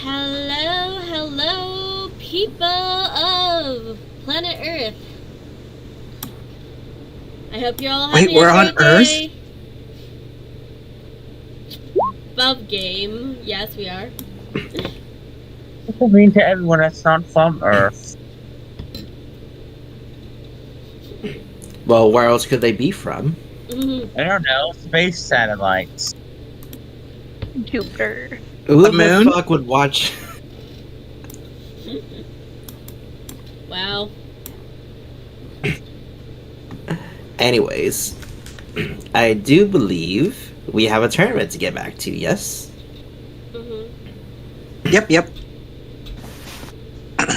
Hello, hello, people of planet Earth. I hope you're all having Wait, we're a on great Earth? day. Above game. Yes, we are. I mean to everyone that's not from Earth. Well, where else could they be from? I don't know, space satellites. Jupiter. Who The the moon? fuck would watch? Wow. Anyways, I do believe we have a tournament to get back to, yes? Yep.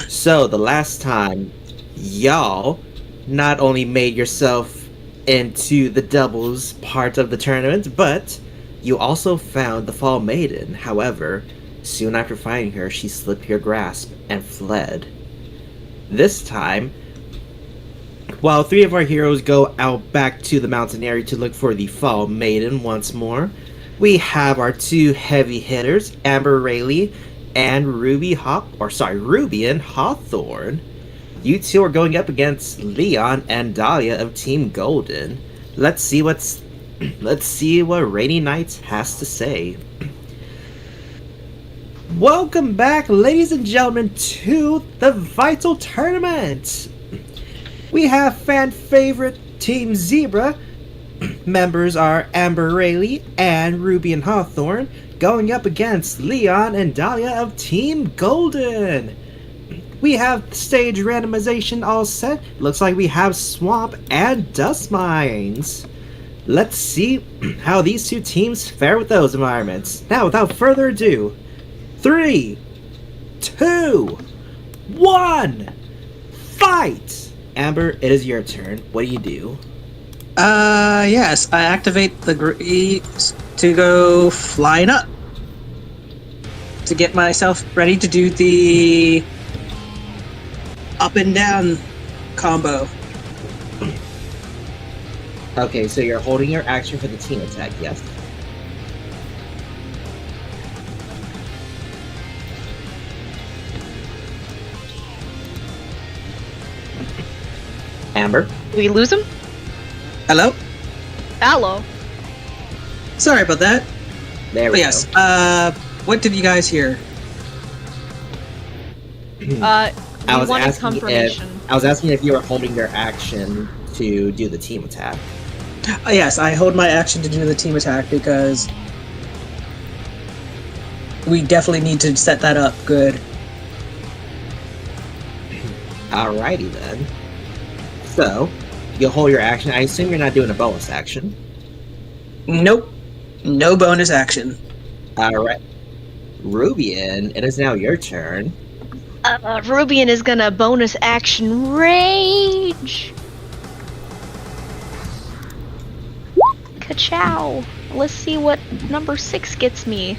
So, the last time, y'all not only made yourself into the doubles part of the tournament, but you also found the Fall Maiden. However, soon after finding her, she slipped your grasp and fled. This time, while three of our heroes go out back to the mountain area to look for the Fall Maiden once more, we have our two heavy hitters, Amber Rayleigh and Rwby and Hawthorne. You two are going up against Leon and Dahlia of Team Golden. Let's see what Rainy Knight has to say. Welcome back, ladies and gentlemen, to the Vital Tournament. We have fan favorite Team Zebra. Members are Amber Rayleigh and Rwby and Hawthorne going up against Leon and Dahlia of Team Golden. We have stage randomization all set. Looks like we have Swamp and Dust Mines. Let's see how these two teams fare with those environments. Now, without further ado, 3, 2, 1, fight! Amber, it is your turn. What do? Yes, I activate the grease to go flying up. To get myself ready to do the up and down combo. Okay, so you're holding your action for the team attack, yes? Amber? Did we lose him? Hello? Hello. Sorry about that. There But we yes, go. what did you guys hear? We I was wanted asking confirmation. I was asking if you were holding your action to do the team attack. Yes, I hold my action to do the team attack because we definitely need to set that up good. Alrighty then. So, you'll hold your action. I assume you're not doing a bonus action. Nope. No bonus action. Alright. Rwby, it is now your turn. Rubian is gonna bonus action rage. Ka-chow. Let's see what number 6 gets me.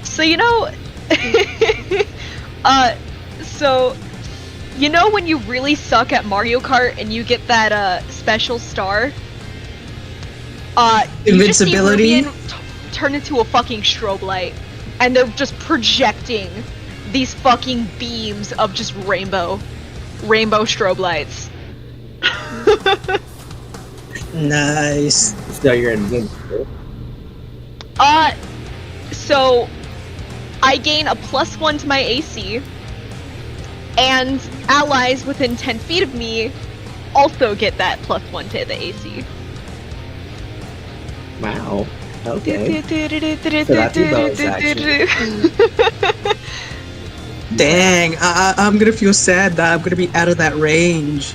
So you know, so you know when you really suck at Mario Kart and you get that special star? Invincibility? You just see Rubian turn into a fucking strobe light, and they're just projecting these fucking beams of just rainbow strobe lights. Nice. So you're invincible. So I gain a +1 to my AC, and allies within 10 feet of me also get that +1 to the AC. Wow. Okay. So that's your bonus action. Dang, I'm gonna feel sad that I'm gonna be out of that range.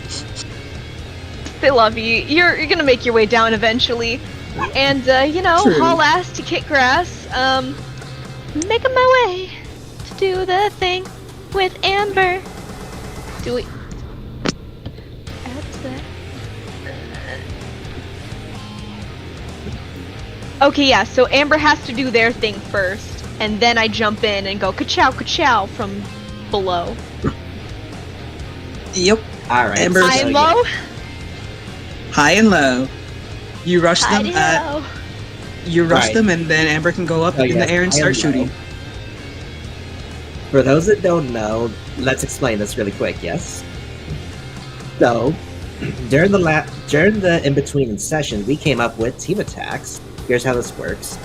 They love you. You're gonna make your way down eventually. And, True. haul ass to kick grass. Making my way to do the thing with Amber. Do we... That's that. Okay, yeah, so Amber has to do their thing first, and then I jump in and go ka-chow, ka-chow from below. Yep. Alright. Amber's- High and low? High and low. You rush them. Hi-yo. You rush Right. them, and then Amber can go up Oh, in yes, the air and I start know. shooting. For those that don't know, let's explain this really quick. Yes. So, during the in between session, we came up with team attacks. Here's how this works.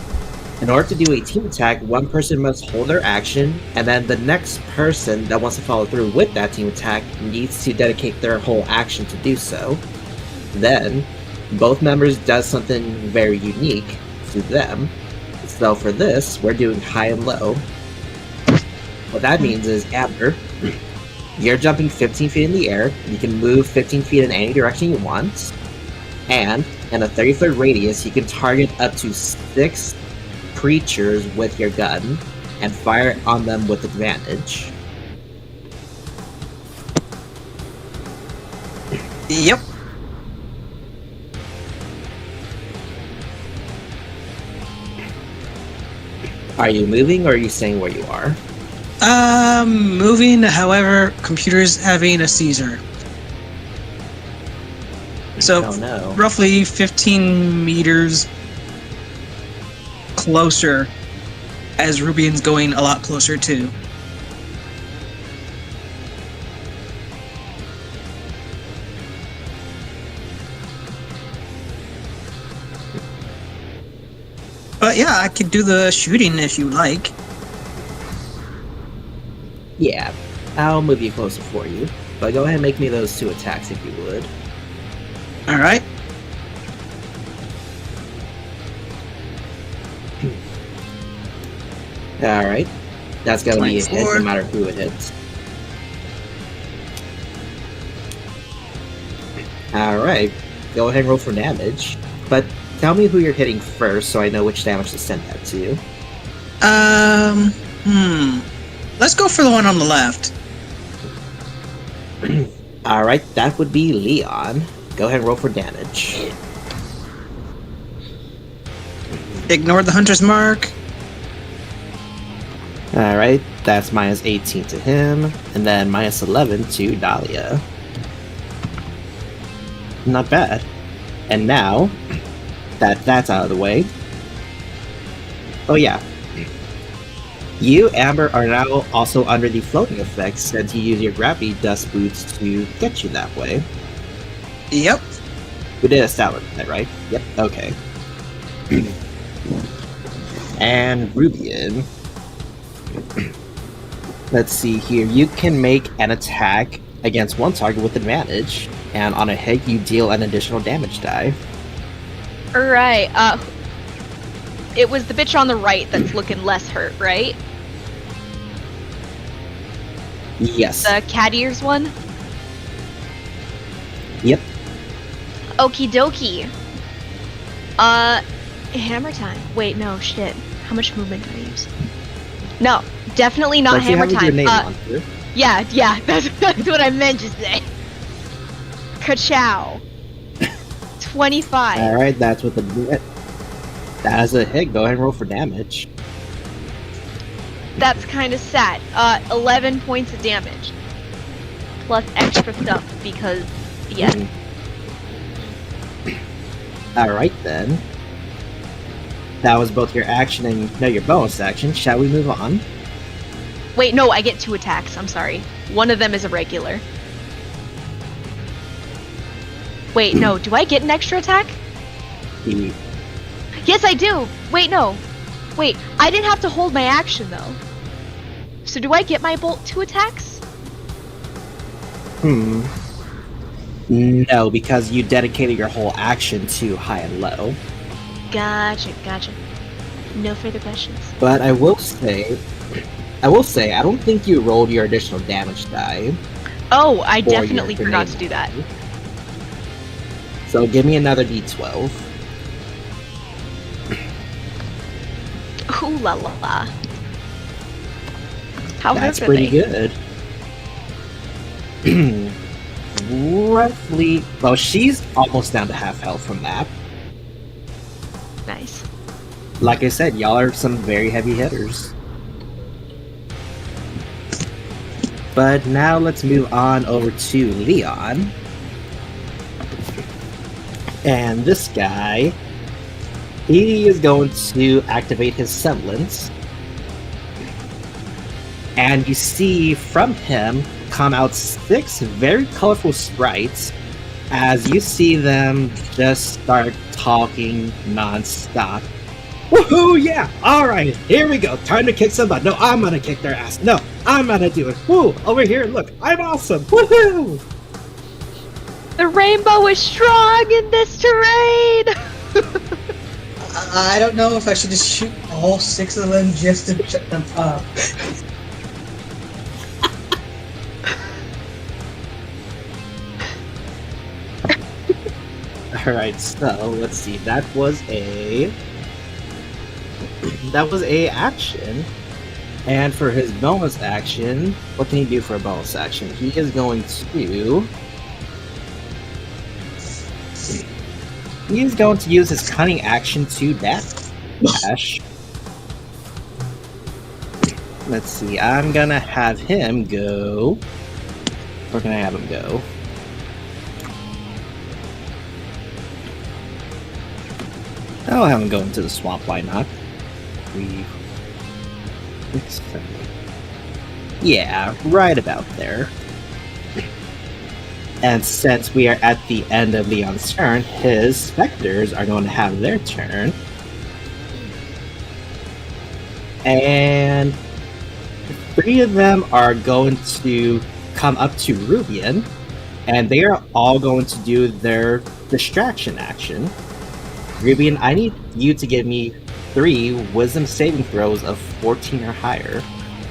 In order to do a team attack, one person must hold their action, and then the next person that wants to follow through with that team attack needs to dedicate their whole action to do so. Then, both members does something very unique to them. So for this, we're doing high and low. What that means is, Amber, you're jumping 15 feet in the air. You can move 15 feet in any direction you want. And in a 30-foot radius, you can target up to 6 creatures with your gun and fire on them with advantage. Yep. Are you moving or are you staying where you are? Moving. However, computer's having a seizure. So Oh no. roughly 15 meters closer, as Rubian's going a lot closer too. But yeah, I could do the shooting if you like. Yeah, I'll move you closer for you. But go ahead and make me those 2 attacks if you would. All right. Alright. That's gonna be a hit 24. no matter who it hits. Alright. Go ahead and roll for damage. But tell me who you're hitting first so I know which damage to send that to. Let's go for the one on the left. Alright, that would be Leon. Go ahead and roll for damage. Ignore the hunter's mark. Alright, that's minus 18 to him, and then minus 11 to Dahlia. Not bad. And now, that that's out of the way. Oh yeah. You, Amber, are now also under the floating effect since you use your gravity dust boots to get you that way. Yep. We did establish that, right? Yep, okay. And Rubian. Let's see here. You can make an attack against one target with advantage, and on a hit, you deal an additional damage die. Alright, it was the bitch on the right that's looking less hurt, right? Yes. The cat ears one? Yep. Okie dokie. Hammer time. Wait, no, shit. How much movement do I use? No, definitely not Don't you hammer have a time. grenade launcher? Yeah, that's what I meant to say. Ka-chow. 25. Alright, that's with the... That is a hit. Go ahead and roll for damage. That's kind of sad. 11 points of damage. Plus extra stuff because, yeah. Alright then. That was both your action and your bonus action. Shall we move on? Wait, no, I get 2 attacks. I'm sorry. One of them is a regular. Wait, no, do I get an extra attack? The- Yes, I do! Wait, no. Wait, I didn't have to hold my action, though. So do I get my bolt 2 attacks? No, because you dedicated your whole action to high and low. Gotcha. No further questions. But I will say, I don't think you rolled your additional damage die. Oh, I For your definitely forgot grenade to do that. So give me another d12. Ooh la la. How That's hurt are pretty they? good. Roughly, well, she's almost down to half health from that. Nice. Like I said, y'all are some very heavy hitters. But now let's move on over to Leon. And this guy, he is going to activate his semblance. And you see from him come out 6 very colorful sprites as you see them just start talking non-stop. Woohoo, yeah! Alright, here we go. Time to kick some butt. No, I'm gonna kick their ass. No, I'm gonna do it. Woo! Over here, look, I'm awesome. Woohoo! The rainbow is strong in this terrain! I don't know if I should just shoot all 6 of them just to shut them up. Alright, so let's see. That was a action. And for his bonus action, what can he do for a bonus action? He is going to use his cunning action to dash. Let's see. I'm gonna have him go. Where can I have him go? I'll have him go into the swamp, why not? 3, 6, 7. Yeah, right about there. And since we are at the end of Leon's turn, his specters are going to have their turn. And 3 of them are going to come up to Rwby, and they are all going to do their distraction action. Rwby, I need you to give me 3 wisdom saving throws of 14 or higher.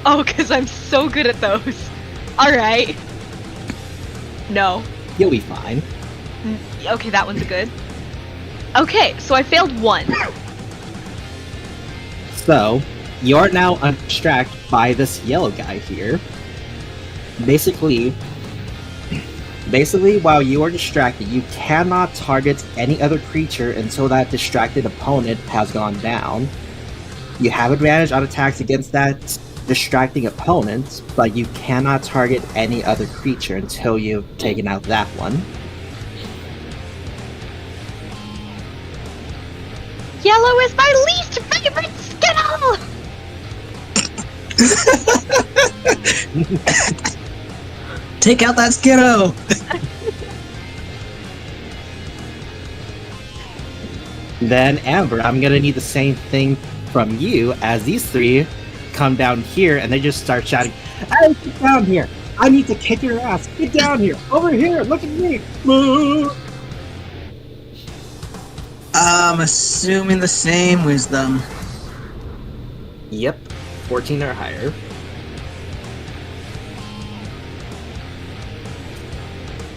Oh, because I'm so good at those. Alright. No. You'll be fine. Okay, that one's good. Okay, so I failed 1. So, you are now undistracted by this yellow guy here. Basically, while you are distracted, you cannot target any other creature until that distracted opponent has gone down. You have advantage on attacks against that distracting opponent, but you cannot target any other creature until you've taken out that one. Yellow is my least favorite Skittle! Take out that Skiddo! Then, Amber, I'm gonna need the same thing from you as these 3 come down here and they just start shouting, "Hey, get down here! I need to kick your ass! Get down here! Over here! Look at me!" I'm assuming the same wisdom. Yep, 14 or higher.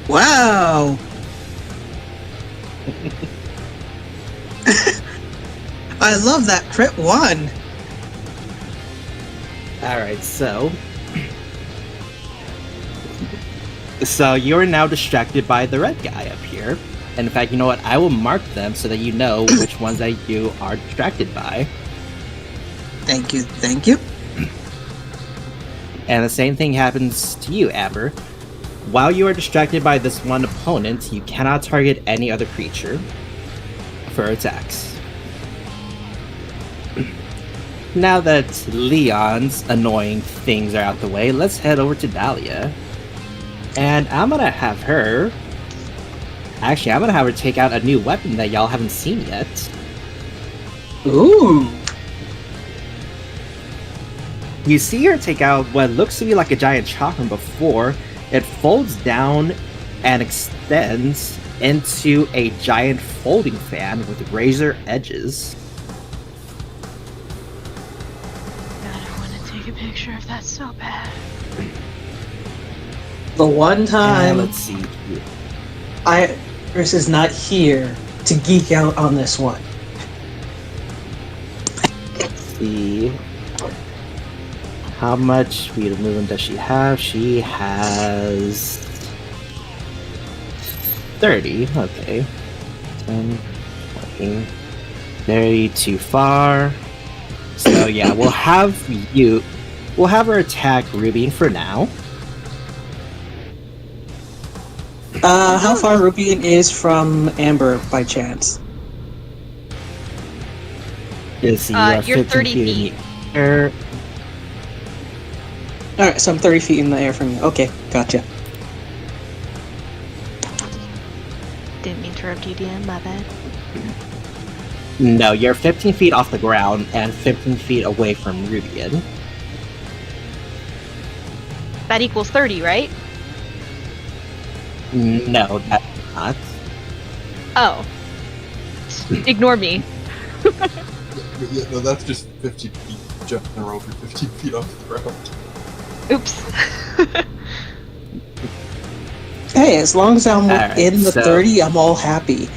Wow! I love that crit 1! Alright, so you're now distracted by the red guy up here. And in fact, you know what? I will mark them so that you know which ones that you are distracted by. Thank you, thank you. And the same thing happens to you, Amber. While you are distracted by this one opponent, you cannot target any other creature for attacks. Now that Leon's annoying things are out the way, let's head over to Dahlia. And I'm gonna have her... Actually, I'm gonna have her take out a new weapon that y'all haven't seen yet. Ooh! You see her take out what looks to be like a giant chopper before. It folds down and extends into a giant folding fan with razor edges. God, I want to take a picture of that so bad. The one time Let's see. Iris is not here to geek out on this one. Let's see. How much speed of movement does she have? She has 30. Okay. 10, 20. Very too far. So yeah, we'll have her attack Rwby for now. How far Rubian is from Amber by chance? Let's see, you are You're 15 30 feet in the air. Alright, so I'm 30 feet in the air from you. Okay, gotcha. Didn't mean to interrupt you, DM. My bad. No, you're 15 feet off the ground and 15 feet away from Rubian. That equals 30, right? No, that's not. Oh. Ignore me. Yeah, no, that's just 50 feet jumping around for 15 feet off the ground. Oops. Hey, as long as I'm Alright, in the so- 30, I'm all happy.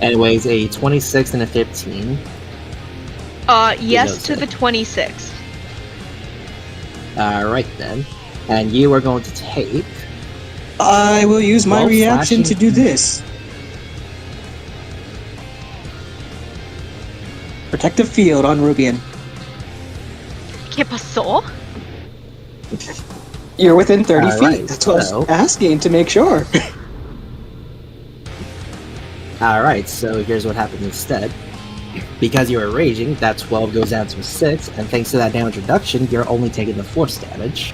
Anyways, a 26 and a 15. Yes knows to it? the 26. Alright then. And you are going to take... I will use my 12 reaction to slashing. do this. Protective field on Rubian. ¿Qué pasó? You're within 30 Alright, feet. That's what I so- was asking to make sure. Alright, so here's what happened instead. Because you were raging, that 12 goes down to a 6, and thanks to that damage reduction, you're only taking the force damage.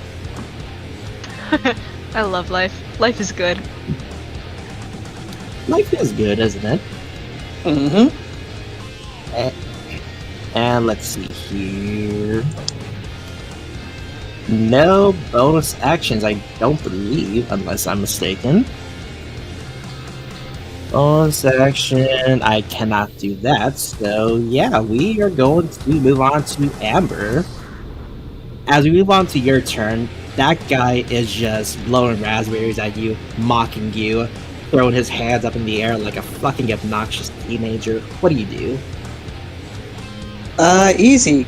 I love life. Life is good. Life is good, isn't it? Mm-hmm. And let's see here. No bonus actions, I don't believe, unless I'm mistaken. Bonus action, I cannot do that. So yeah, we are going to move on to Amber. As we move on to your turn, that guy is just blowing raspberries at you, mocking you, throwing his hands up in the air like a fucking obnoxious teenager. What do you do? Easy.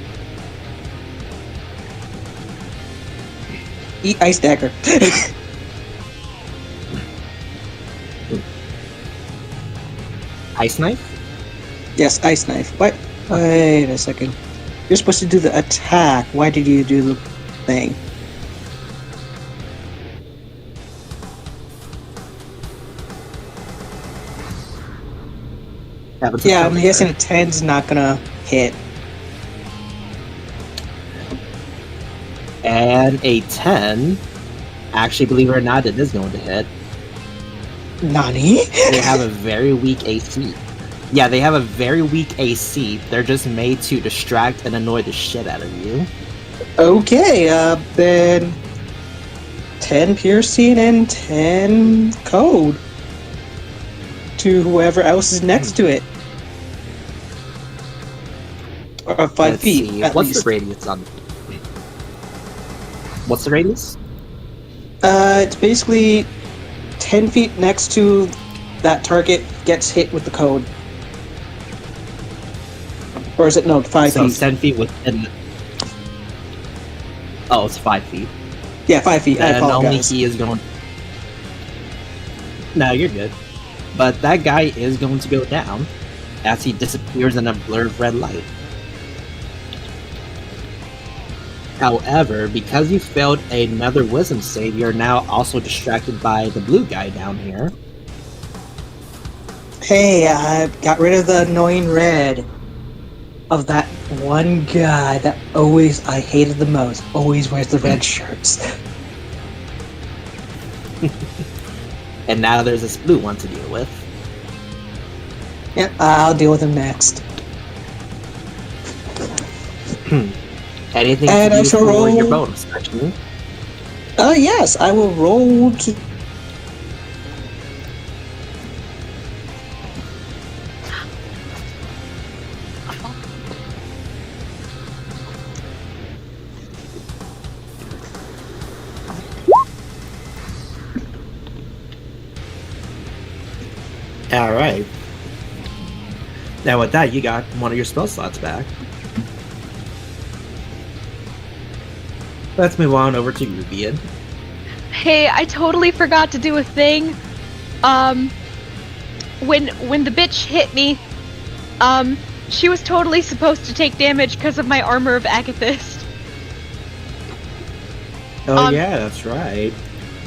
Eat ice dagger. Ice knife? Yes, ice knife. What? Wait a second. You're supposed to do the attack. Why did you do the thing? Happens to Yeah, I'm kill guessing her. 10's not gonna hit. And a 10. Actually, believe it or not, it is going to hit. Nani? They have a very weak AC. Yeah, they have a very weak AC. They're just made to distract and annoy the shit out of you. Okay, then 10 piercing and 10 code to whoever else is next to it. Or 5 Let's feet, see, at what's least. the radius on? What's the radius? It's basically 10 feet next to that target gets hit with the code. Or is it, no, 5 So feet. it's 10 feet within. Oh, it's 5 feet. Yeah, 5 feet, I And only apologize. he is going. No, you're good. But that guy is going to go down as he disappears in a blur of red light. However, because you failed another wisdom save, you're now also distracted by the blue guy down here. Hey, I got rid of the annoying red of that one guy that I hated the most. Always wears the red shirts. And now there's this blue one to deal with. Yeah, I'll deal with him next. Anything And to I do shall for your roll- bonus action? Yes, I will roll to... Alright. Now with that, you got one of your spell slots back. Let's move on over to Rubian. Hey, I totally forgot to do a thing. When the bitch hit me, she was totally supposed to take damage because of my armor of Agathist. Oh yeah, that's right.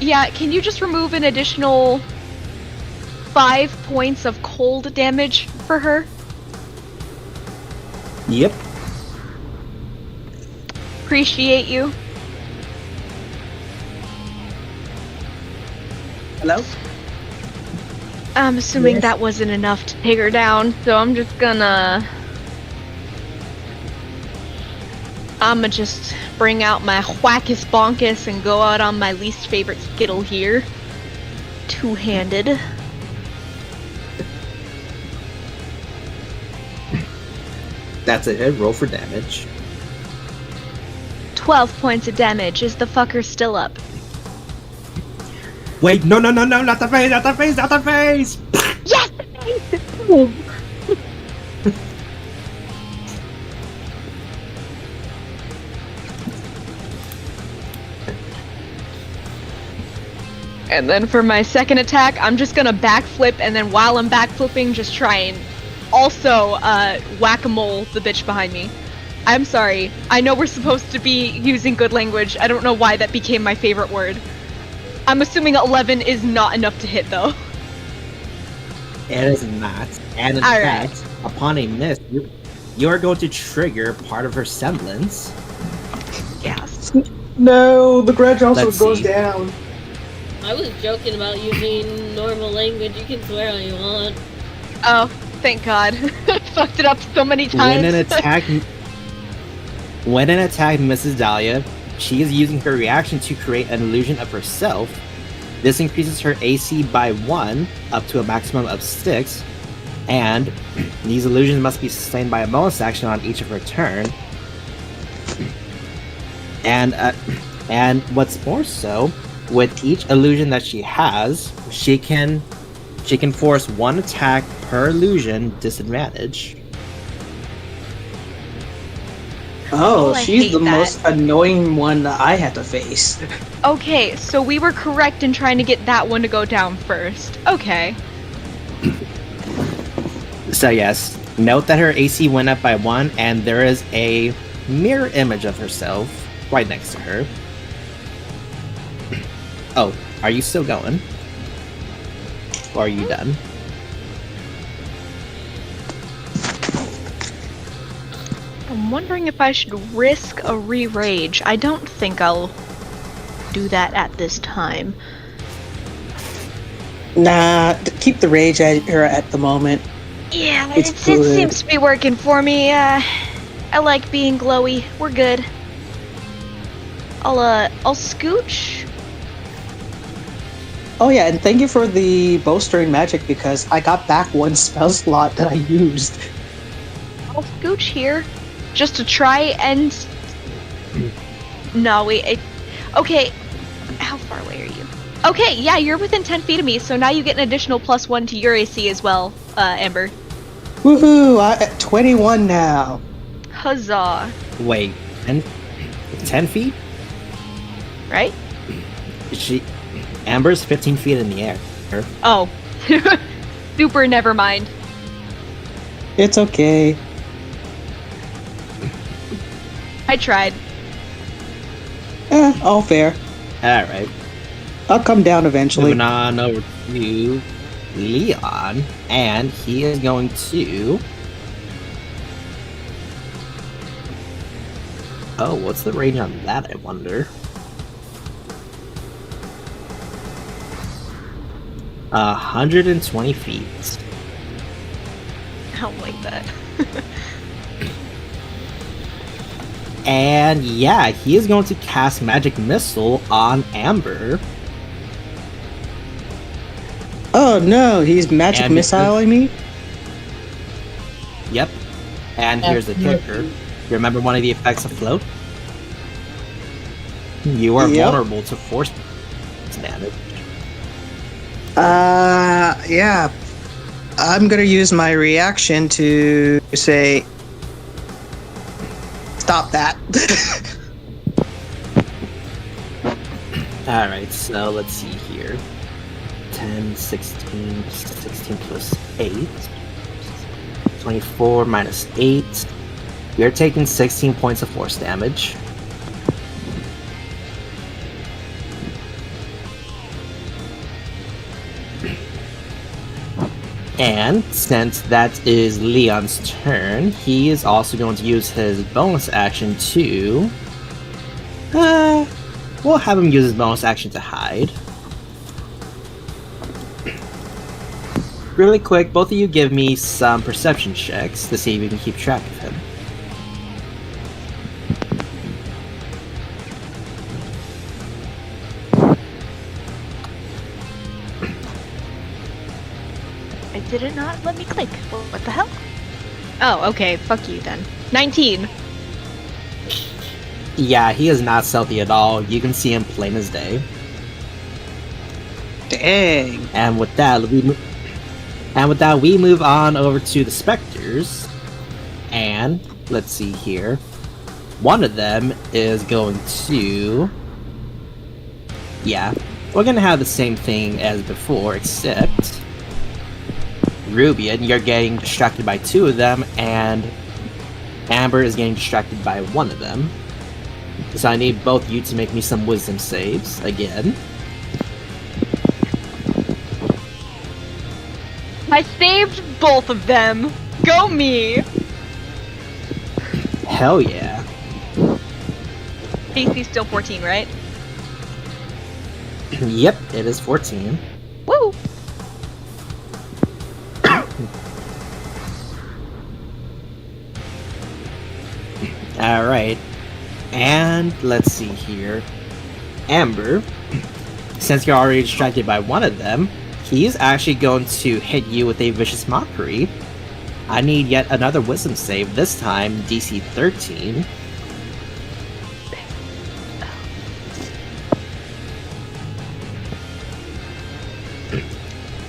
Yeah, can you just remove an additional 5 points of cold damage for her? Yep. Appreciate you. Hello? I'm assuming Yes. that wasn't enough to take her down, so I'm just bring out my whackus bonkus and go out on my least favorite skittle here. Two-handed. That's a hit. Roll for damage. 12 points of damage. Is the fucker still up? Wait, no, not the face, not the face, not the face! Yes! And then for my second attack, I'm just gonna backflip, and then while I'm backflipping, just try and also whack-a-mole the bitch behind me. I'm sorry. I know we're supposed to be using good language. I don't know why that became my favorite word. I'm assuming 11 is not enough to hit, though. It is not. And in Alright. fact, upon a miss, you are going to trigger part of her semblance. Yes. No, the grudge also Let's goes see. down. I was joking about using normal language. You can swear all you want. Oh, thank God. Fucked it up so many times. When an attack misses Dahlia, she is using her reaction to create an illusion of herself. This increases her AC by 1 up to a maximum of 6, and these illusions must be sustained by a bonus action on each of her turn. And what's more so, with each illusion that she has, she can force 1 attack per illusion disadvantage. Oh, Oh, I she's hate the that. most annoying one that I had to face. Okay, so we were correct in trying to get that one to go down first. Okay. So yes, note that her AC went up by 1, and there is a mirror image of herself right next to her. Oh, are you still going? Or are you done? I'm wondering if I should risk a re-rage. I don't think I'll do that at this time. Nah, keep the rage at her at the moment. Yeah, It's it good. seems to be working for me. I like being glowy. We're good. I'll scooch. Oh yeah, and thank you for the bowstring magic because I got back 1 spell slot that I used. I'll scooch here, just to try and. No, wait. Okay, how far away are you? Okay, yeah, you're within 10 feet of me, so now you get an additional +1 to your AC as well, Amber. Woohoo! I'm at 21 now. Huzzah! Wait, 10 feet? Right? Amber's 15 feet in the air. Oh, super. Never mind. It's okay. I tried. All fair. Alright, I'll come down eventually. moving on over to Leon, and he is going to... Oh, what's the range on that, I wonder? 120 feet. I don't like that. And yeah, he is going to cast Magic Missile on Amber. Oh no, he's magic And because- missiling me? Yep. And here's the kicker. Remember one of the effects of float? You are Yep. vulnerable to force damage. Yeah. I'm gonna use my reaction to say, stop that. Alright, so let's see here. 10, 16, 16 plus 8. 24 minus 8. You're taking 16 points of force damage. And since that is Leon's turn, he is also going to use his bonus action to... we'll have him use his bonus action to hide. Really quick, both of you give me some perception checks to see if you can keep track of him. It did not let me click. What the hell? Oh, okay. Fuck you then. 19. Yeah, he is not stealthy at all. You can see him plain as day. Dang. And with that, we move on over to the specters. And let's see here. One of them is going to... Yeah, we're gonna have the same thing as before, except... Rwby, and you're getting distracted by two of them, and Amber is getting distracted by one of them. So I need both you to make me some wisdom saves again. I saved both of them. Go me. Hell yeah. AC still 14, right? Yep, it is 14. Woo! Alright. And let's see here. Amber, since you're already distracted by one of them, he's actually going to hit you with a vicious mockery. I need yet another wisdom save, this time DC 13.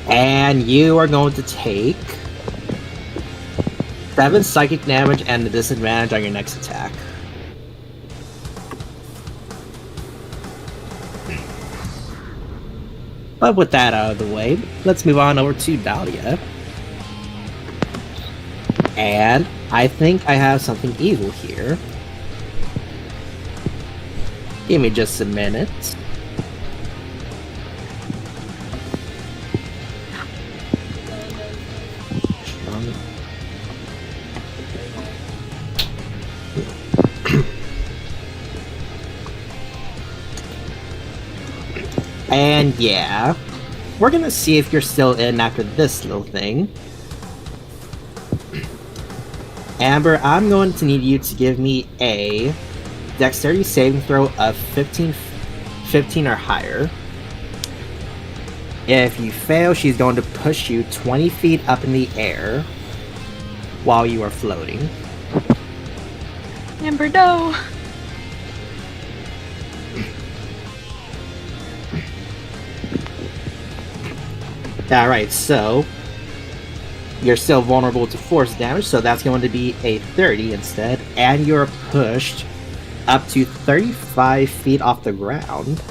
And you are going to take 7 psychic damage and a disadvantage on your next attack. But with that out of the way, let's move on over to Dahlia. And I think I have something evil here. Give me just a minute. And yeah, we're gonna see if you're still in after this little thing. Amber, I'm going to need you to give me a dexterity saving throw of 15 or higher. If you fail, she's going to push you 20 feet up in the air while you are floating. Amber, no. Alright, so you're still vulnerable to force damage, so that's going to be a 30 instead, and you're pushed up to 35 feet off the ground.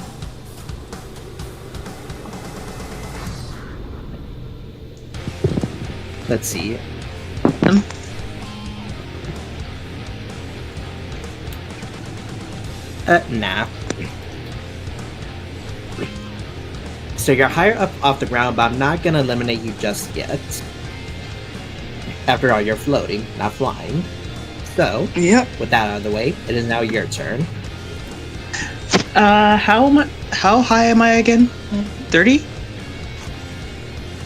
Let's see. Nah. So you're higher up off the ground, but I'm not gonna eliminate you just yet. After all, you're floating, not flying. So, Yep. with that out of the way, it is now your turn. How high am I again? 30?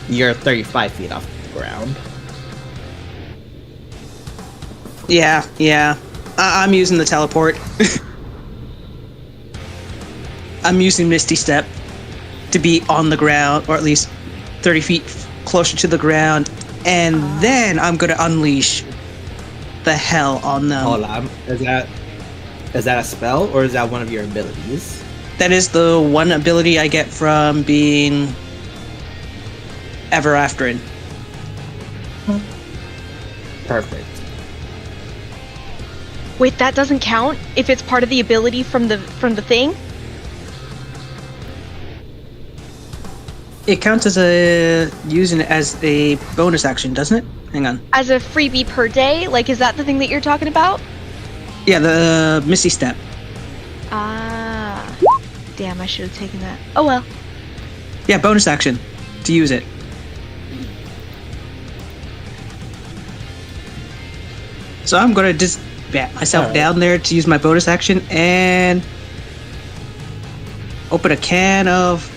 You're 35 feet off the ground. Yeah. I'm using the teleport. I'm using Misty Step to be on the ground, or at least 30 feet closer to the ground, and then I'm gonna unleash the hell on them. Hold on. Is that a spell, or is that one of your abilities? That is the one ability I get from being ever afterin. Perfect. Wait, that doesn't count if it's part of the ability from the thing? It counts as using it as a bonus action, doesn't it? Hang on. As a freebie per day? Like, is that the thing that you're talking about? Yeah, the Misty Step. Ah. Damn, I should have taken that. Oh well. Yeah, bonus action to use it. So I'm gonna just bat myself Alright. down there to use my bonus action and open a can of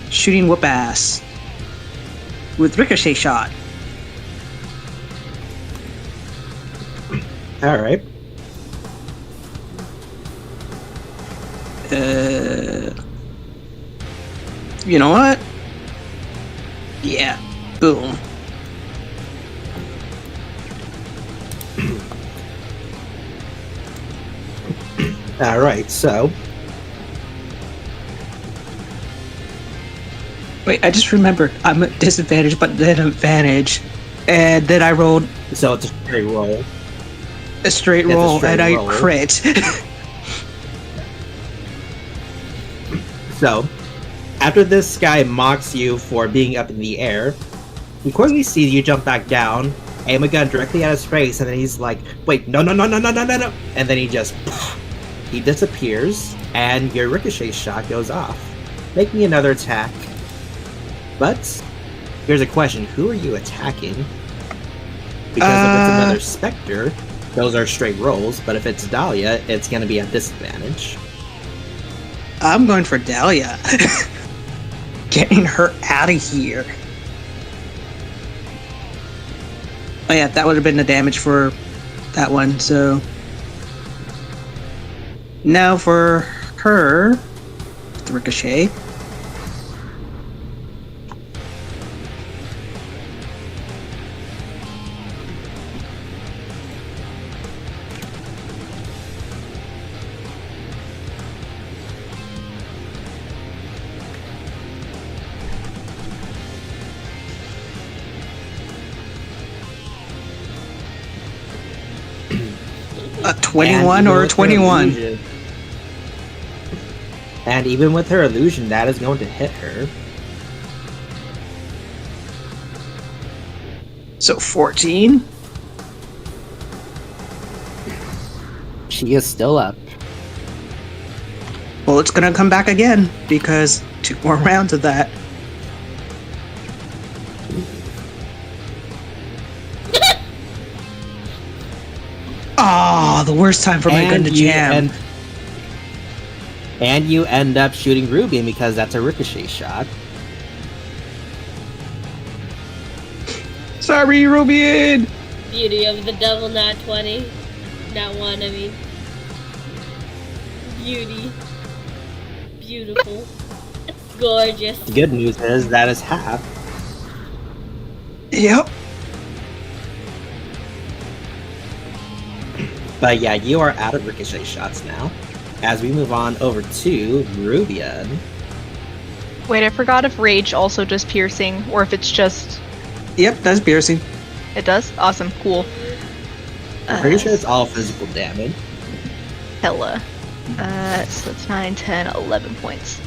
shooting whoop ass with ricochet shot. All right. You know what? Yeah. Boom. All right. So Wait, I just remembered. I'm at disadvantage, but then advantage. And then I rolled it's a straight roll. a straight It's a roll, straight and I roll. crit. So after this guy mocks you for being up in the air, he quickly sees you jump back down, aim a gun directly at his face, and then he's like, "Wait, no!" And then he just he disappears, and your ricochet shot goes off. Make me another attack. But here's a question: who are you attacking? Because if it's another Spectre, those are straight rolls. But if it's Dahlia, it's going to be at disadvantage. I'm going for Dahlia. Getting her out of here. Oh yeah, that would have been the damage for that one, so... Now for her... The ricochet. A 21 or a 21? And even with her illusion, that is going to hit her. So 14? She is still up. Well, it's gonna come back again, because 2 more rounds of that. Ah, the worst time for my gun to jam. And you end up shooting Rwby because that's a ricochet shot. Sorry, Rwby! Beauty of the devil, not 20. Not 1, I mean. Beauty. Beautiful. Gorgeous. The good news is that is half. Yep. But yeah, you are out of ricochet shots now. As we move on over to Rubian. Wait, I forgot if rage also does piercing, or if it's just... Yep, that's piercing. It does? Awesome, cool. I'm pretty sure it's all physical damage. Hella. So that's 9, 10, 11 points.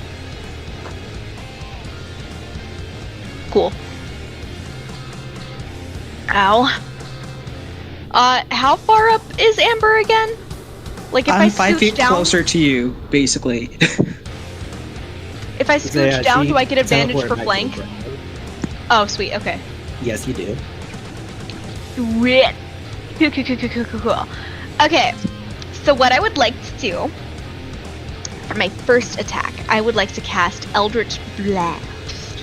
Cool. Ow. How far up is Amber again? Like if I'm I 5 scooch feet down, closer to you, basically. if I scooch down, she do I get advantage for teleported flank? back to the ground. Oh, sweet. Okay. Yes, you do. Sweet. Cool. Okay. So what I would like to do for my first attack, I would like to cast Eldritch Blast.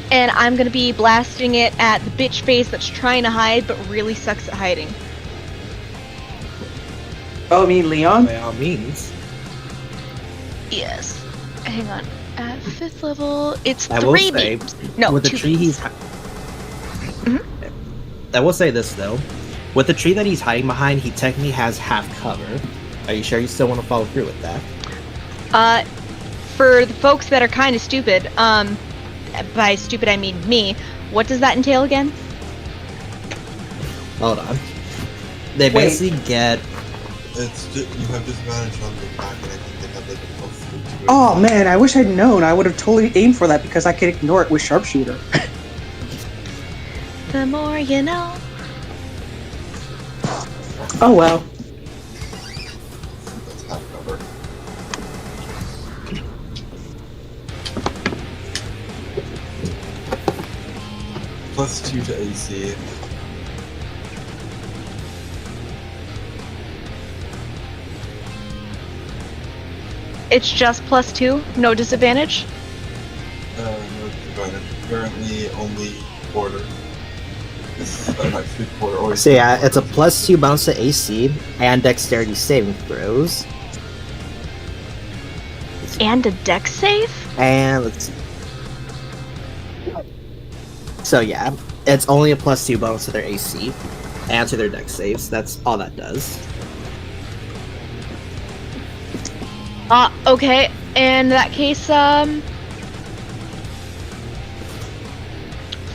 And I'm gonna be blasting it at the bitch face that's trying to hide but really sucks at hiding. Oh, I mean Leon? By all means. Yes. Hang on. At 5th level, it's I will 3 say, beams. No, with the 2 tree beams. he's... I will say this, though. With the tree that he's hiding behind, he technically has half cover. Are you sure you still want to follow through with that? For the folks that are kind of stupid, by stupid I mean me, what does that entail again? Hold on. They Wait. basically get... It's you have disadvantage on the attack, and I think they have like a +3 to it. Oh man, I wish I'd known. I would have totally aimed for that because I could ignore it with sharpshooter. The more you know. Oh well. That's half cover. +2 to AC. It's just +2, no disadvantage? No disadvantage. Currently only quarter. It's not 3/4. Always So yeah, 3/4. it's a +2 bounce to AC and dexterity saving throws. And a dex save? And let's see. So yeah, it's only a +2 bonus to their AC and to their dex saves. That's all that does. Okay. In that case,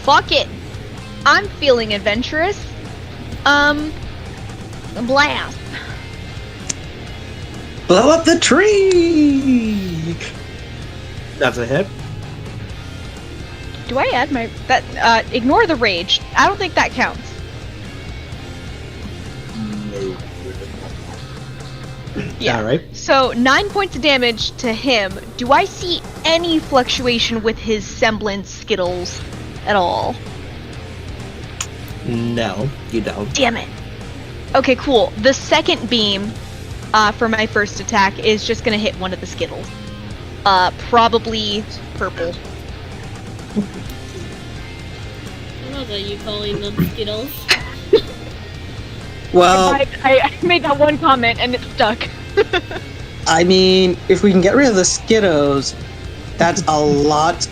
fuck it. I'm feeling adventurous. Blast. Blow up the tree! That's a hit. Do I add ignore the rage. I don't think that counts. No. Yeah. Alright. So 9 points of damage to him. Do I see any fluctuation with his semblance Skittles at all? No, you don't. Damn it. Okay, cool. The second beam for my first attack is just gonna hit one of the Skittles. Probably purple. I don't know about you calling them Skittles. Well, I made that one comment and it stuck. I mean, if we can get rid of the Skiddos, that's a lot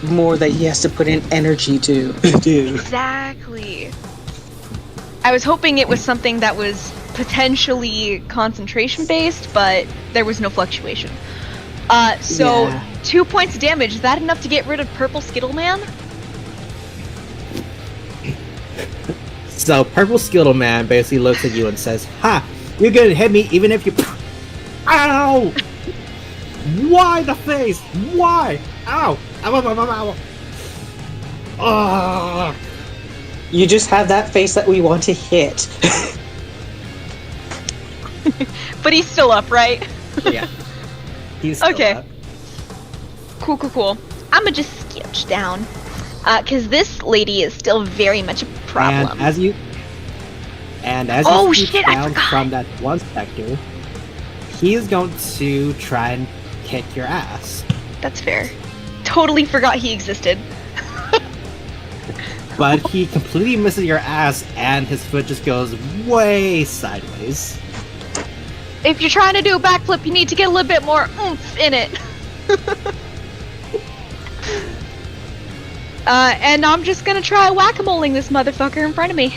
more that he has to put in energy to do. Exactly. I was hoping it was something that was potentially concentration based, but there was no fluctuation. So Yeah. 2 points of damage. Is that enough to get rid of Purple Skittle Man? So Purple Skittle Man basically looks at you and says, "Ha! You're gonna hit me even if you." Ow! Why the face? Why? Ow! Ow! Ow! Ow! Ow! Ah! You just have that face that we want to hit. But he's still up, right? Yeah. He's still Okay. up. Cool. I'ma just sketch down. Cause this lady is still very much a problem. And as you Oh, scoot shit, I down forgot. from that one sector, he is going to try and kick your ass. That's fair. Totally forgot he existed. But he completely misses your ass, and his foot just goes way sideways. If you're trying to do a backflip, you need to get a little bit more oomph in it. And I'm just gonna try whack-a-moling this motherfucker in front of me.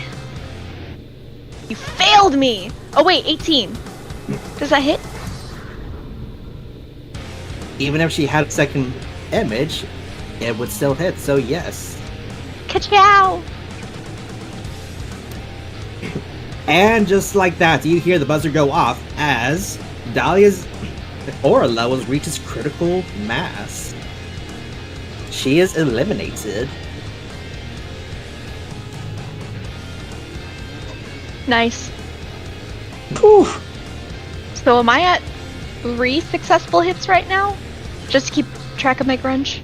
You failed me! Oh wait, 18. Does that hit? Even if she had a second image, it would still hit, so yes. Ka-chow! And just like that, you hear the buzzer go off as Dahlia's aura levels reaches critical mass. She is eliminated. Nice. Whew. So am I at 3 successful hits right now? Just to keep track of my grunge?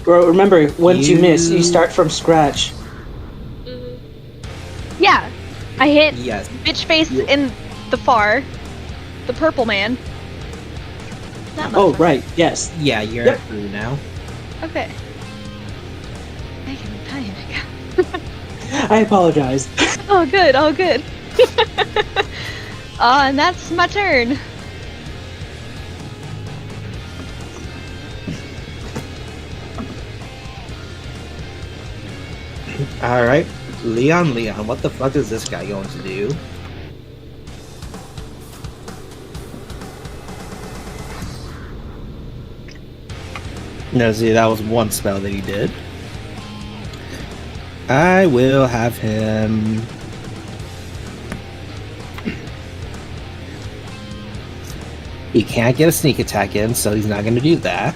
Bro, remember, once you miss, you You- start from scratch. Mhm. Yeah. I hit Yes. bitch face You- in the far. The purple man. That Oh, motherfucker. right, yes. Yeah, you're Yep. at 3 now. Okay. I apologize. Oh, good. Oh, good. And that's my turn. Alright. Leon, what the fuck is this guy going to do? No, see, that was one spell that he did. I will have him. He can't get a sneak attack in, so he's not going to do that.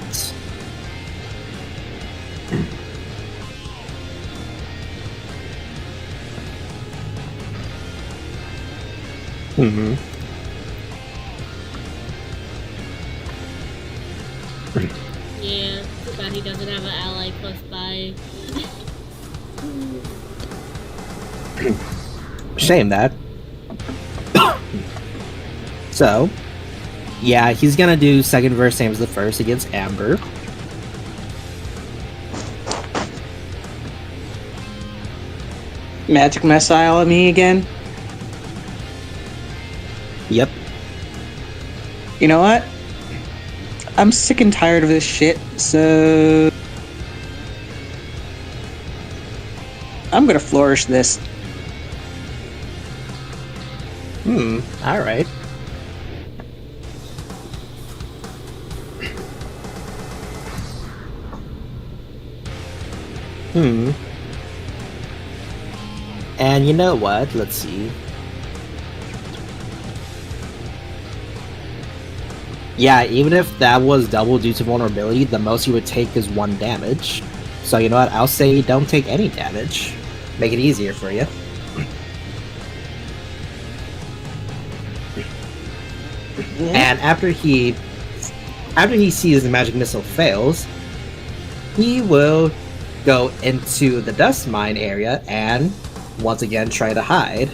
Mm-hmm. Yeah, too bad he doesn't have an ally close by. Shame that. So, Yeah, he's gonna do second verse same as the first against Amber. Magic missile on me again. Yep. You know what? I'm sick and tired of this shit, so I'm gonna flourish this. Alright. And you know what? Let's see. Yeah, even if that was double due to vulnerability, the most you would take is 1 damage. So you know what? I'll say don't take any damage. Make it easier for you. And after he sees the magic missile fails, he will go into the dust mine area and once again try to hide.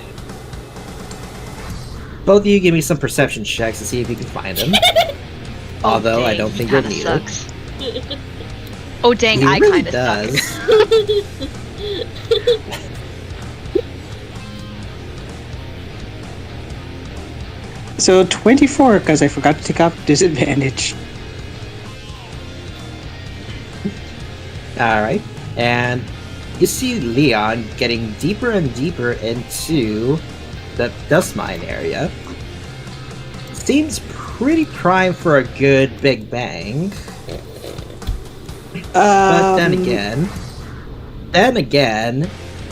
Both of you give me some perception checks to see if you can find him. Although dang, I don't he think you'll kinda need it. sucks. Oh dang, He I really kinda does. suck. So 24, because I forgot to take off disadvantage. Alright. And you see Leon getting deeper and deeper into the dust mine area. Seems pretty primed for a good big bang. But then again,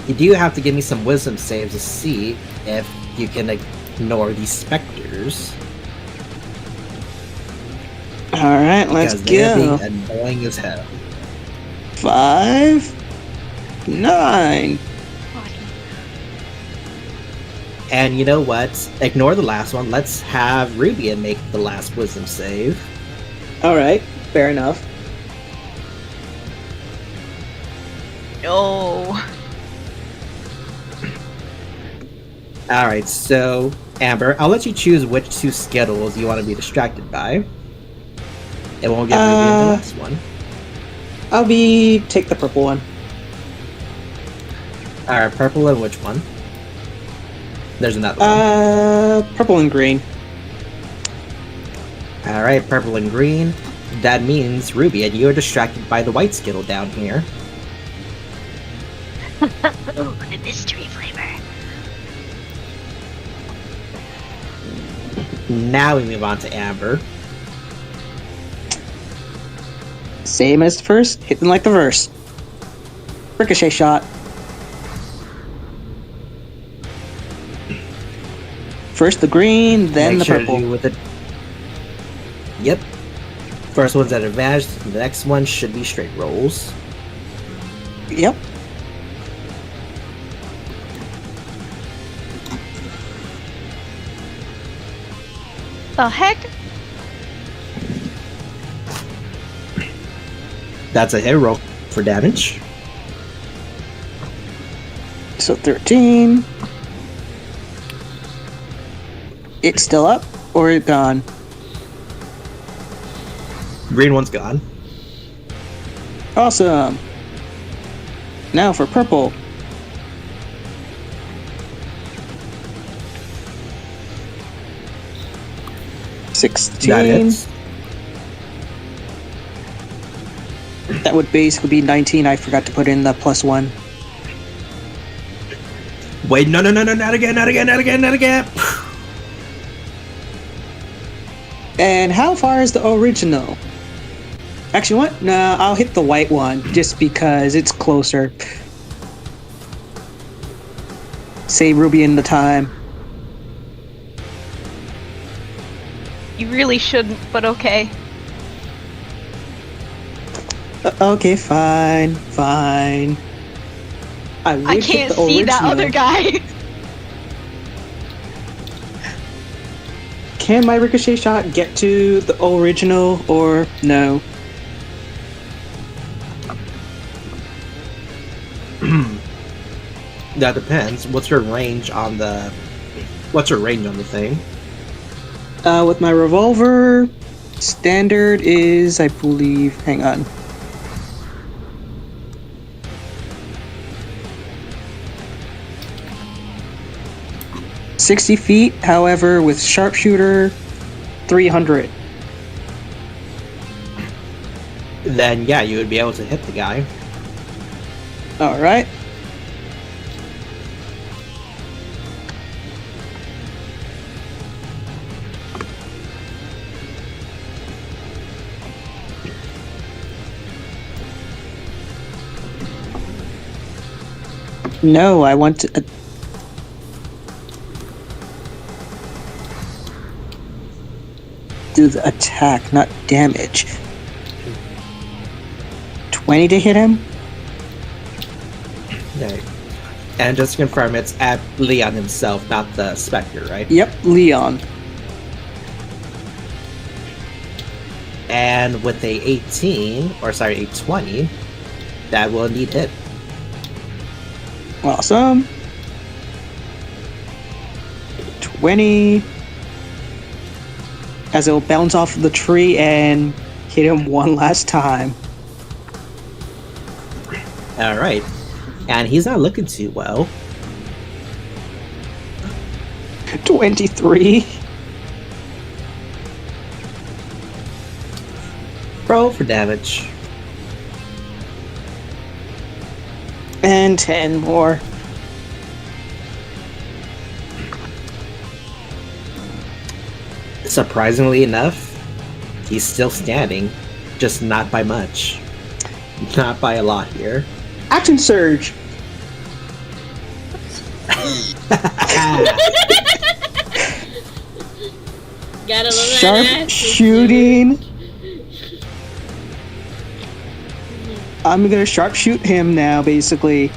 you do have to give me some wisdom saves to see if you can ignore these specters. Alright, let's Because they're go. being annoying as hell. 5, 9. And you know what? Ignore the last one. Let's have Rwby make the last wisdom save. Alright, fair enough. No. Alright, so Amber, I'll let you choose which 2 Skittles you want to be distracted by. It won't get Rwby in the last one. Take the purple one. Alright, purple and which one? There's another one. Purple and green. Alright, purple and green. That means Rwby and you are distracted by the white Skittle down here. Ooh, the mystery flavor. Now we move on to Amber. Same as the first, hitting like the verse. Ricochet shot. First the green, then Make the sure to purple. do with it. Yep. First one's at advantage, the next one should be straight rolls. Yep. The heck? That's a hit roll for damage. So 13. It's still up or gone? Green one's gone. Awesome. Now for purple. That 16. hits. That would basically be 19. I forgot to put in the +1. Wait, no, not again, not again, not again, not again. And how far is the original? Actually, what? No, I'll hit the white one just because it's closer. Save Rwby in the time. You really shouldn't, but okay. Okay, fine, fine. I would hit can't the see that original. other guy. Can my ricochet shot get to the original or no? That depends. What's your range on the thing? With my revolver, standard is, I believe, hang on. "60 feet, however, with sharpshooter, 300. Then yeah, you would be able to hit the guy. Alright. No, I want to... do the attack, not damage. 20 to hit him? Okay. And just to confirm, it's at Leon himself, not the Spectre, right? Yep, Leon. And with a 20, that will indeed hit. Awesome. 20. As it'll bounce off the tree and hit him one last time. Alright. And he's not looking too well. 23. Roll for damage. And 10 more. Surprisingly enough, he's still standing, just not by much. Not by a lot here. Action surge. Gotta love that Sharp action. shooting. I'm gonna sharpshoot him now, basically.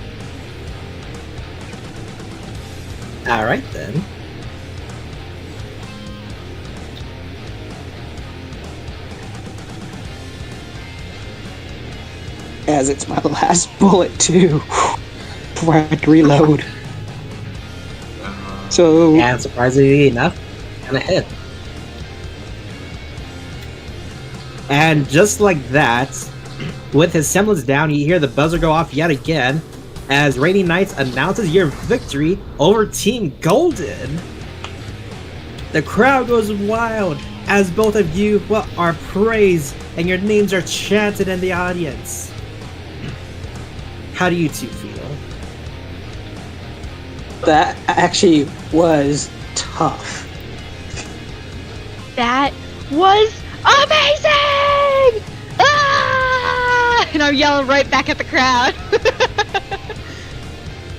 Alright then. As it's my last bullet, too. Before I have to reload. So, And surprisingly enough, gonna hit. And just like that, with his semblance down, you hear the buzzer go off yet again as Rainy Knights announces your victory over Team Golden. The crowd goes wild as both of you are praised and your names are chanted in the audience. How do you two feel? that actually was tough. That was amazing! Ah! And I'm yelling right back at the crowd.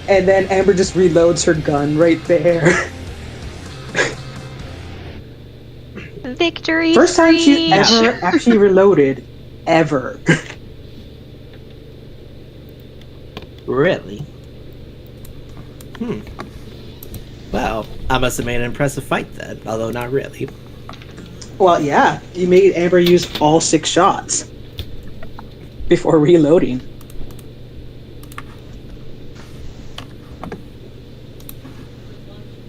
And then Amber just reloads her gun right there. Victory! First time she's speech. ever actually reloaded. Ever. Really? Well, I must have made an impressive fight then, although not really. Well, yeah. You made Amber use all 6 shots. Before reloading.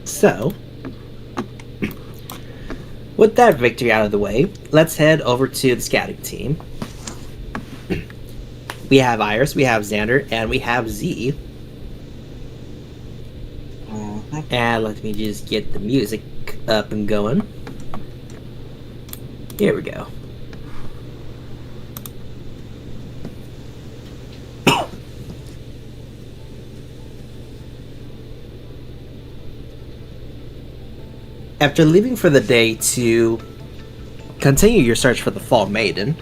So, with that victory out of the way, let's head over to the scouting team. We have Iris, we have Xander, and we have Z. And let me just get the music up and going. Here we go. After leaving for the day to continue your search for the Fall Maiden,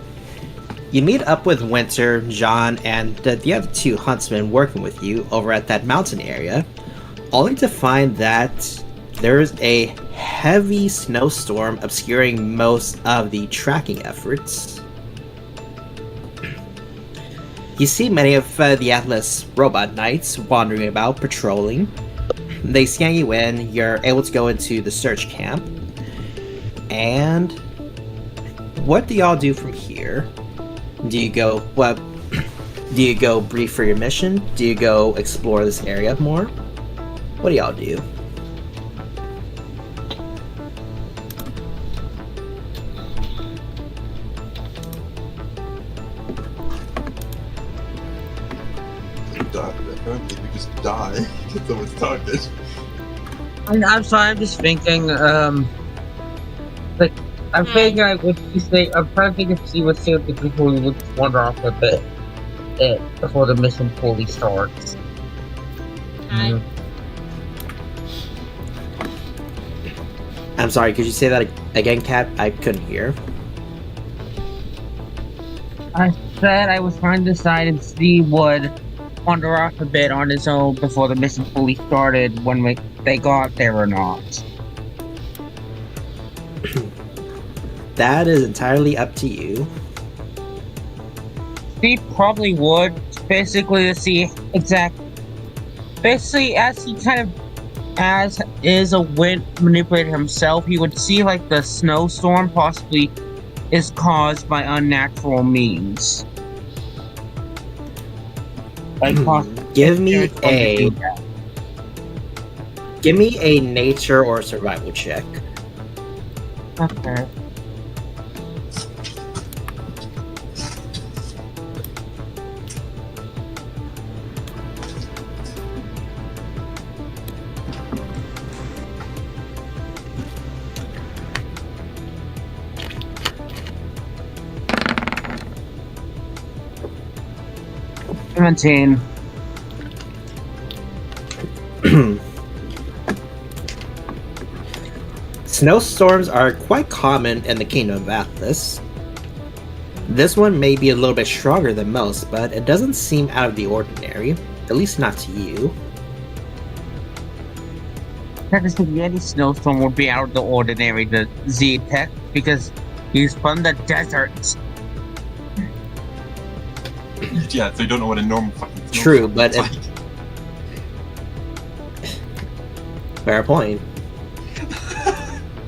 you meet up with Winter, John, and the other 2 huntsmen working with you over at that mountain area, only to find that there is a heavy snowstorm obscuring most of the tracking efforts. You see many of the Atlas robot knights wandering about, patrolling. They scan you in, you're able to go into the search camp. And what do y'all do from here? Do you go brief for your mission? Do you go explore this area more? What do y'all do? Apparently, we just die. Get someone's target. I'm sorry, I'm just thinking, like, I'm thinking I would say, I'm trying to think if she would say the people who would wander off a bit before the mission fully starts. Hi. I'm sorry, could you say that again, Kat? I couldn't hear. I said I was trying to decide if Steve would wander off a bit on his own before the mission fully started when they got there or not. That is entirely up to you. Steve probably would, basically to see basically as he kind of as is a wind manipulator himself, he would see like the snowstorm possibly is caused by unnatural means. Like give me a nature or survival check. Okay. $17. Snowstorms are quite common in the Kingdom of Atlas. This one may be a little bit stronger than most, but it doesn't seem out of the ordinary, at least not to you. Technically, any snowstorm would be out of the ordinary to Z-Tech because he's from the desert. Yeah, so you don't know what a normal fucking snowstorm True, but is like. Fair point.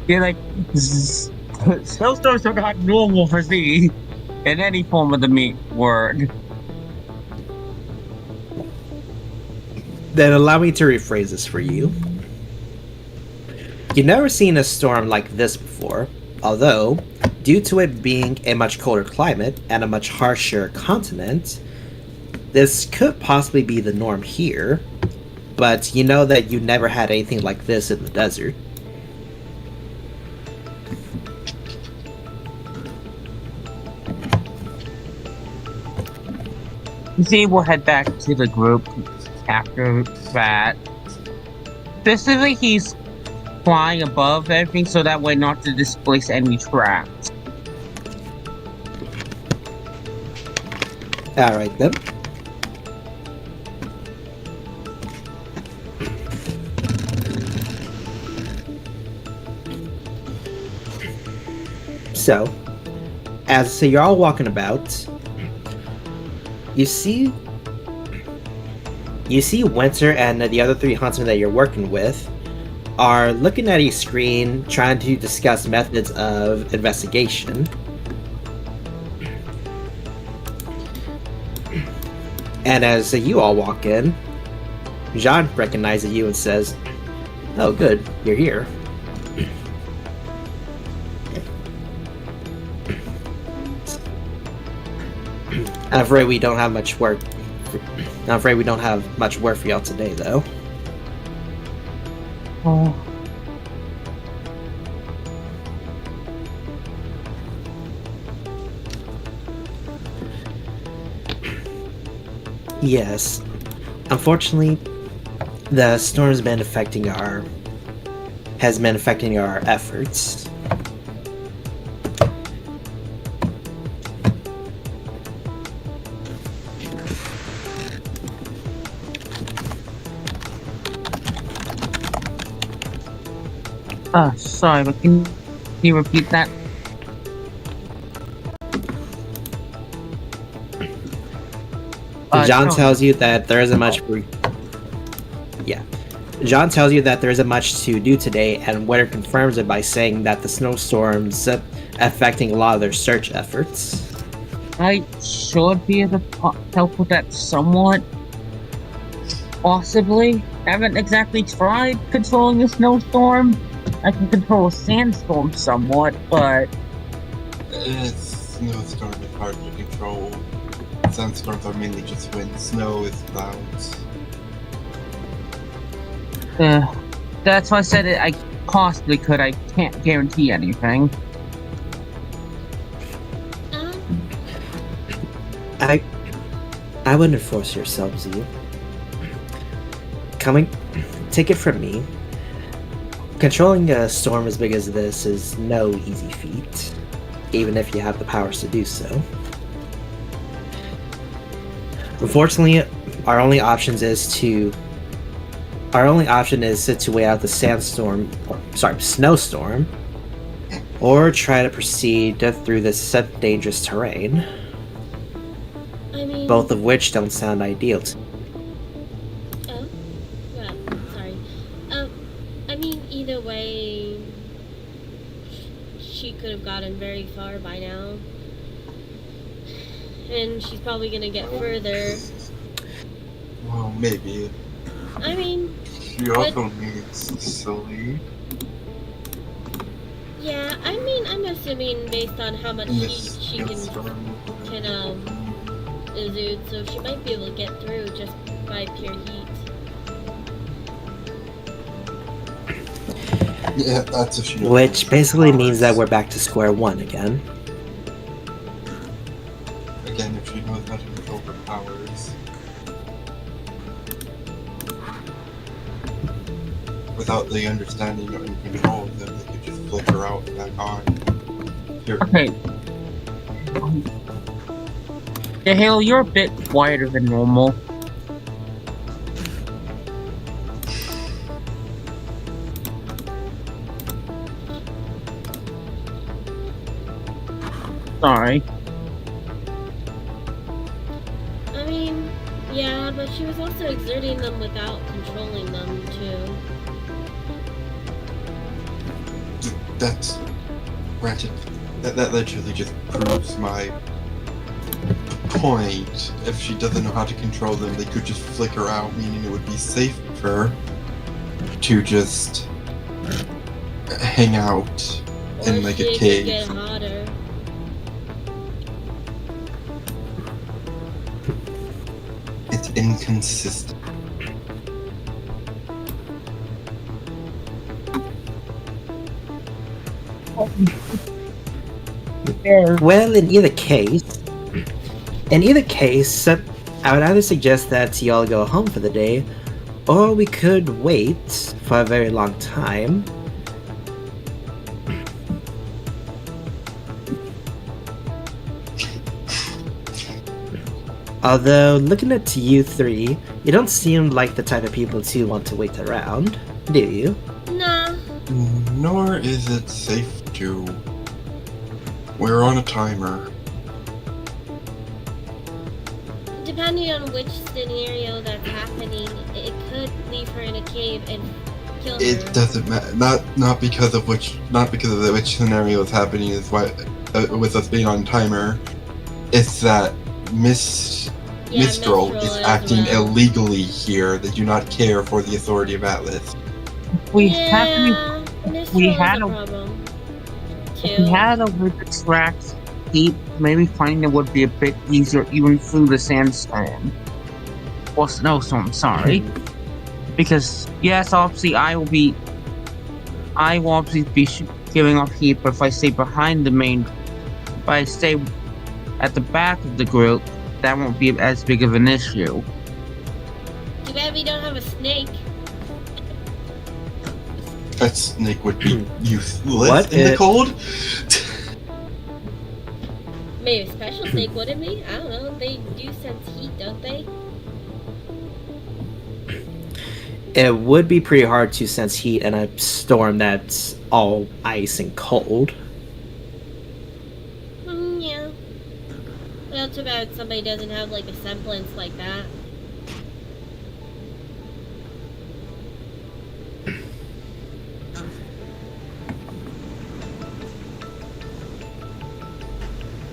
You're like, snowstorms are not normal for Z in any form of the word. Then allow me to rephrase this for you. You've never seen a storm like this before, although, due to it being a much colder climate and a much harsher continent, this could possibly be the norm here, but you know that you never had anything like this in the desert. Z will head back to the group after that. Specifically, he's flying above everything so that way not to displace any traps. Alright then. So, as you're all walking about, you see Winter and the other three huntsmen that you're working with are looking at a screen trying to discuss methods of investigation. And as you all walk in, Jean recognizes you and says, "Oh, good, you're here." I'm afraid we don't have much work. I'm afraid we don't have much work for y'all today, though. Oh. Yes. Unfortunately, the storm has been affecting our efforts. Sorry, but can you repeat that? John no. tells you that there isn't much. John tells you that there isn't much to do today, and Winter confirms it by saying that the snowstorm's affecting a lot of their search efforts. I should be able to help with that somewhat. Possibly. Haven't exactly tried controlling a snowstorm. I can control a sandstorm somewhat, but... Snowstorm is hard to control. Sandstorms are mainly just wind. Snow is clouds. That's why I said it. I possibly could. I can't guarantee anything. I wouldn't force yourself, Z. Take it from me. Controlling a storm as big as this is no easy feat, even if you have the powers to do so. Unfortunately, our only option is to wait out the snowstorm, or try to proceed through this dangerous terrain. I mean, Both of which don't sound ideal to me. Oh, well, sorry. I mean, either way, she could have gotten very far by now, and she's probably gonna get further. Well, maybe. I mean, She also needs sleep. yeah. I mean, I'm assuming based on how much In she this can exude, so she might be able to get through just by pure heat. Yeah, that's if she knows Which basically powers. means that we're back to square one again. Again, if she knows how to control her powers. Without the understanding or control of them, they could just flicker out and back on. Here. Okay. Yeah, Halo, you're a bit quieter than normal. Sorry. I mean, yeah, but she was also exerting them without controlling them too. That's granted. That literally just proves my point. If she doesn't know how to control them, they could just flicker out, meaning it would be safer to just hang out in like a Or she could cave. get hotter. It's inconsistent. Well, in either case, I would either suggest that y'all go home for the day, or we could wait for a very long time. Although, looking at you three, you don't seem like the type of people to want to wait around, do you? Nah. Nor is it safe to. We're on a timer. Depending on which scenario that's happening, it could leave her in a cave and kill her. It doesn't matter. Not because of which scenario is happening is why with us being on timer. It's that Mistral is as acting well. illegally here. They do not care for the authority of Atlas. We have to we had had a- a problem. If we had a way to track heat, maybe finding it would be a bit easier even through the sandstorm. Or snowstorm, sorry. Because, yes, obviously I will obviously be giving off heat, but if I stay behind the main, if I stay at the back of the group, that won't be as big of an issue. Too bad we don't have a snake. That snake would be useless What in the if- cold. Maybe a special snake wouldn't be? I don't know. They do sense heat, don't they? It would be pretty hard to sense heat in a storm that's all ice and cold. Yeah. Well, too bad somebody doesn't have like a semblance like that.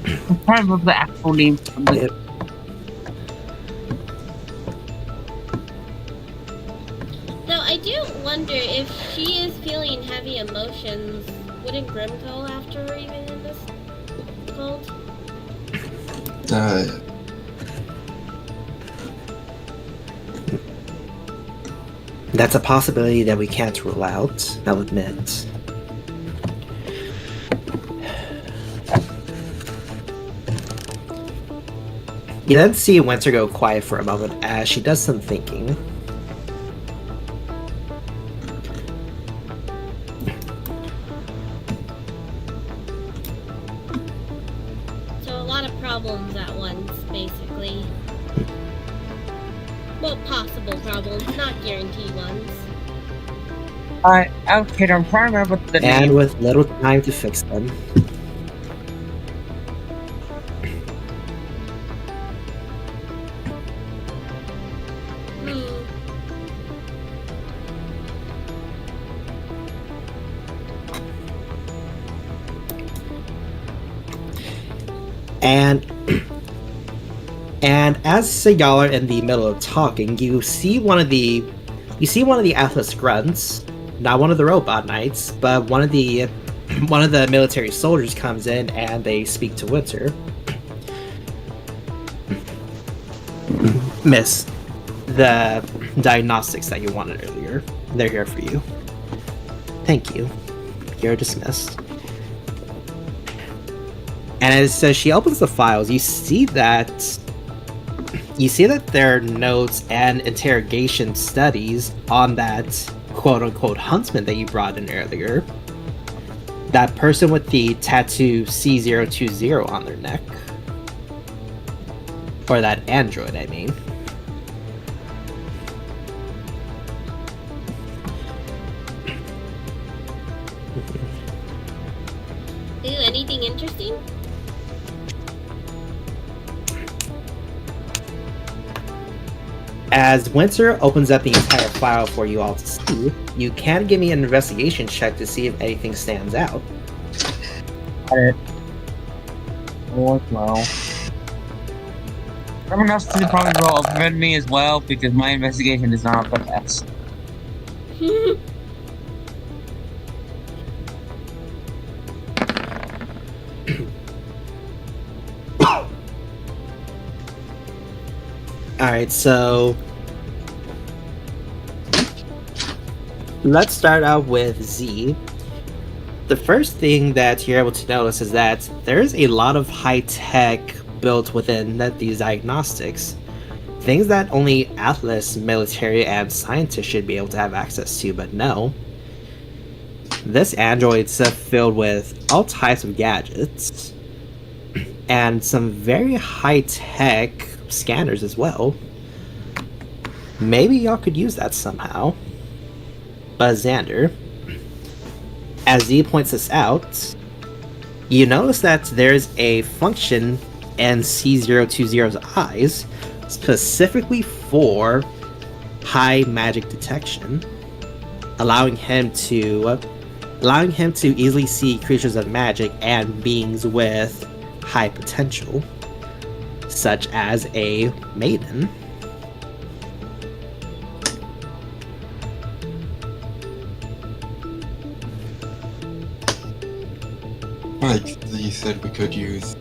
I can't remember the actual name. It- Though I do wonder if she is feeling heavy emotions, wouldn't Grim go after her even in this cold? That's a possibility that we can't rule out, I'll admit. You then see Winter go quiet for a moment as she does some thinking. So a lot of problems at once, basically. Well, possible problems, not guaranteed ones. Okay, I'm trying to remember the And name. with little time to fix them. Hmm. And as y'all are in the middle of talking, you see one of the Atlas grunts, not one of the robot knights, but one of the military soldiers comes in and they speak to Winter. Miss, the diagnostics that you wanted earlier, they're here for you. Thank you. You're dismissed. And as she opens the files, you see that there are notes and interrogation studies on that quote-unquote huntsman that you brought in earlier. That person with the tattoo C020 on their neck. Or that android, I mean. Ooh, anything interesting? As Winter opens up the entire file for you all to see, you can give me an investigation check to see if anything stands out. Alright. Well. Someone else should probably roll over me as well because my investigation is not the best. Alright, so let's start out with Z. The first thing that you're able to notice is that there's a lot of high tech built within these diagnostics. Things that only Atlas military and scientists should be able to have access to, but no. This android's filled with all types of gadgets and some very high tech scanners as well. Maybe y'all could use that somehow. But Xander, as Z points this out, you notice that there's a function in C020's eyes specifically for high magic detection, allowing him to easily see creatures of magic and beings with high potential, such as a maiden. Like you said, we could use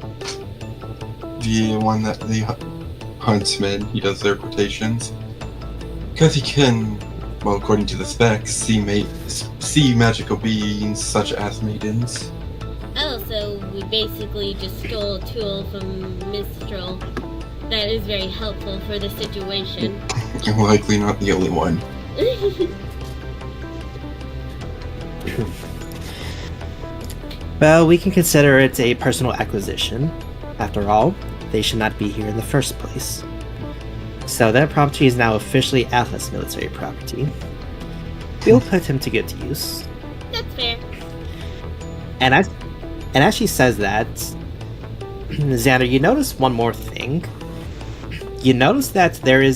the one that the huntsman, he does their quotations. Because he can, well, according to the specs, see magical beings such as maidens. Oh, so we basically just stole a tool from Mistral that is very helpful for the situation. Likely not the only one. Well, we can consider it a personal acquisition. After all, they should not be here in the first place. So that property is now officially Atlas military property. We'll put him to good use. That's fair. And as she says that, Xander, you notice one more thing. You notice that in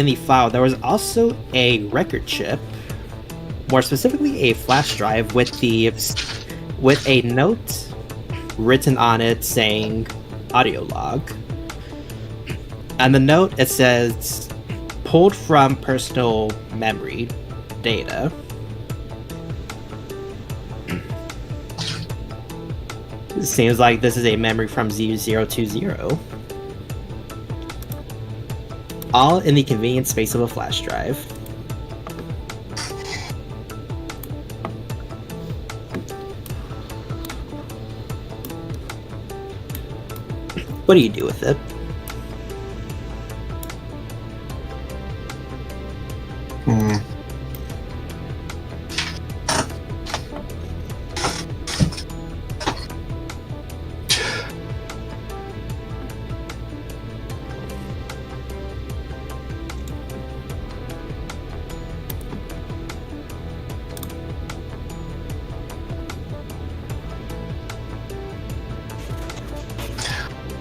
the file there was also a record chip, more specifically a flash drive with a note written on it saying audio log. And the note, it says pulled from personal memory data. It seems like this is a memory from Z020. all in the convenient space of a flash drive. What do you do with it? Hmm.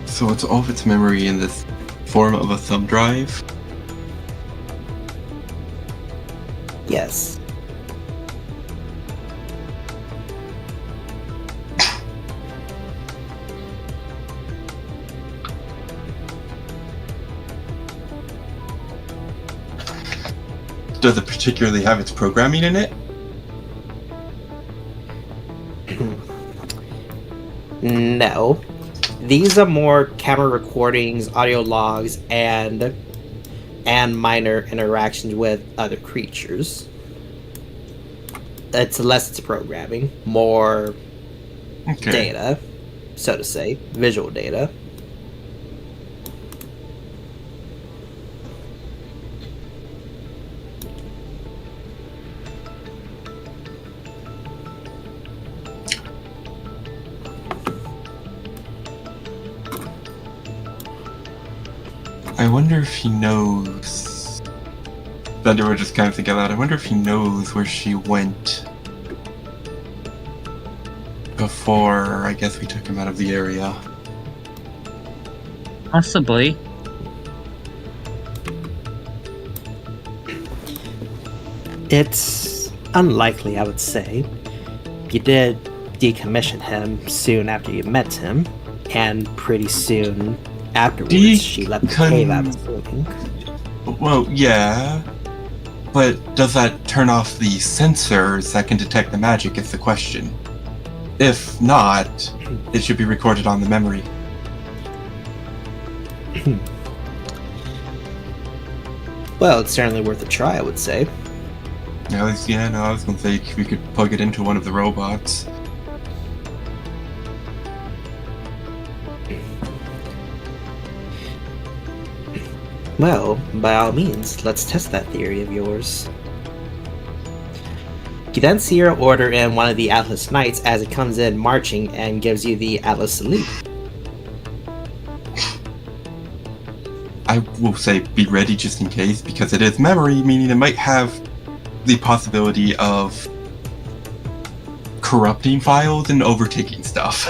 So it's all of its memory in this form of a thumb drive? Yes. Does it particularly have its programming in it? No. These are more camera recordings, audio logs, and minor interactions with other creatures. It's less it's programming, more Okay. data, so to say, visual data. I wonder if he knows. Thunder would just kind of think out loud. I wonder if he knows where she went before, I guess, we took him out of the area. Possibly. It's unlikely, I would say. You did decommission him soon after you met him, and pretty soon afterwards she left the cave, I'm assuming. Well, yeah. But does that turn off the sensors that can detect the magic is the question. If not, it should be recorded on the memory. Well, it's certainly worth a try, I would say. I was gonna say we could plug it into one of the robots. Well, by all means, let's test that theory of yours. You then see her order in one of the Atlas Knights as it comes in marching and gives you the Atlas salute. I will say be ready just in case, because it is memory, meaning it might have the possibility of corrupting files and overtaking stuff.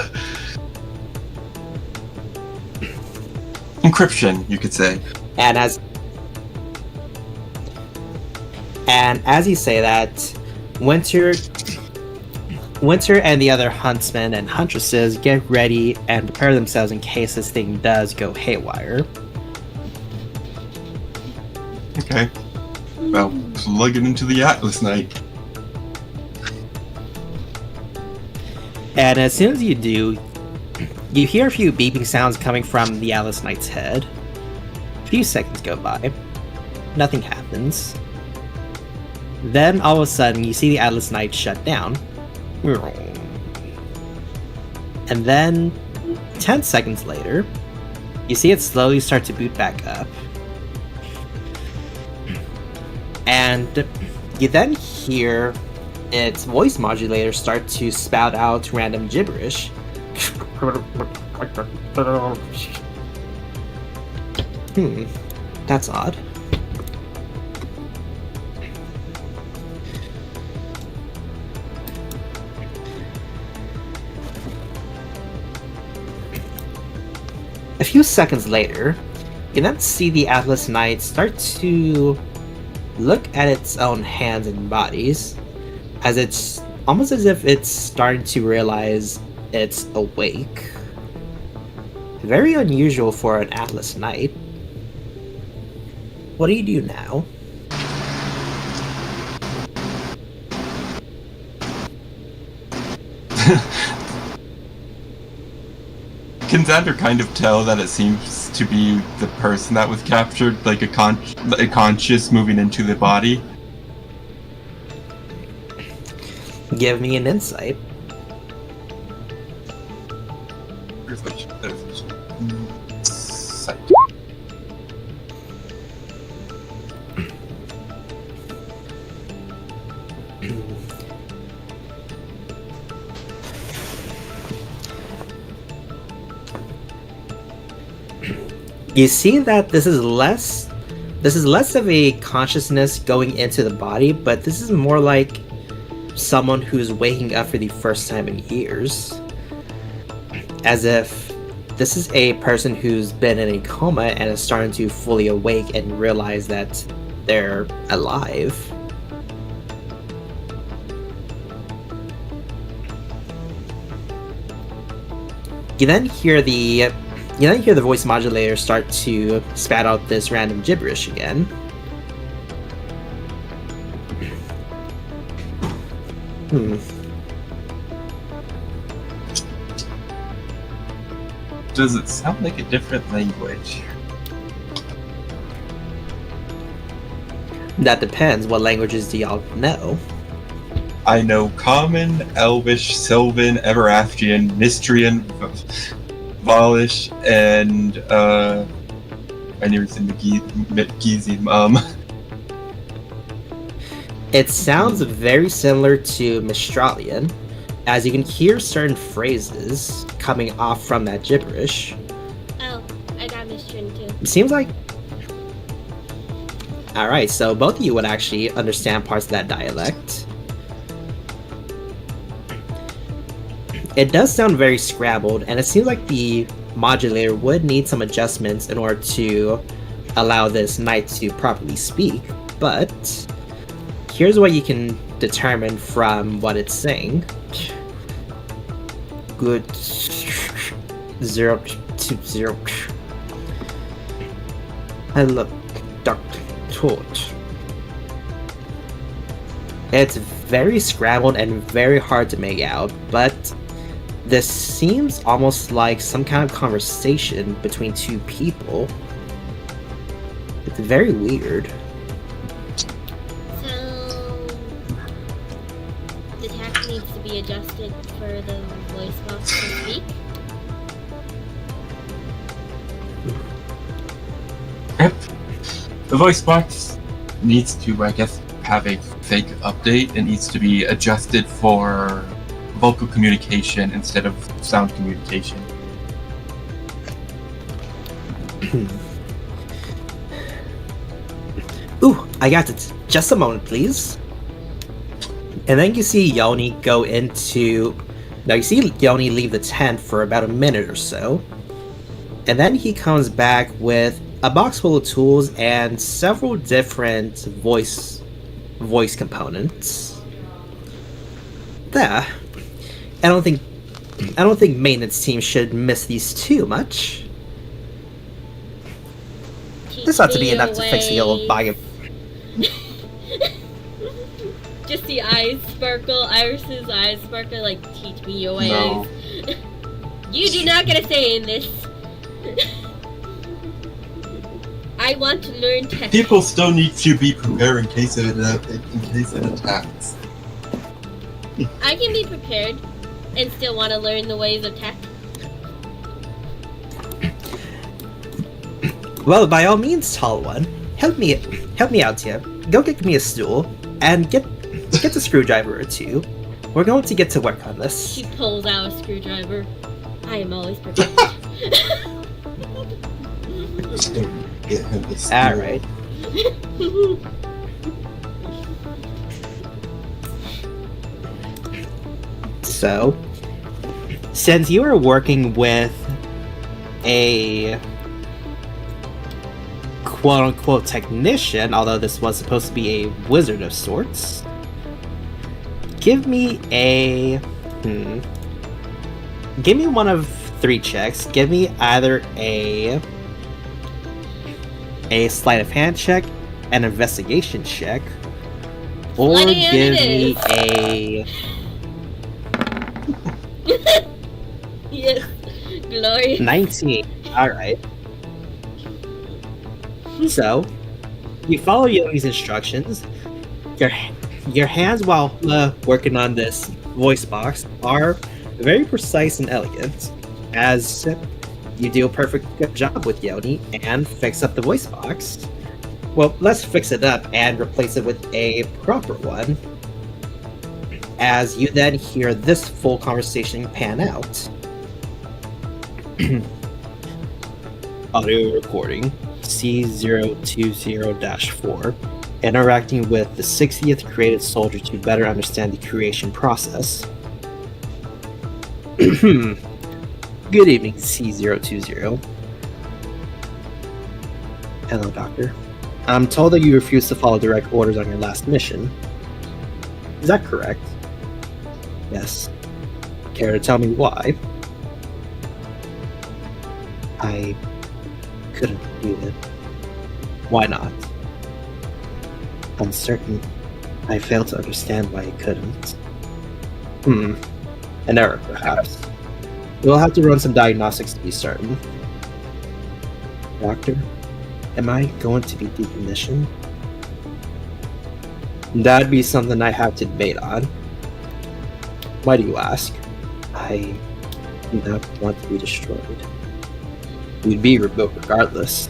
Encryption, you could say. And as you say that, Winter and the other huntsmen and huntresses get ready and prepare themselves in case this thing does go haywire. Okay. Well, plug it into the Atlas Knight. And as soon as you do, you hear a few beeping sounds coming from the Atlas Knight's head. A few seconds go by. Nothing happens. Then all of a sudden you see the Atlas Knight shut down. And then 10 seconds later, you see it slowly start to boot back up. And you then hear its voice modulator start to spout out random gibberish. That's odd. A few seconds later, you then see the Atlas Knight start to look at its own hands and bodies, as it's almost as if it's starting to realize it's awake. Very unusual for an Atlas Knight. What do you do now? can Xander kind of tell that it seems to be the person that was captured, like a conscious moving into the body? Give me an insight. Sight. You see that this is less of a consciousness going into the body, but this is more like someone who's waking up for the first time in years. As if this is a person who's been in a coma and is starting to fully awake and realize that they're alive. You then hear the voice modulator start to spat out this random gibberish again. Does it sound like a different language? That depends. What languages do y'all know? I know Common, Elvish, Sylvan, Everafrian, Mistrian, Valish, and I never said Gizi. It sounds very similar to Mistralian, as you can hear certain phrases coming off from that gibberish. Oh, I got Mistrin too. It seems like... Alright, so both of you would actually understand parts of that dialect. It does sound very scrabbled, and it seems like the modulator would need some adjustments in order to allow this knight to properly speak, but here's what you can determine from what it's saying. Good 020. Hello, Dr. Torch. It's very scrabbled and very hard to make out, but this seems almost like some kind of conversation between two people. It's very weird. So the tact needs to be adjusted for the voice box to speak. Yep. The voice box needs to, I guess, have a fake update. It needs to be adjusted for vocal communication instead of sound communication. Ooh, I got it. Just a moment, please. And then you see Yoni go into... Now you see Yoni leave the tent for about a minute or so. And then he comes back with a box full of tools and several different voice components. There. I don't think maintenance team should miss these too much. This ought to be enough to fix the old bag. Just the eyes sparkle, Iris's eyes sparkle like, teach me your ways. No. You do not get a say in this. I want to learn tech. People still need to be prepared in case it attacks. I can be prepared and still want to learn the ways of tech. Well, by all means, tall one, help me out here. Go get me a stool and get a screwdriver or two. We're going to get to work on this. She pulls out a screwdriver. I am always prepared. All right. So, since you are working with a quote-unquote technician, although this was supposed to be a wizard of sorts, give me one of three checks. Give me either a sleight of hand check, an investigation check, or Sleight of hand give it me is. a... Yes. Glorious. 19. Alright. So, you follow Yogi's instructions. Your hands while working on this voice box are very precise and elegant, as you do a perfect good job with Yoni and fix up the voice box. Well, let's fix it up and replace it with a proper one, as you then hear this full conversation pan out. Audio recording C020-4, interacting with the 60th created soldier to better understand the creation process. Good evening, C020. Hello, Doctor. I'm told that you refused to follow direct orders on your last mission. Is that correct? Yes. Care to tell me why? I couldn't do it. Why not? I'm certain I failed to understand why I couldn't. An error, perhaps. We'll have to run some diagnostics to be certain. Doctor, am I going to be decommissioned? That'd be something I have to debate on. Why do you ask? I do not want to be destroyed. We'd be rebuilt regardless.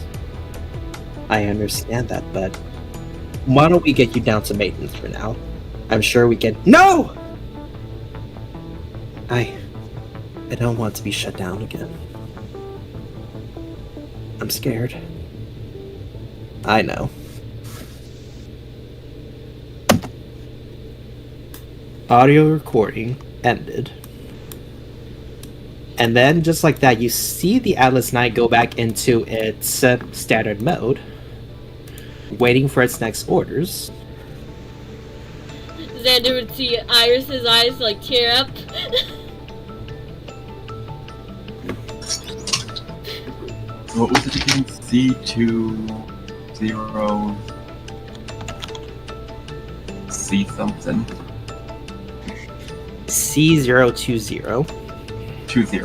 I understand that, but why don't we get you down to maintenance for now? I'm sure we can— No! I don't want to be shut down again. I'm scared. I know. Audio recording ended. And then, just like that, you see the Atlas Knight go back into its standard mode, waiting for its next orders. Xander would see Iris's eyes like tear up. What was it again? C20 C something. C020. 20.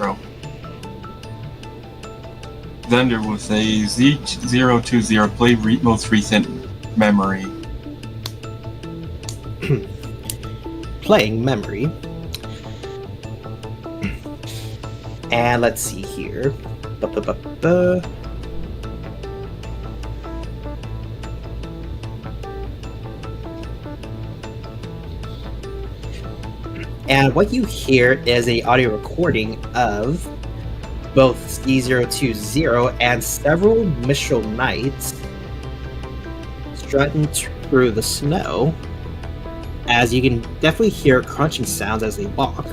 Xander will say Z020 play most recent memory. Playing memory. And let's see here. And what you hear is a audio recording of both C020 and several Mistral Knights strutting through the snow, as you can definitely hear crunching sounds as they walk.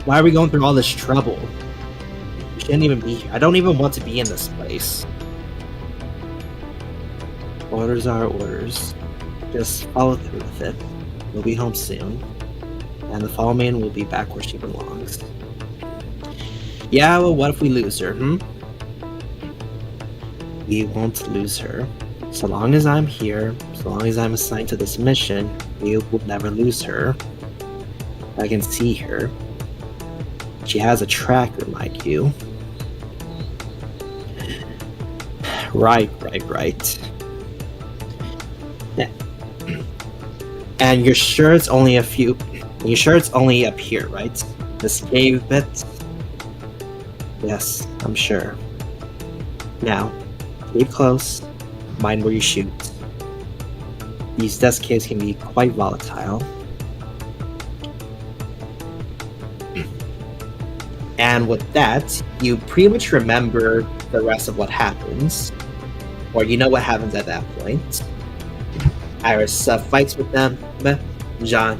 Why are we going through all this trouble? We shouldn't even be here. I don't even want to be in this place. Orders are orders. Just follow through with it. We'll be home soon. And the Fall Maiden will be back where she belongs. Yeah, well, what if we lose her, We won't lose her. So long as I'm here, so long as I'm assigned to this mission, we will never lose her. I can see her. She has a tracker, mind you. Right. Yeah. And you're sure it's only up here, right? This cave bit? Yes, I'm sure. Now, keep close. Mind where you shoot. These dust caves can be quite volatile. And with that, you pretty much remember the rest of what happens. Or you know what happens at that point. Iris fights with them. John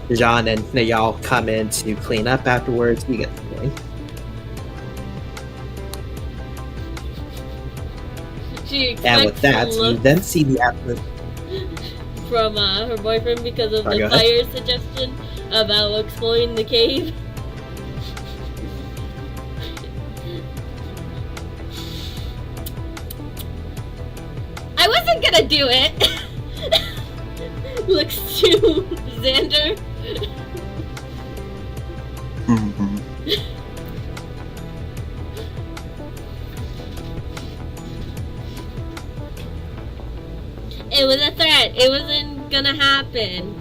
and y'all come in to clean up afterwards. You get the point. And with that, you then see the Atlas from her boyfriend because of Sorry, the go ahead. fire suggestion about exploring the cave. I wasn't gonna do it. Looks to Xander. Mhm. It was a threat. It wasn't gonna happen.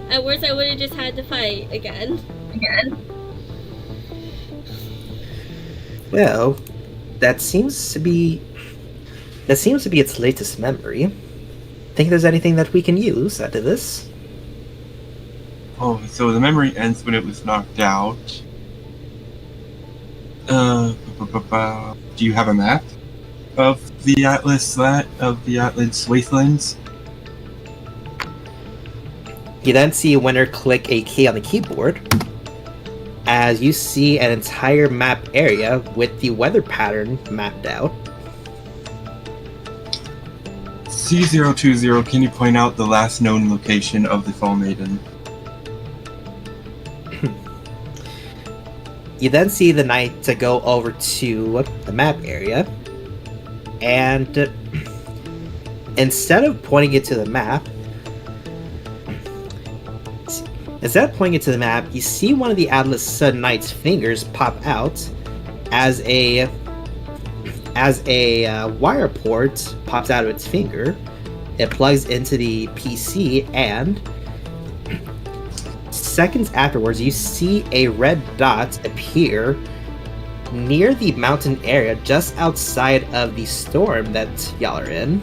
At worst, I would have just had to fight again. Well, that seems to be its latest memory. Think there's anything that we can use out of this? Oh, so the memory ends when it was knocked out. Do you have a map of the Atlas Wastelands? You then see Winner click a key on the keyboard as you see an entire map area with the weather pattern mapped out. C020, can you point out the last known location of the Fall Maiden? You then see the knight to go over to the map area, and instead of pointing it to the map, you see one of the Atlas Knight's fingers pop out as a wire port pops out of its finger. It plugs into the PC, and seconds afterwards, you see a red dot appear near the mountain area just outside of the storm that y'all are in.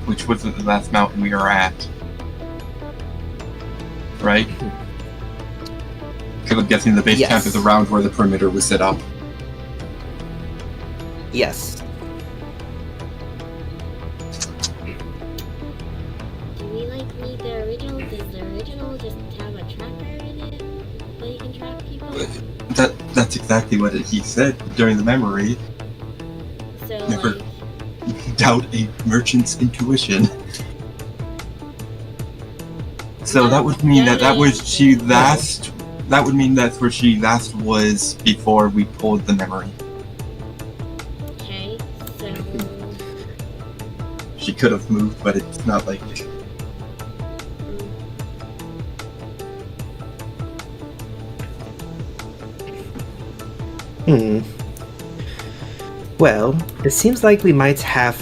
Which was the last mountain we were at. Right? Because I'm guessing the base camp is around where the perimeter was set up. Yes. Do we need the original? Does the original just have a tracker in it where you can track people? That's exactly what he said during the memory. So Never doubt a merchant's intuition. So that would mean that would mean that's where she last was before we pulled the memory. Okay, so She could have moved, but it's not likely. Well, it seems like we might have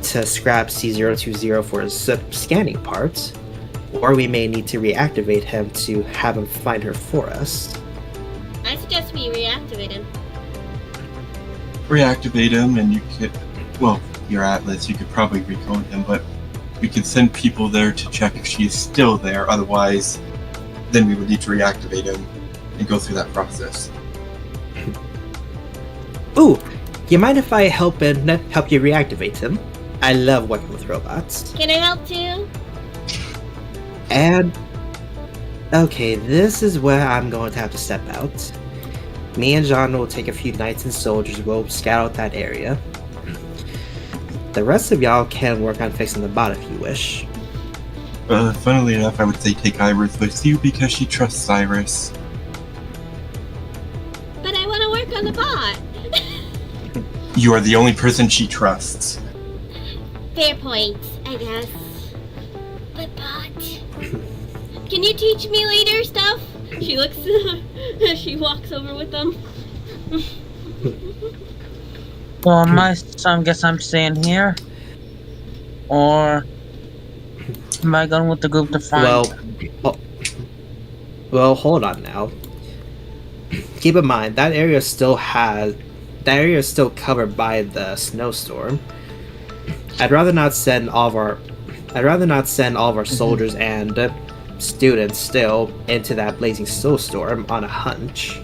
to scrap C020 for his scanning parts, or we may need to reactivate him to have him find her for us. I suggest we reactivate him. Reactivate him, and you could, well, your Atlas, you could probably recode him, but we could send people there to check if she is still there. Otherwise, then we would need to reactivate him and go through that process. Ooh, you mind if I help you reactivate him? I love working with robots. Can I help too? And okay, this is where I'm going to have to step out. Me and John will take a few knights and soldiers. We'll scout out that area. The rest of y'all can work on fixing the bot if you wish. Funnily enough, I would say take Iris with you because she trusts Iris. But I want to work on the bot. You are the only person she trusts. Fair point, I guess. But bot, can you teach me later stuff? She looks. She walks over with them. Well, I guess I'm staying here. Or am I going with the group to find? Well, hold on now. Keep in mind that area is still covered by the snowstorm. I'd rather not send all of our soldiers and students still into that blazing snowstorm on a hunch.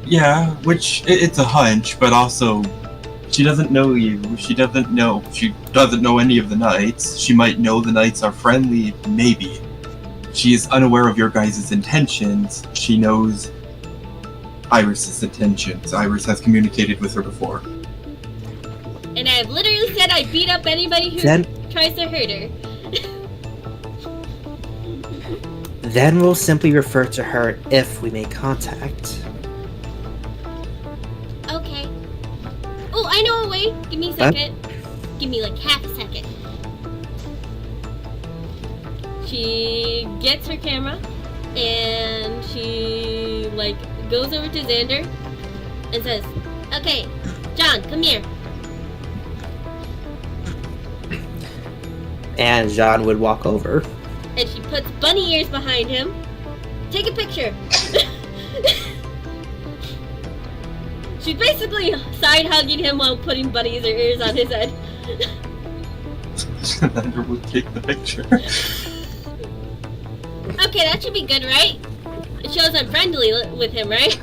Yeah, which it's a hunch, but also she doesn't know you. She doesn't know any of the knights. She might know the knights are friendly, maybe. She is unaware of your guys' intentions. She knows Iris's intentions. Iris has communicated with her before. And I've literally said I beat up anybody who tries to hurt her. Then we'll simply refer to her if we make contact. Okay. Oh, I know a way. Give me a second. Give me like half a second. She gets her camera and she like goes over to Xander and says, "Okay, John, come here." And John would walk over. And she puts bunny ears behind him. Take a picture. She's basically side hugging him while putting bunny ears on his head. Xander would take the picture. Okay, that should be good, right? It shows I'm friendly with him, right?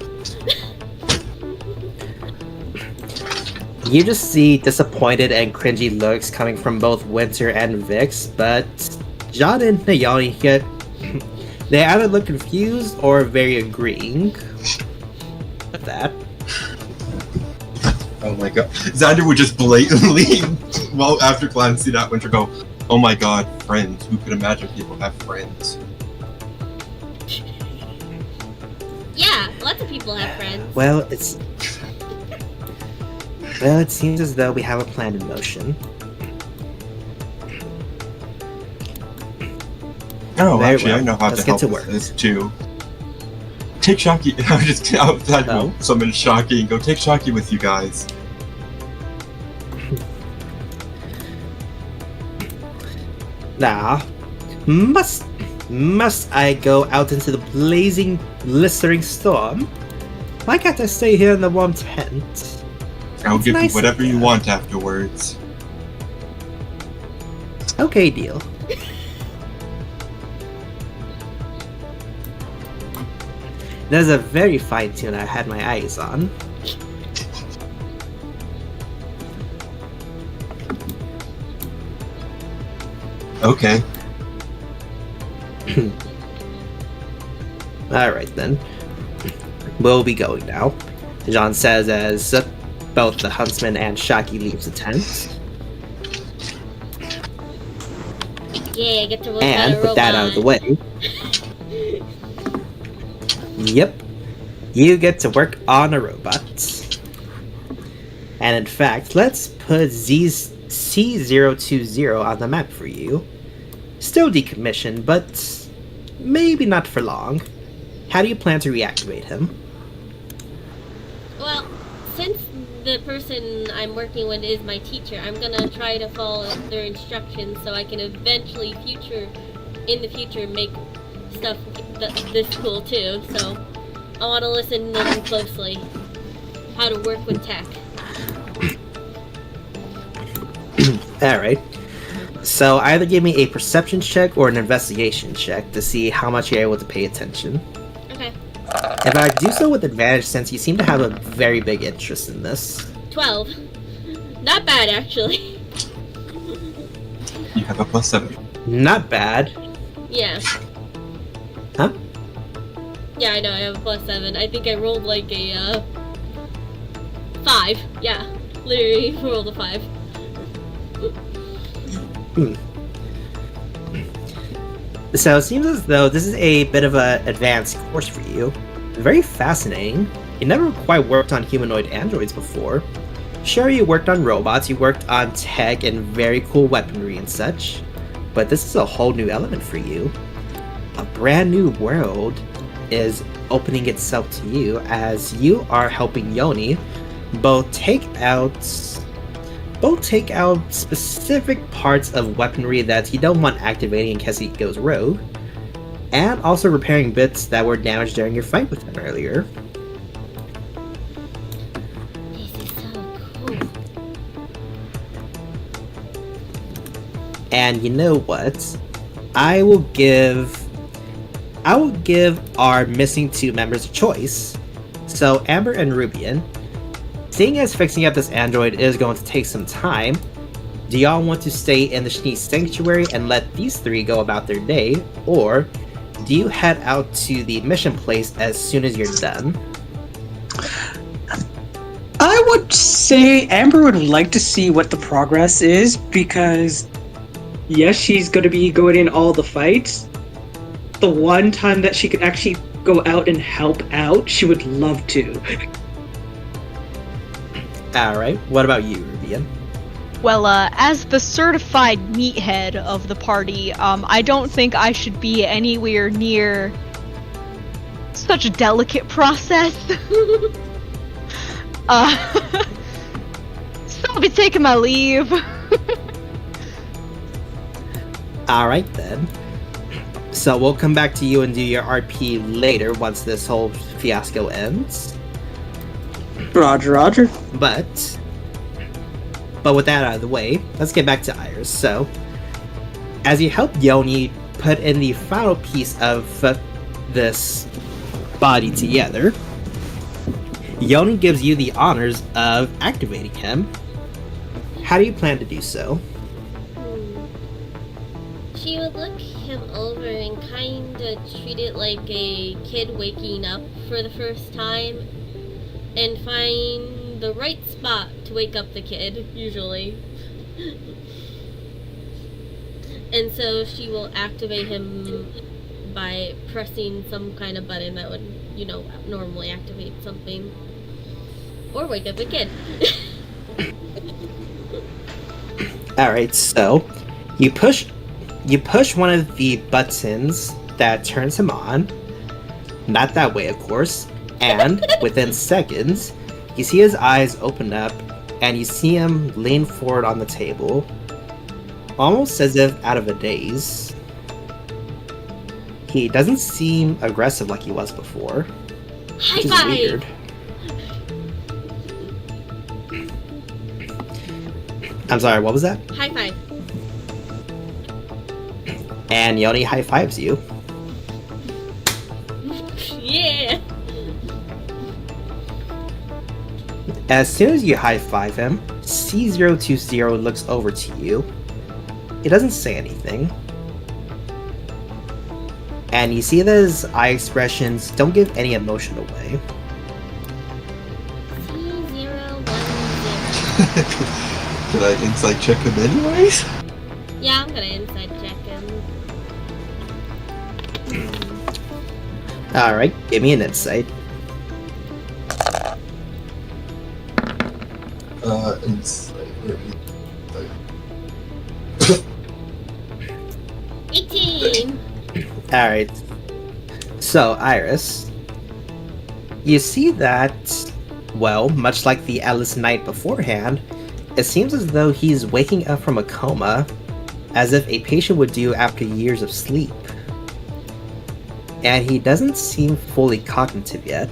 You just see disappointed and cringy looks coming from both Winter and Vix, but John and Nayani get they either look confused or very agreeing with that. Oh my god. Xander would just blatantly, well, after glancing at Winter, go, "Oh my god, friends. Who could imagine people have friends?" Yeah, lots of people have friends. Well, it seems as though we have a plan in motion. Oh, Very actually, well. I know how Let's to get help to with work. this too. Take Shocky. I'll Oh. summon Shocky and go take Shocky with you guys. Now, must I go out into the blazing, blistering storm? Why can't I stay here in the warm tent? I'll It's give nice you whatever in you here. want afterwards. Okay, deal. There's a very fine tune I had my eyes on. Okay. Alright then. We'll be going now, John says as both the huntsman and Shaki leaves the tent. Yeah, I get to work on And a with that out of the robot. way. Yep. You get to work on a robot. And in fact, let's put C020 on the map for you. Still decommissioned, but maybe not for long. How do you plan to reactivate him? Well, since the person I'm working with is my teacher, I'm gonna try to follow their instructions so I can eventually in the future make stuff this cool too. So I want to listen to them closely. How to work with tech. Alright. So either give me a perception check or an investigation check to see how much you're able to pay attention. Okay. If I do so with advantage, since you seem to have a very big interest in this. 12. Not bad, actually. You have a +7. Not bad. Yeah. Huh? Yeah, I know. I have a +7. I think I rolled like a 5. Yeah, literally rolled a 5. So it seems as though this is a bit of an advanced course for you. Very fascinating. You never quite worked on humanoid androids before. Sure, you worked on robots, you worked on tech and very cool weaponry and such, but this is a whole new element for you. A brand new world is opening itself to you as you are helping Yoni both take out specific parts of weaponry that you don't want activating in case he goes rogue, and also repairing bits that were damaged during your fight with him earlier. This is so cool. And you know what? I will give our missing 2 members a choice. So Amber and Rubian, seeing as fixing up this android is going to take some time, do y'all want to stay in the Shni Sanctuary and let these 3 go about their day, or do you head out to the mission place as soon as you're done? I would say Amber would like to see what the progress is because, yes, she's going to be going in all the fights. The one time that she could actually go out and help out, she would love to. Alright, what about you, Rubian? Well, as the certified meathead of the party, I don't think I should be anywhere near such a delicate process. So I'll be taking my leave. Alright then. So we'll come back to you and do your RP later once this whole fiasco ends. Roger, Roger. But with that out of the way, let's get back to Iris. So, as you help Yoni put in the final piece of this body together, Yoni gives you the honors of activating him. How do you plan to do so? She would look him over and kind of treat it like a kid waking up for the first time and find the right spot to wake up the kid, usually. And so she will activate him by pressing some kind of button that would, you know, normally activate something. Or wake up the kid. Alright, so you push one of the buttons that turns him on. Not that way, of course. And within seconds, you see his eyes open up and you see him lean forward on the table, almost as if out of a daze. He doesn't seem aggressive like he was before, which is High five! weird. I'm sorry, what was that? High five. And Yoni high fives you. Yeah! As soon as you high five him, C020 looks over to you. He doesn't say anything. And you see that his eye expressions don't give any emotion away. C010. Did I insight check him anyways? Yeah, I'm gonna inside check him. Alright, give me an insight. Insight. 18! Alright. So, Iris, you see that, well, much like the Atlas night beforehand, it seems as though he's waking up from a coma, as if a patient would do after years of sleep. And he doesn't seem fully cognitive yet,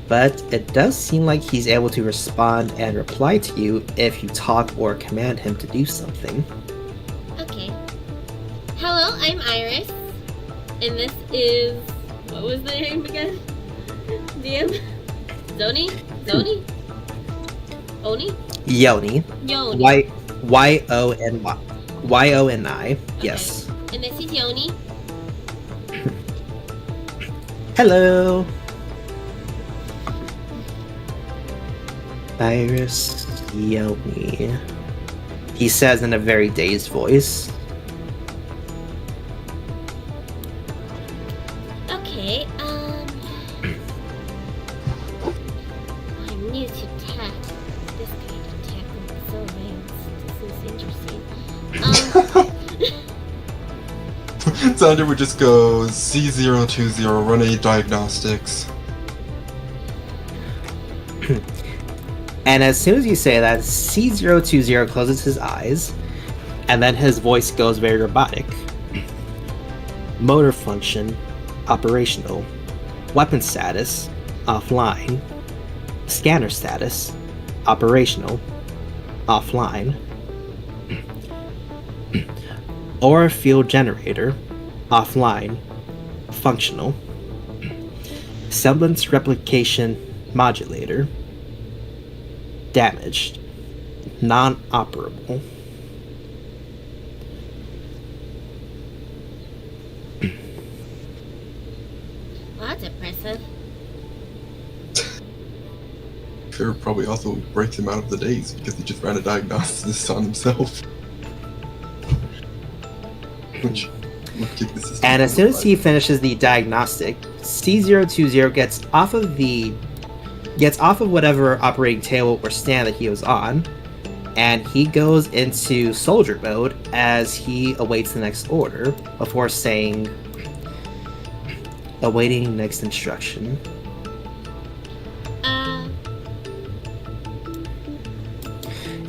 but it does seem like he's able to respond and reply to you if you talk or command him to do something. Okay. Hello, I'm Iris. And this is... what was the name again? DM? Zoni? Zoni? Oni? Yoni. Yoni. Y-O-N-Y. Y-O-N-I. Yes. And this is Yoni. Hello. Iris Yoni. He says in a very dazed voice. Okay, I'm new to tech. This kind of tech is so advanced. This is interesting. Xander would just go C020, run a diagnostics. And as soon as you say that, C020 closes his eyes, and then his voice goes very robotic. Motor function, operational. Weapon status, offline. Scanner status, operational, offline. Aura field generator, offline, functional. Semblance replication modulator, damaged, non-operable. Well, that's impressive. Sure, probably also breaks him out of the daze because he just ran a diagnosis on himself. Which would keep the system. And as soon as he finishes the diagnostic, C020 gets off of whatever operating table or stand that he was on, and he goes into soldier mode as he awaits the next order before saying, awaiting next instruction.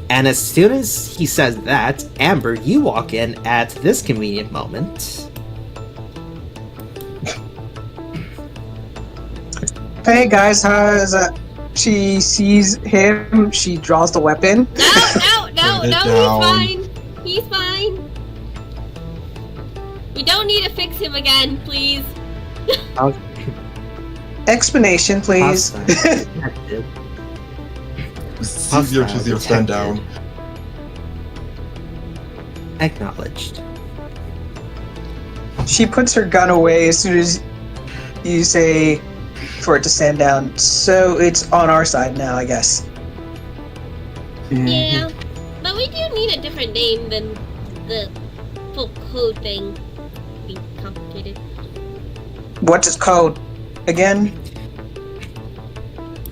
And as soon as he says that, Amber, you walk in at this convenient moment. Hey guys, how is that? She sees him, she draws the weapon. No, Put it he's down. fine. He's fine. We don't need to fix him again, please. Explanation, please. Detected. C020 stand down. Acknowledged. She puts her gun away as soon as you say for it to stand down. So it's on our side now, I guess. Yeah, but we do need a different name than the full code thing. Be complicated. What's its code? Again?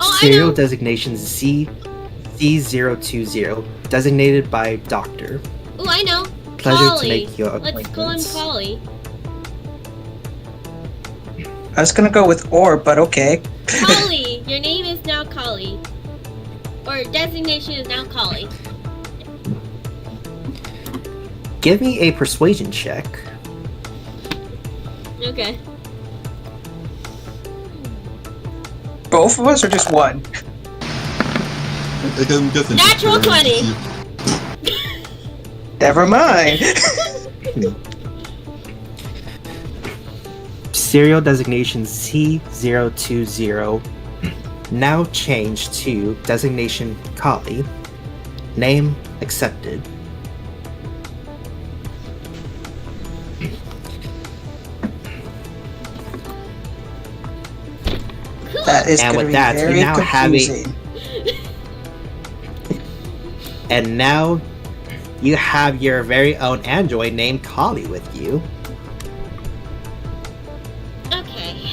Oh, I Serial know. designation C020, designated by Doctor. Oh, I know. Pleasure Callie. to make your Let's call him acquaintance. Callie. I was gonna go with or, but okay. Callie, your name is now Callie. Or designation is now Callie. Give me a persuasion check. Okay. Both of us or just one? I'm guessing Natural 20. Never mind. Serial designation C020, now changed to designation Callie. Name accepted. That is And gonna with be that, you very now have a- confusing. And now you have your very own android named Callie with you. Okay.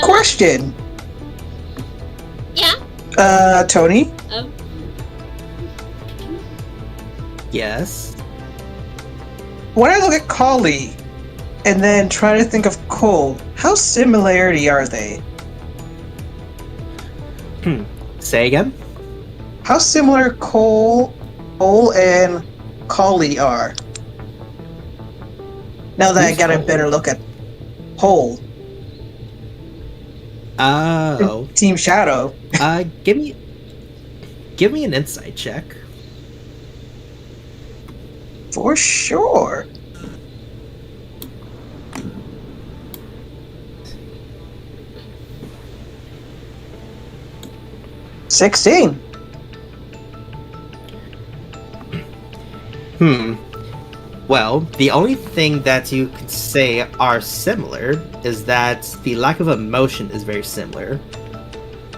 Question. Yeah? Tony, Oh. Yes. when I look at Callie and then try to think of Cole, how similarity are they? Say again? How similar Cole and Callie are? Now that I Who's got a Cole? better look at Cole, Oh. Team Shadow. Give me an insight check. For sure. $16. Well, the only thing that you could say are similar is that the lack of emotion is very similar.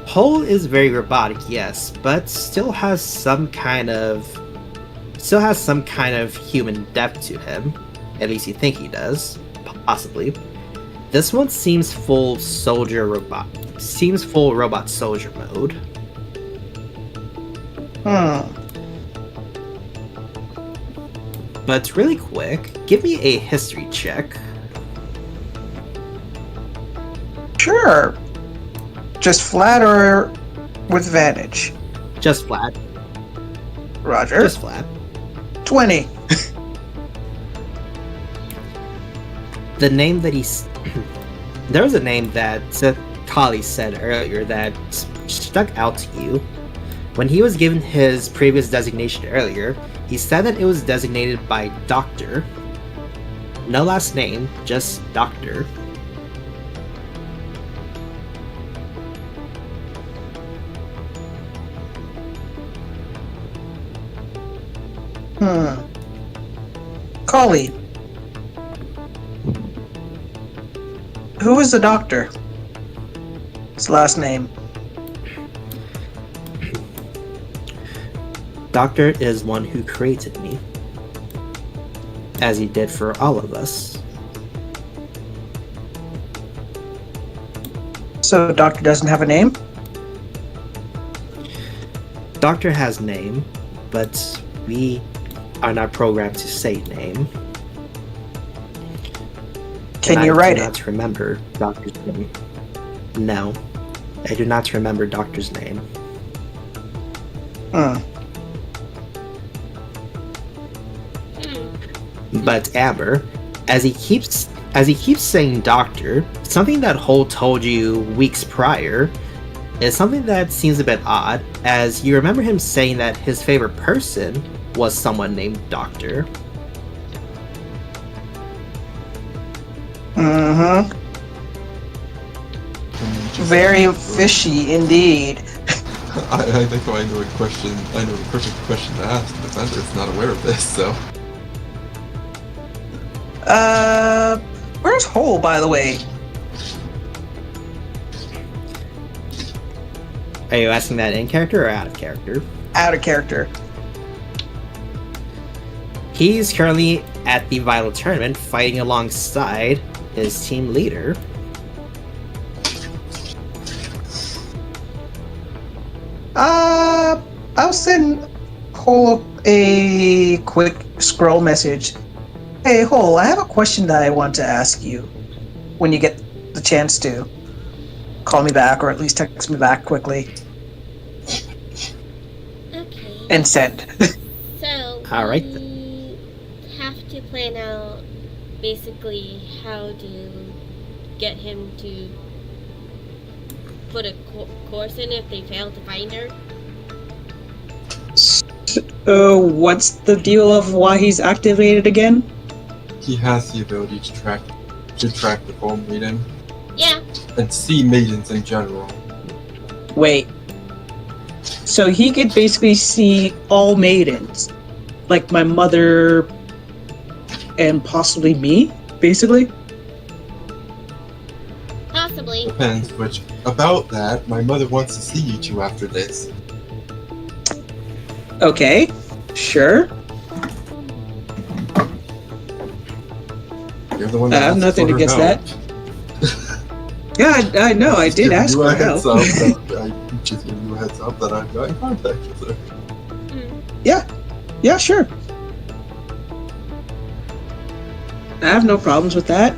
Cole is very robotic, yes, but still has some kind of human depth to him. At least you think he does, possibly. This one seems full robot soldier mode. But really quick, give me a history check. Sure. Just flat or with advantage? Just flat. Roger. Just flat. 20. The name that there was a name that Callie said earlier that stuck out to you. When he was given his previous designation earlier, he said that it was designated by Doctor. No last name, just Doctor. Callie. Who is the doctor? His last name. Doctor is one who created me, as he did for all of us. So doctor doesn't have a name? Doctor has name, but we are not programmed to say name. Can you I write do it? not remember Doctor's name. No, I do not remember Doctor's name. Hmm. But Amber, as he keeps saying Doctor, something that Hole told you weeks prior is something that seems a bit odd, as you remember him saying that his favorite person was someone named Doctor. Mm-hmm. Very fishy indeed. I think I know the perfect question to ask. The vendor's not aware of this, so. Where's Hole, by the way? Are you asking that in character or out of character? Out of character. He's currently at the Vital Tournament fighting alongside his team leader. I'll send Hole a quick scroll message. Hey, Hole, I have a question that I want to ask you when you get the chance to. Call me back, or at least text me back quickly. Okay. And send. So All right. we have to plan out basically how to get him to put a course in if they fail to find her. What's the deal of why he's activated again? He has the ability to track the full maiden Yeah. and see maidens in general. Wait. So he could basically see all maidens. Like my mother and possibly me, basically? Possibly. Depends which. About that, my mother wants to see you two after this. Okay. Sure. You're the one I that have asked nothing for her against help. Yeah, I know. I Just did giving ask you for a help. heads up that I just giving you a heads up that I've got in contact with her. Yeah, sure. I have no problems with that.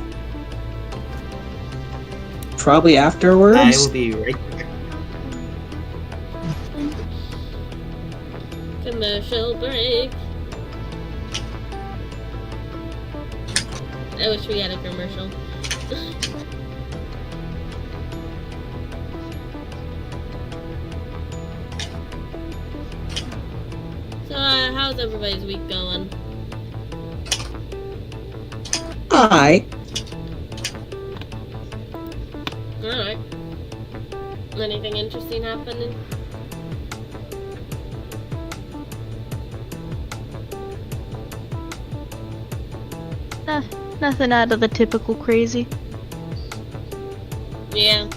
Probably I afterwards. will be right back. Commercial break. I wish we had a commercial. So, how's everybody's week going? Hi. Alright. Anything interesting happening? Nothing out of the typical crazy. Yeah.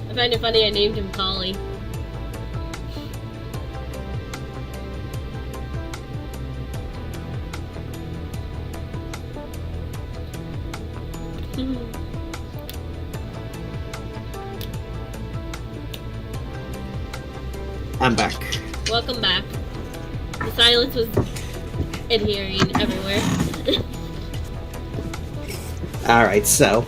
I find it funny I named him Callie. I'm back. Welcome back. The silence was adhering everywhere. Alright, so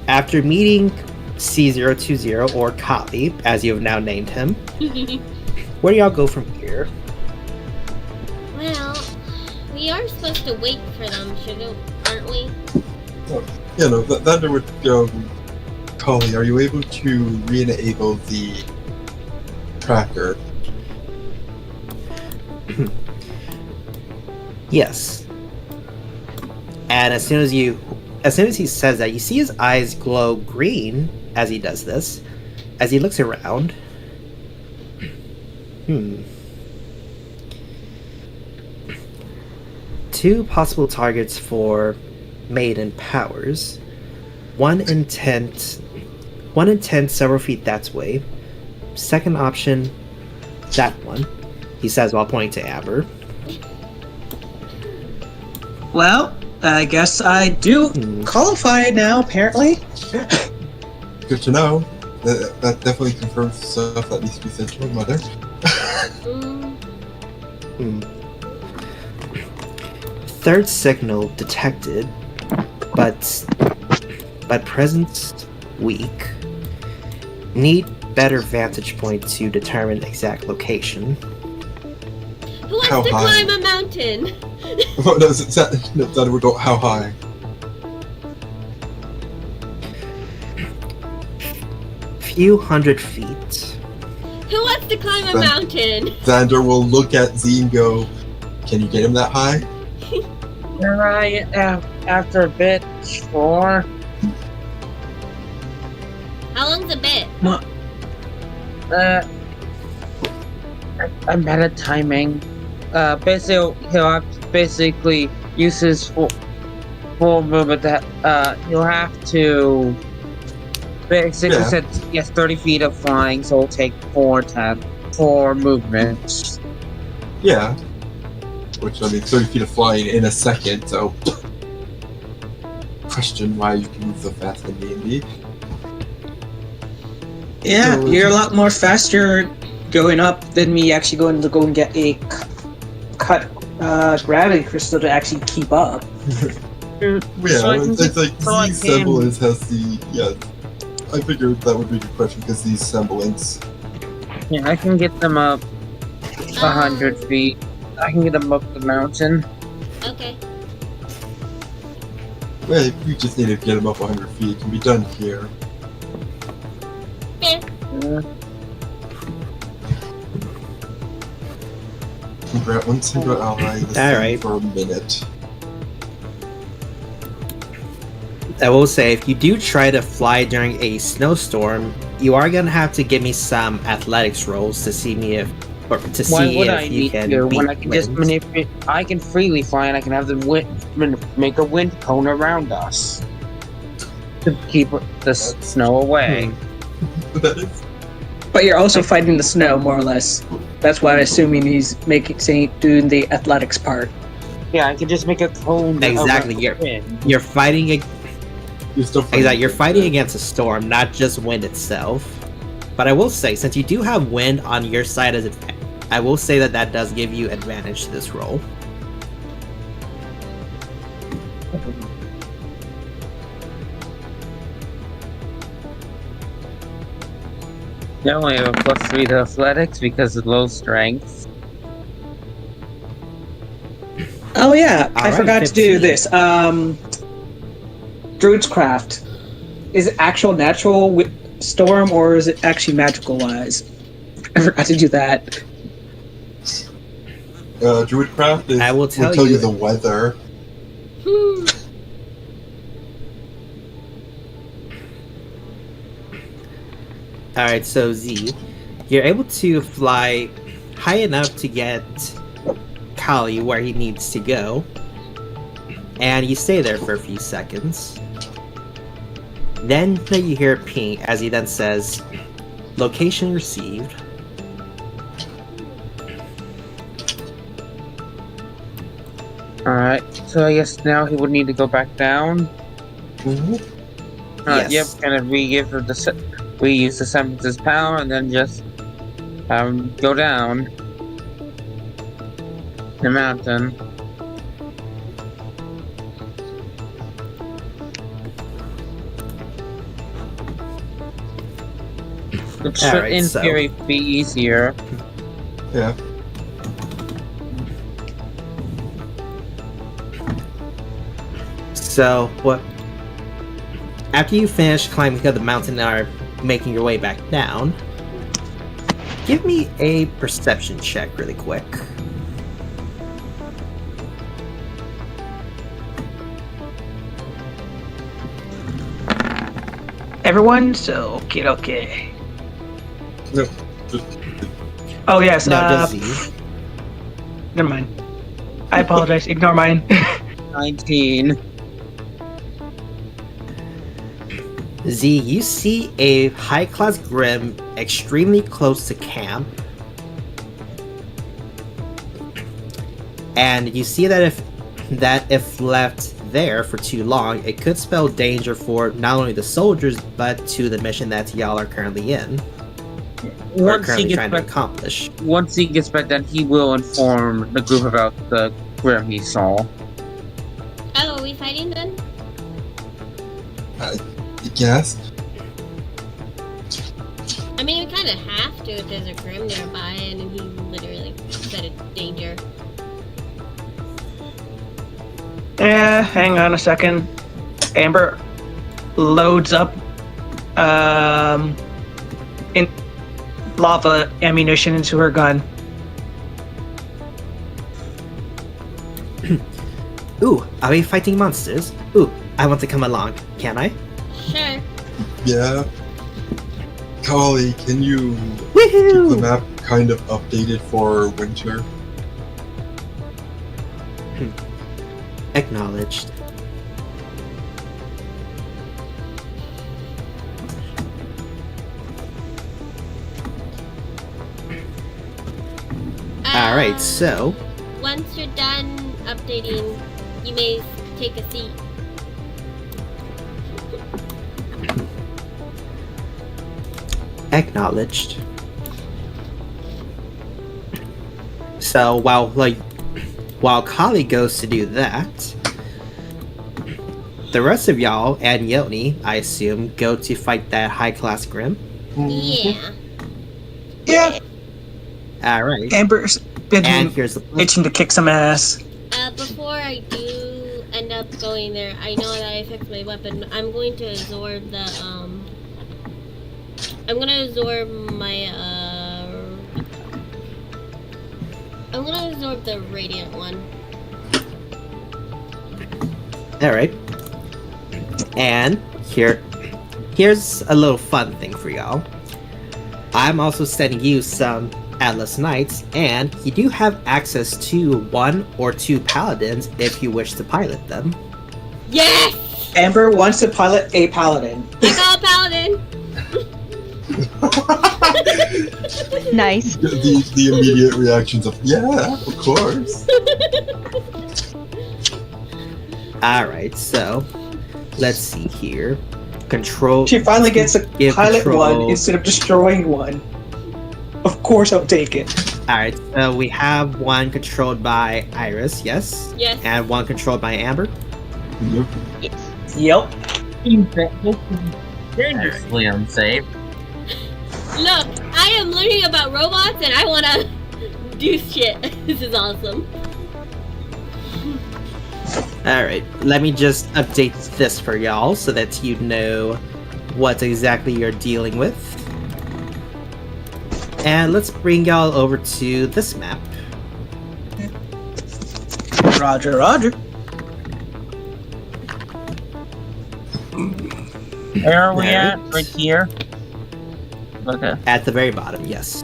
after meeting C020 or Callie, as you have now named him, where do y'all go from here? Well, we are supposed to wait for them, aren't we? Yeah, no, Thunder would go. Callie, are you able to re-enable the tracker? Yes. And as soon as he says that, you see his eyes glow green as he does this. As he looks around. Two possible targets for Maiden powers. 1 in 10, several feet that way. Second option, that one, he says while pointing to Amber. Well, I guess I do qualify now, apparently. Good to know. That definitely confirms stuff that needs to be sent to my mother. Third signal detected, but presence weak. Need better vantage point to determine exact location. Who wants How to high? climb a mountain? What does it say? That would go how high? Few hundred feet. Who wants to climb a Then- mountain? Xander will look at Z and go, "Can you get him that high?" Alright, after a bit, sure. How long's a bit? I'm bad at timing. Basically, he'll have to basically use his full movement. That he'll have to basically Yeah. said he has 30 feet of flying, so it'll take 4 movements. Yeah. Which, I mean, 30 feet of flying in a second, so... Question why you can move so fast in D&D. Yeah, you're a lot more faster going up than me actually going to go and get a cut gravity crystal to actually keep up. Yeah, So I can it's like so I Z's can- semblance has the... Yeah, I figured that would be the question, because Z's semblance... Yeah, I can get them up 100 feet. I can get them up the mountain. Okay. Well, we just need to get him up 100 feet. It can be done here. Fair. Grab one single ally this Alright. for a minute. I will say, if you do try to fly during a snowstorm, you are gonna have to give me some athletics rolls to see me if Why would I you need can to beat when I can just winds. manipulate? I can freely fly and I can have the make a wind cone around us to keep the snow away. That is... But you're also fighting the snow, more or less. That's why I'm assuming he's doing the athletics part. Yeah, I can just make a cone. Exactly, around you're- the wind. You're fighting You're still fighting. exactly. You're fighting against a storm, not just wind itself. But I will say, since you do have wind on your side, I will say that does give you advantage to this roll. I only have a +3 to athletics because of low strength. Oh yeah, I Alright, forgot to do 15. this. Druid's Craft. Is it actual natural storm or is it actually magical wise? I forgot to do that. Druidcraft is... I will tell you you- the weather. Hmm. Alright, so Z, you're able to fly high enough to get Callie where he needs to go. And you stay there for a few seconds. Then you hear a ping as he then says, "Location received." Alright, so I guess now he would need to go back down. Yes. Yep, gonna reuse the semblance's power and then just go down the mountain. Which should, Alright, in so- theory, be easier. Yeah. So, what? After you finish climbing up the mountain and are making your way back down, give me a perception check really quick. Everyone, so okay. No, just... Oh yes, No, just Z. never mind. I apologize. Ignore mine. 19. Z, you see a high-class Grim extremely close to camp. And you see that if left there for too long, it could spell danger for not only the soldiers, but to the mission that y'all are currently in. Or Once he currently gets trying to back, accomplish. once he gets back, then he will inform the group about the Grim he saw. Oh, are we fighting then? Yes. I mean, we kind of have to if there's a Grim nearby, and he literally said it's danger. Hang on a second. Amber loads up in lava ammunition into her gun. Ooh, are we fighting monsters? Ooh, I want to come along. Can I? Sure. Yeah. Callie, can you keep the Woohoo! map kind of updated for winter? Acknowledged. Alright, so Once you're done updating, you may take a seat. acknowledged. So while Kali goes to do that, the rest of y'all and Yoni, I assume, go to fight that high-class Grim. Yeah. Yeah, Alright. Amber's And been here's the plan. itching to kick some ass. Before I do end up going there, I know that I fixed my weapon. I'm going to absorb the, I'm gonna absorb my, I'm gonna absorb the radiant one. Alright. And here's a little fun thing for y'all. I'm also sending you some Atlas Knights, and you do have access to 1 or 2 paladins if you wish to pilot them. Yes! Amber wants to pilot a paladin. I call a paladin! Nice. The immediate reactions of, yeah, of course. Alright, so let's see here. Control. She finally gets to Give pilot control. one instead of destroying one. Of course I'll take it. Alright, so we have one controlled by Iris, yes? Yes. And one controlled by Amber. Yep. Yes. Yep. Dangerously unsafe. Look, I am learning about robots and I wanna do shit. This is awesome. Alright, let me just update this for y'all so that you know what exactly you're dealing with. And let's bring y'all over to this map. Roger, roger. Where are we at? Alright. Right here? Okay. At the very bottom, yes.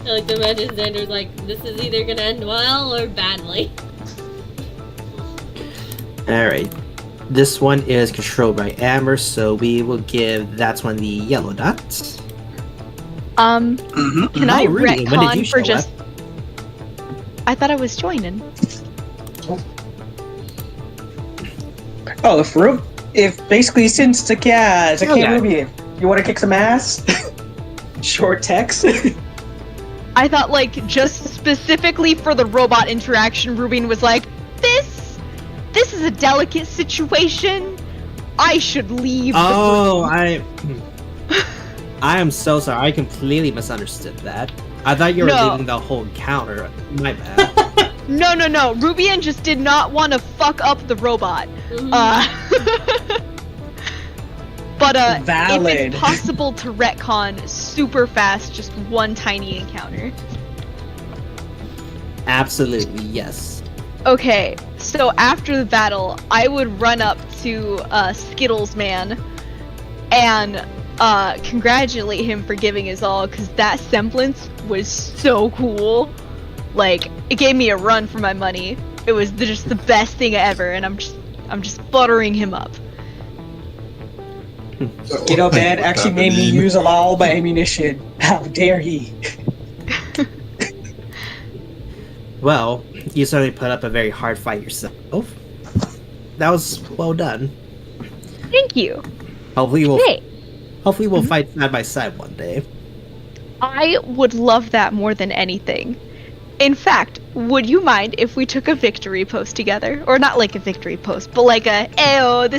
I like to imagine Xander's like, this is either gonna end well or badly. Alright. This one is controlled by Amber, so we will give that one the yellow dot. Mm-hmm. Can I Oh, really? When did you retcon for show just... I thought I was joining. Oh, if basically since it's like, yeah, it's like, Okay. hey Ruby, you want to kick some ass? Short text. I thought, like, just specifically for the robot interaction, Rubin was like, this is a delicate situation. I should leave Oh, the I am so sorry. I completely misunderstood that. I thought you were No. leaving the whole encounter. My bad. No. Rubian just did not want to fuck up the robot. Mhm. But Valid. if it's possible to retcon super fast, just one tiny encounter. Absolutely, yes. Okay, so after the battle, I would run up to Skittles Man and congratulate him for giving his all, because that semblance was so cool. Like, it gave me a run for my money. It was just the best thing ever, and I'm just buttering him up. You know, Dad actually made me use all my ammunition. How dare he? Well, you certainly put up a very hard fight yourself. That was well done. Thank you. Hopefully we'll Hey, fight side by side one day. I would love that more than anything. In fact, would you mind if we took a victory post together? Or not like a victory post, but like a "Ayo,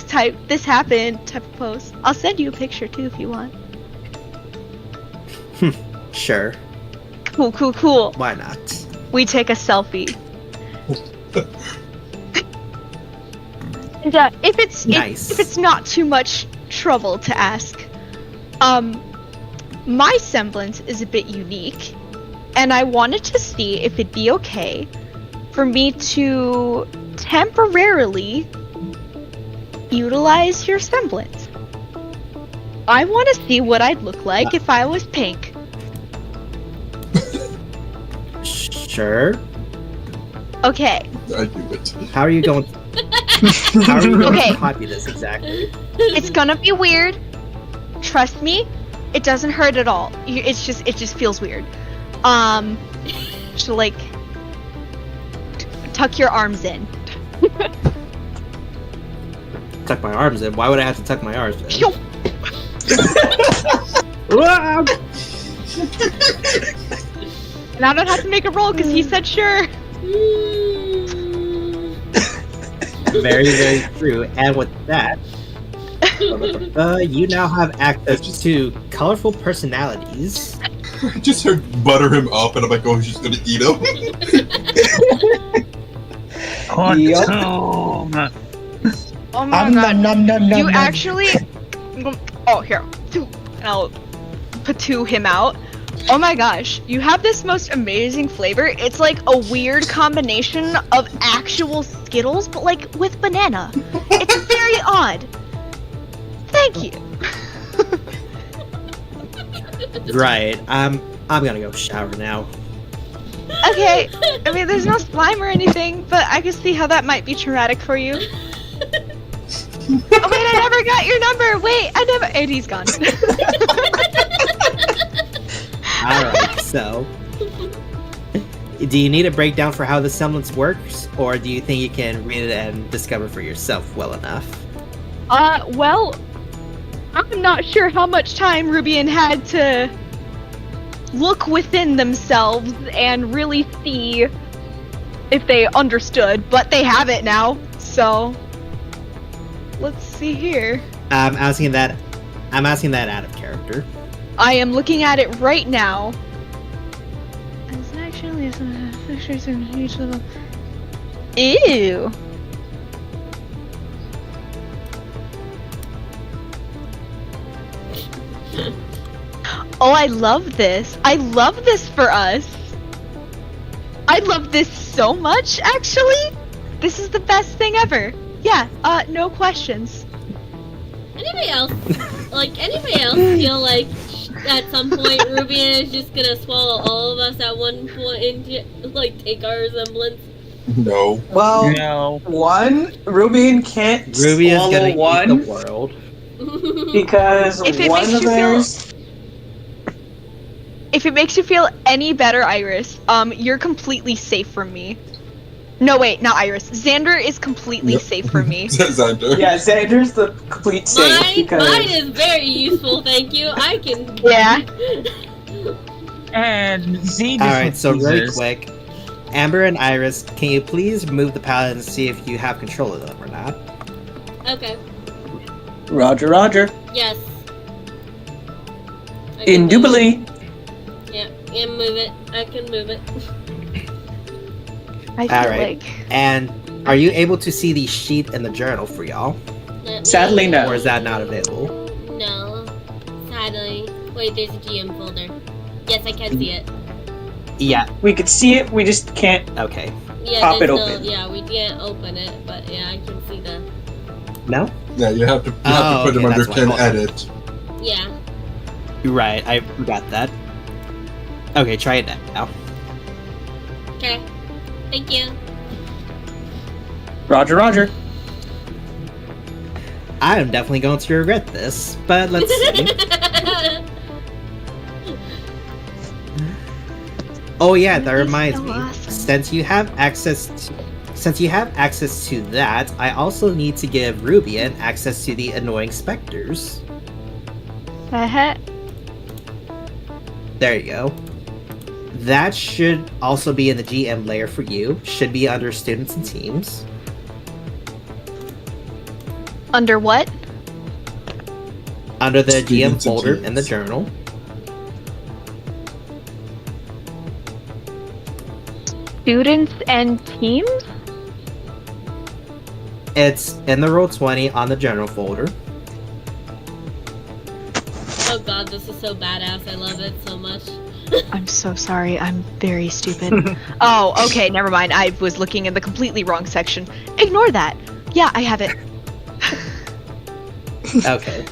this happened" type of post. I'll send you a picture too if you want. Sure. Cool. Why not? We take a selfie. And Nice. if it's not too much trouble to ask, my semblance is a bit unique, and I wanted to see if it'd be okay for me to temporarily utilize your semblance. I want to see what I'd look like if I was pink. Sure. Okay. I do it. How are you going? How are you going Okay. to copy this exactly? It's gonna be weird. Trust me, it doesn't hurt at all. It just feels weird. So like, tuck your arms in. Tuck my arms in. Why would I have to tuck my arms in? Phew. Ah! And I don't have to make a roll because he said sure. Very, very true. And with that, you now have access to colorful personalities. I just heard butter him up, and I'm like, oh, he's just gonna eat him. Oh my god. You actually... Oh, here. And I'll patoo him out. Oh my gosh. You have this most amazing flavor. It's like a weird combination of actual Skittles, but like with banana. It's very odd. Thank you. Right. I'm gonna go shower now. Okay. I mean, there's no slime or anything, but I can see how that might be traumatic for you. Oh wait, I never got your number. Wait, I never. And he's gone. Alright, so do you need a breakdown for how the semblance works, or do you think you can read it and discover for yourself well enough? Well, I'm not sure how much time Rubian had to look within themselves and really see if they understood, but they have it now, so let's see here. I'm asking that out of character. I am looking at it right now. Ew. Oh, I love this. I love this for us. I love this so much, actually. This is the best thing ever. Yeah, no questions. Anybody else feel like at some point Rwby is just gonna swallow all of us at one point and like take our resemblance? No. Well, No. one, Rubian can't Rwby is swallow gonna eat one the world. because If it one makes of you feel- theirs. If it makes you feel any better, Iris, you're completely safe from me. No, wait, not Iris. Xander is completely Yep. safe from me. Xander. Yeah, Xander's the complete safe because Mine is very useful, thank you. I can. Yeah. And Z Alright, so really refuses. quick, Amber and Iris, can you please move the palette and see if you have control of them or not? Okay. Roger, Roger. Yes. I can move it. Indubitably. Yeah, move it. I can move it. I feel Alright. like... And are you able to see the sheet in the journal for y'all? Let me- Sadly, no. Or is that not available? No. Sadly. Wait, there's a GM folder. Yes, I can see it. Yeah, We could see it, we just can't. okay. Yeah, Pop there's it no, open. yeah, we can't open it, but yeah, I can see the. No? Yeah, you have to Oh, put him okay, under that's why. 10 Hold on. edit. Yeah. Right, I forgot that. Okay, try it now. Okay. Thank you. Roger, Roger. I am definitely going to regret this, but let's see. Oh yeah, that That'd be reminds so me. awesome. Since you have access to that, I also need to give Rwby access to the annoying specters. Uh-huh. There you go. That should also be in the GM layer for you. Should be under students and teams. Under what? Under the Students GM and folder in the teams. journal. Students and teams? It's in the Roll20 on the general folder. Oh god, this is so badass. I love it so much. I'm so sorry. I'm very stupid. Oh, okay. Never mind. I was looking in the completely wrong section. Ignore that. Yeah, I have it. Okay.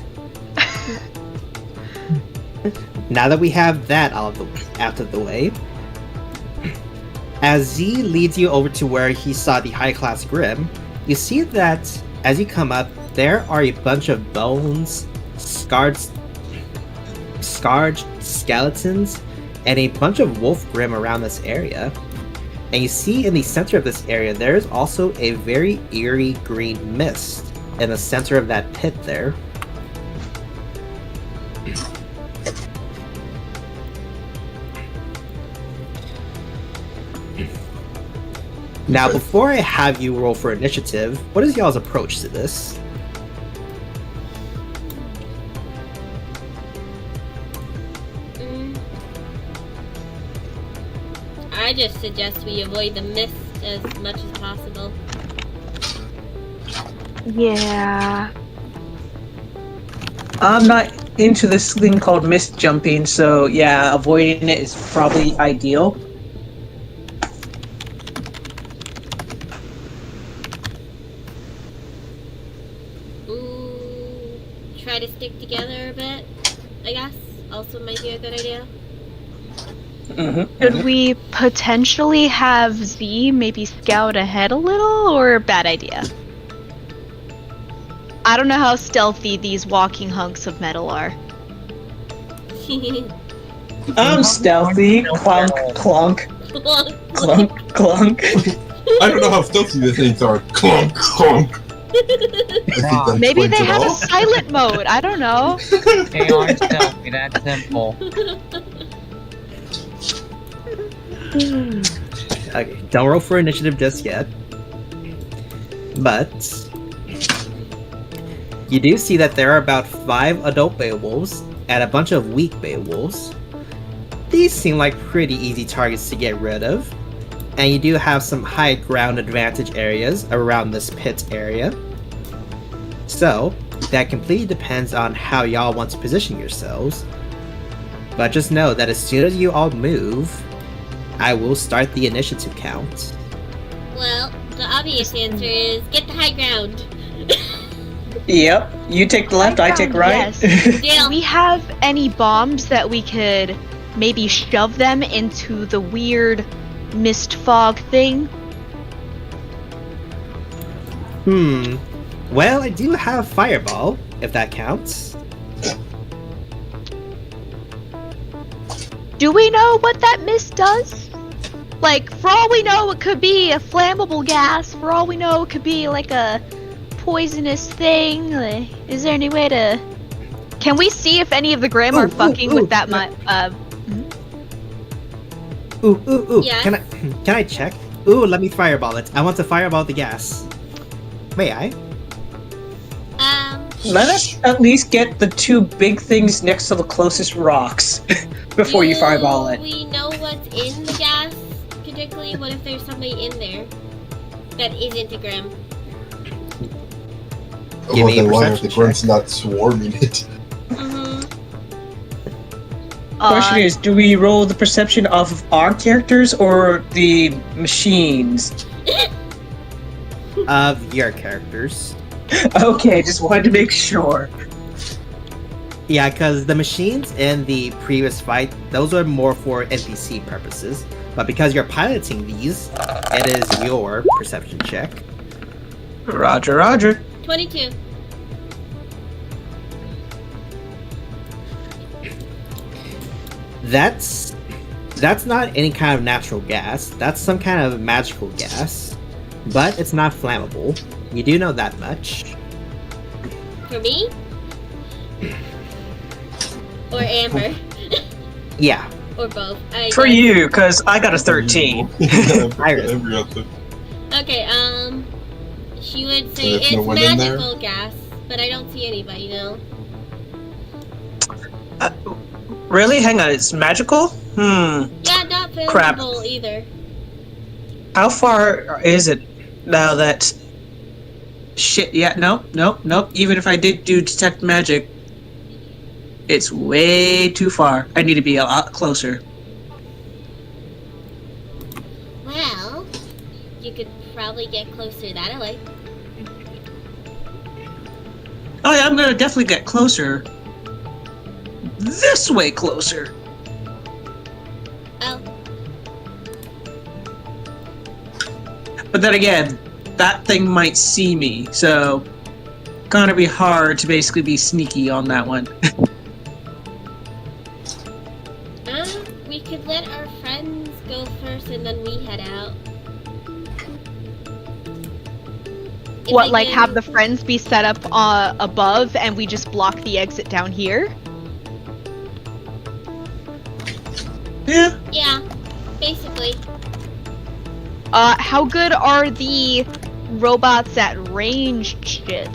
Now that we have that out of the way, as Z leads you over to where he saw the high-class Grim, you see that as you come up, there are a bunch of bones, scarred skeletons, and a bunch of wolf Grim around this area. And you see in the center of this area, there is also a very eerie green mist in the center of that pit there. Now, before I have you roll for initiative, what is y'all's approach to this? I just suggest we avoid the mist as much as possible. Yeah. I'm not into this thing called mist jumping, so yeah, avoiding it is probably ideal. Try to stick together a bit, I guess. Also might be a good idea. Should we potentially have Z maybe scout ahead a little, or bad idea? I don't know how stealthy these walking hunks of metal are. I'm stealthy. Clunk, clunk, clunk, clunk. I don't know how stealthy the things are. Clunk, clunk. I think that Maybe explains they it have a all. silent mode. I don't know. They aren't stealthy, that's simple. Okay, don't roll for initiative just yet. But you do see that there are about 5 adult Beowulfs and a bunch of weak Beowulfs. These seem like pretty easy targets to get rid of. And you do have some high ground advantage areas around this pit area. So, that completely depends on how y'all want to position yourselves. But just know that as soon as you all move, I will start the initiative count. Well, the obvious answer is get the high ground. Yep, you take the left, I take right. Yes. Deal. Do we have any bombs that we could maybe shove them into the weird mist fog thing? Well, I do have Fireball, if that counts. Do we know what that mist does? Like, for all we know, it could be a flammable gas. For all we know, it could be like a poisonous thing. Like, is there any way to... Can we see if any of the Grim are fucking with that Ooh. Yes. Can I check? Ooh, let me fireball it. I want to fireball the gas. May I? Let us at least get the 2 big things next to the closest rocks before you fireball it. We know what's in the gas, particularly. What if there's somebody in there that isn't a Grim? Give Or me a then why are the perception grunts not swarming it? Question is, do we roll the perception off of our characters or the machines? Of your characters. Okay, just wanted to make sure. Yeah, because the machines in the previous fight, those are more for NPC purposes. But because you're piloting these, it is your perception check. Roger, Roger. 22. That's not any kind of natural gas. That's some kind of magical gas. But it's not flammable. You do know that much. For me? Or Amber? Yeah. Or both? For you, because I got a 13. Iris. Every other. Okay, she would So say there's it's no one in there? magical gas, but I don't see anybody, no. Really? Hang on, it's magical? Yeah, not Crap. flammable either. How far is it now that... Shit, yeah, nope. Even if I did do detect magic, it's way too far. I need to be a lot closer. Well, you could probably get closer that way. Oh yeah, I'm gonna definitely get closer. This way closer. Oh, But then again, that thing might see me, so gonna be hard to basically be sneaky on that one. we could let our friends go first and then we head out. If What, they like can- have the friends be set up above and we just block the exit down here? Yeah. Yeah, basically. How good are the robots at ranged shit?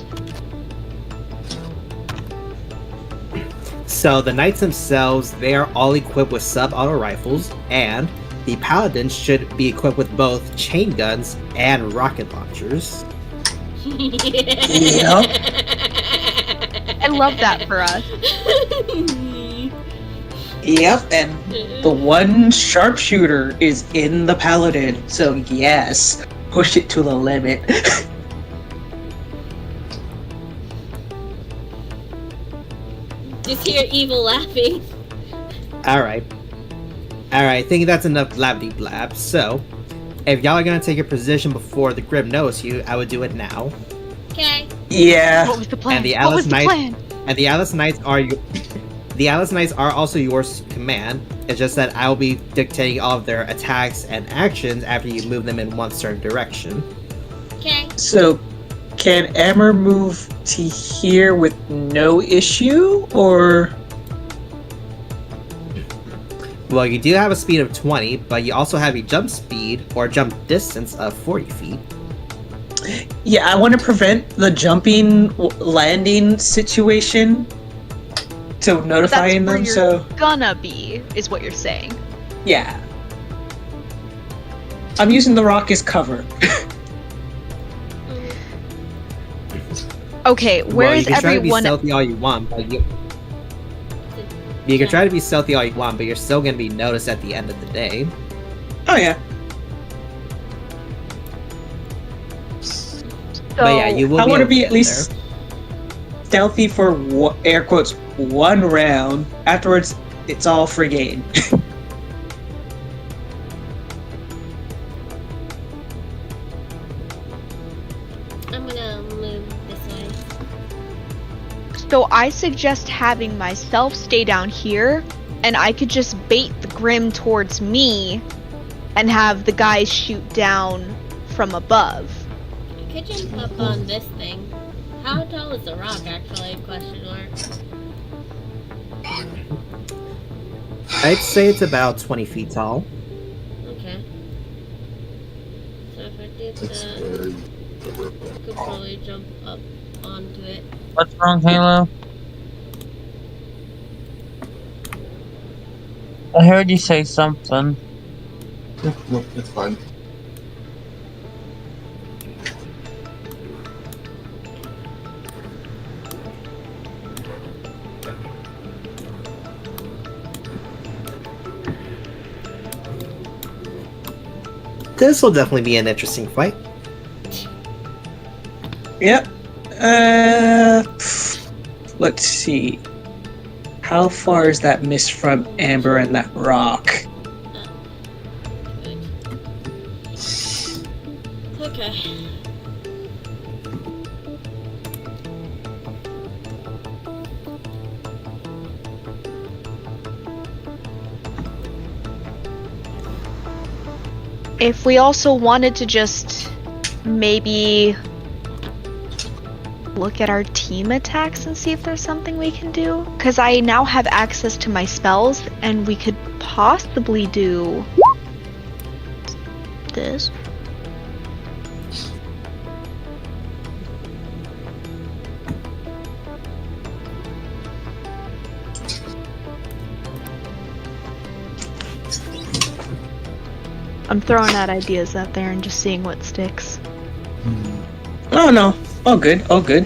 So the knights themselves, they are all equipped with sub-auto rifles, and the paladins should be equipped with both chain guns and rocket launchers. I love that for us. Yep, and the one sharpshooter is in the paladin, so yes, push it to the limit. Just hear evil laughing. Alright, I think that's enough blabby blab. So, if y'all are gonna take your position before the Grim knows you, I would do it now. Okay. Yeah. What was the plan? And the What Alice was the Knight- plan? And the Alice Knights are the Alice Knights are also yours command. It's just that I'll be dictating all of their attacks and actions after you move them in one certain direction. Okay. So, can Amber move to here with no issue, or? Well, you do have a speed of 20, but you also have a jump speed or jump distance of 40 feet. Yeah, I want to prevent the jumping landing situation to notifying That's where them. you're So, gonna be, is what you're saying. yeah, I'm using the rock as cover. Okay, Well, where's you can try to be everyone? stealthy all you want, but you can try to be stealthy all you want, but you're still gonna be noticed at the end of the day. Oh yeah. But yeah, you will. I want to able be get at least stealthy for air quotes 1 round. Afterwards, it's all free game. I'm gonna move this way. So I suggest having myself stay down here, and I could just bait the Grim towards me, and have the guys shoot down from above. I could jump up on this thing. How tall is the rock, actually? Question mark. I'd say it's about 20 feet tall. Okay. So if I did It's that, very. I could probably jump up onto it. What's wrong, Halo? I heard you say something. No, it's fine. This will definitely be an interesting fight. Yep. Let's see. How far is that mist from Amber and that rock? Okay. If we also wanted to just maybe look at our team attacks and see if there's something we can do. Because I now have access to my spells, and we could possibly do this. I'm throwing out ideas out there and just seeing what sticks. Oh no, all good, all good.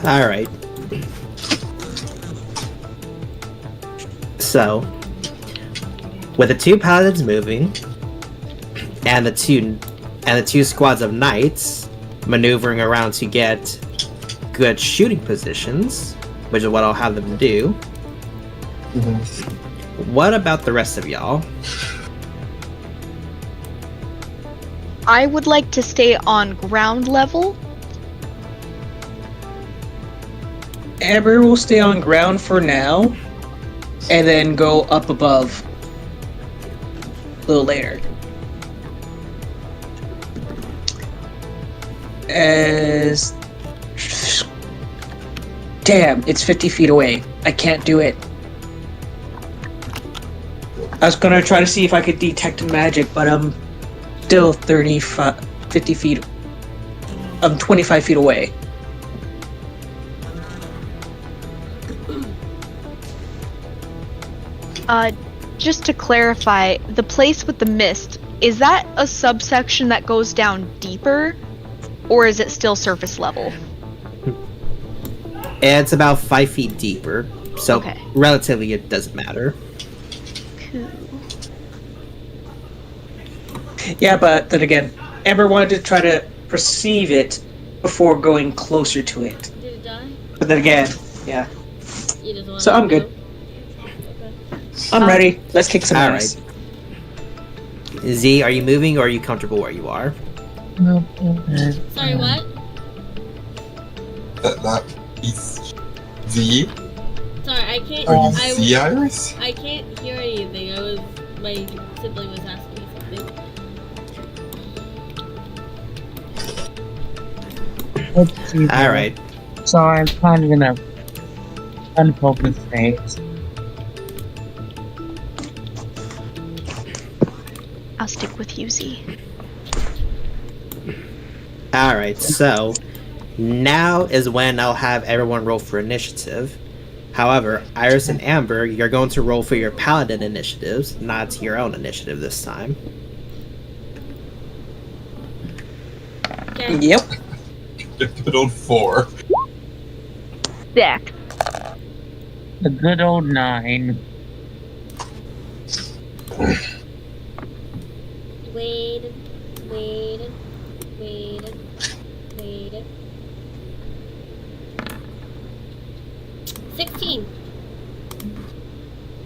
Alright. So, with the two paladins moving, and the two squads of knights maneuvering around to get good shooting positions, which is what I'll have them do. What about the rest of y'all? I would like to stay on ground level. Amber will stay on ground for now, and then go up above a little later. As... Damn, it's 50 feet away. I can't do it. I was gonna try to see if I could detect magic, but I'm still 50 feet... I'm 25 feet away. Just to clarify, the place with the mist, is that a subsection that goes down deeper, or is it still surface level? It's about 5 feet deeper, so Okay. relatively it doesn't matter. Cool. Yeah, but then again, Amber wanted to try to perceive it before going closer to it. Did it die? But then again, yeah. You just want So I'm good. I'm ready. Let's kick some Alright. ass. Z, are you moving or are you comfortable where you are? Sorry, what? That is Z? Sorry, I can't. Are you I Z Iris? I can't hear anything. My sibling was asking me something. Let's see. Alright. So I'm kind of gonna unfocus things. I'll stick with you, Z. Alright, so now is when I'll have everyone roll for initiative. However, Iris and Amber, you're going to roll for your paladin initiatives, not your own initiative this time. Okay. Yep. Good old 4. Deck. The good old 9. Wait. 16.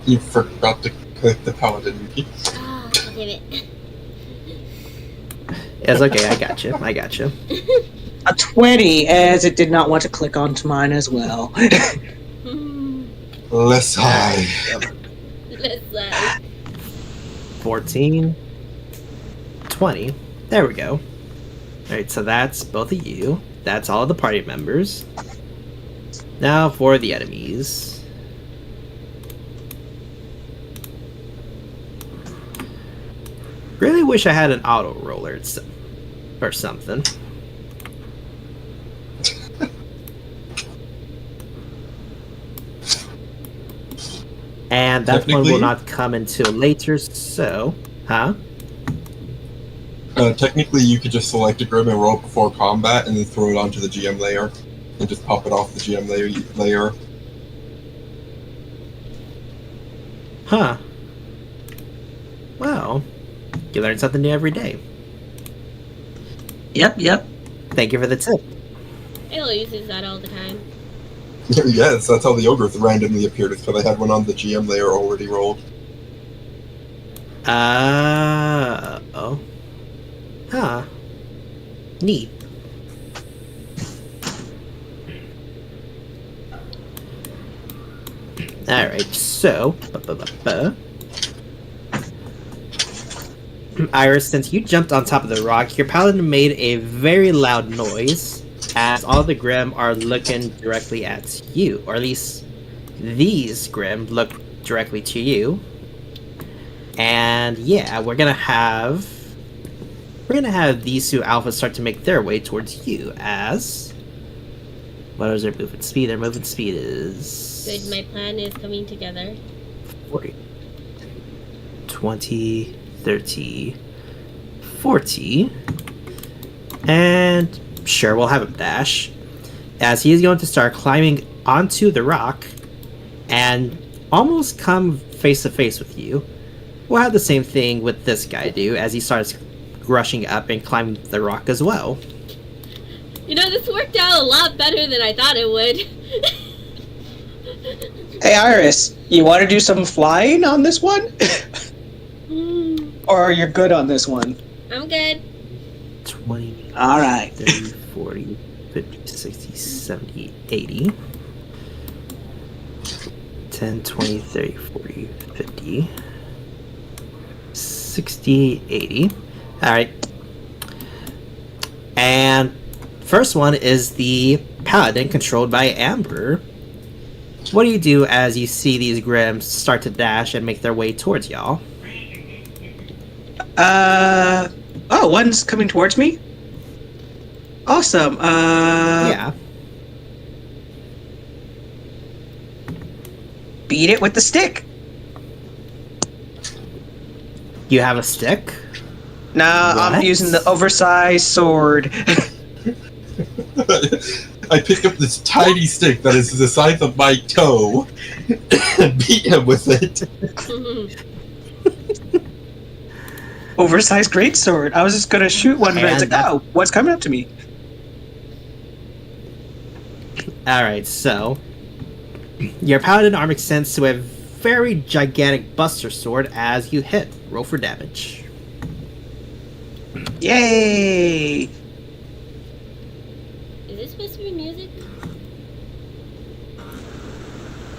You forgot to click the paladin key. Ah, damn it. It's okay, I got you. I got you. A 20, as it did not want to click onto mine as well. Less high. Let's 14, 20. There we go. Alright, so that's both of you. That's all of the party members. Now for the enemies. Really wish I had an auto roller or something. And that one will Technically- not come until later, so... Huh? Technically, you could just select a Grim and roll before combat, and then throw it onto the GM layer, and just pop it off the GM layer. Huh. Well, you learn something new every day. Yep. Thank you for the tip. Halo uses that all the time. Yes, that's how the ogre randomly appeared. It's because I had one on the GM layer already rolled. Oh. Huh. Neat. Alright, so... Iris, since you jumped on top of the rock, your paladin made a very loud noise as all the Grim are looking directly at you. Or at least these Grim look directly to you. And yeah, we're gonna have these two alphas start to make their way towards you as... What is their movement speed? Their movement speed is... Good, my plan is coming together. 40. 20, 30, 40. And sure, we'll have him dash. As he is going to start climbing onto the rock and almost come face to face with you. We'll have the same thing with this guy do as he starts rushing up and climbing the rock as well. You know, this worked out a lot better than I thought it would. Hey, Iris, you want to do some flying on this one? Or you're good on this one? I'm good. 20, All right. 30, 40, 50, 60, 70, 80. 10, 20, 30, 40, 50, 60, 80. Alright. And first one is the paladin controlled by Amber. What do you do as you see these Grims start to dash and make their way towards y'all? Oh, one's coming towards me? Awesome. Yeah. Beat it with the stick. You have a stick? Nah, I'm What? using the oversized sword. I pick up this tiny stick that is the size of my toe and beat him with it. Oversized greatsword. I was just gonna shoot one, but it's like, And oh, what's coming up to me? Alright, so your paladin arm extends to a very gigantic buster sword as you hit. Roll for damage. Yay! Is this supposed to be music?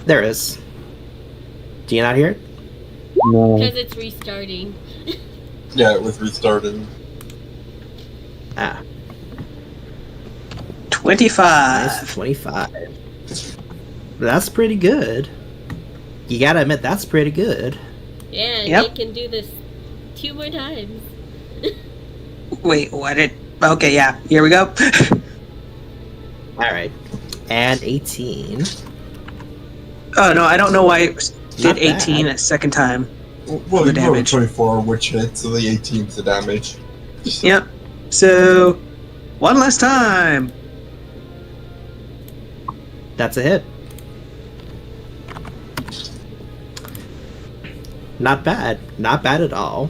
There is. Do you not hear it? No. Because it's restarting. Yeah, it was restarting. Ah, 25. nice. 25. That's pretty good. You gotta admit, that's pretty good. Yeah, Yep. they can do this 2 more times. Wait, what did... Okay, yeah, here we go. Alright. And 18. Oh, no, I don't know why it Not did 18 bad. a second time. Well, The you rolled a damage. 24, which hits, so the 18's the damage. Yep. So, one last time. That's a hit. Not bad. Not bad at all.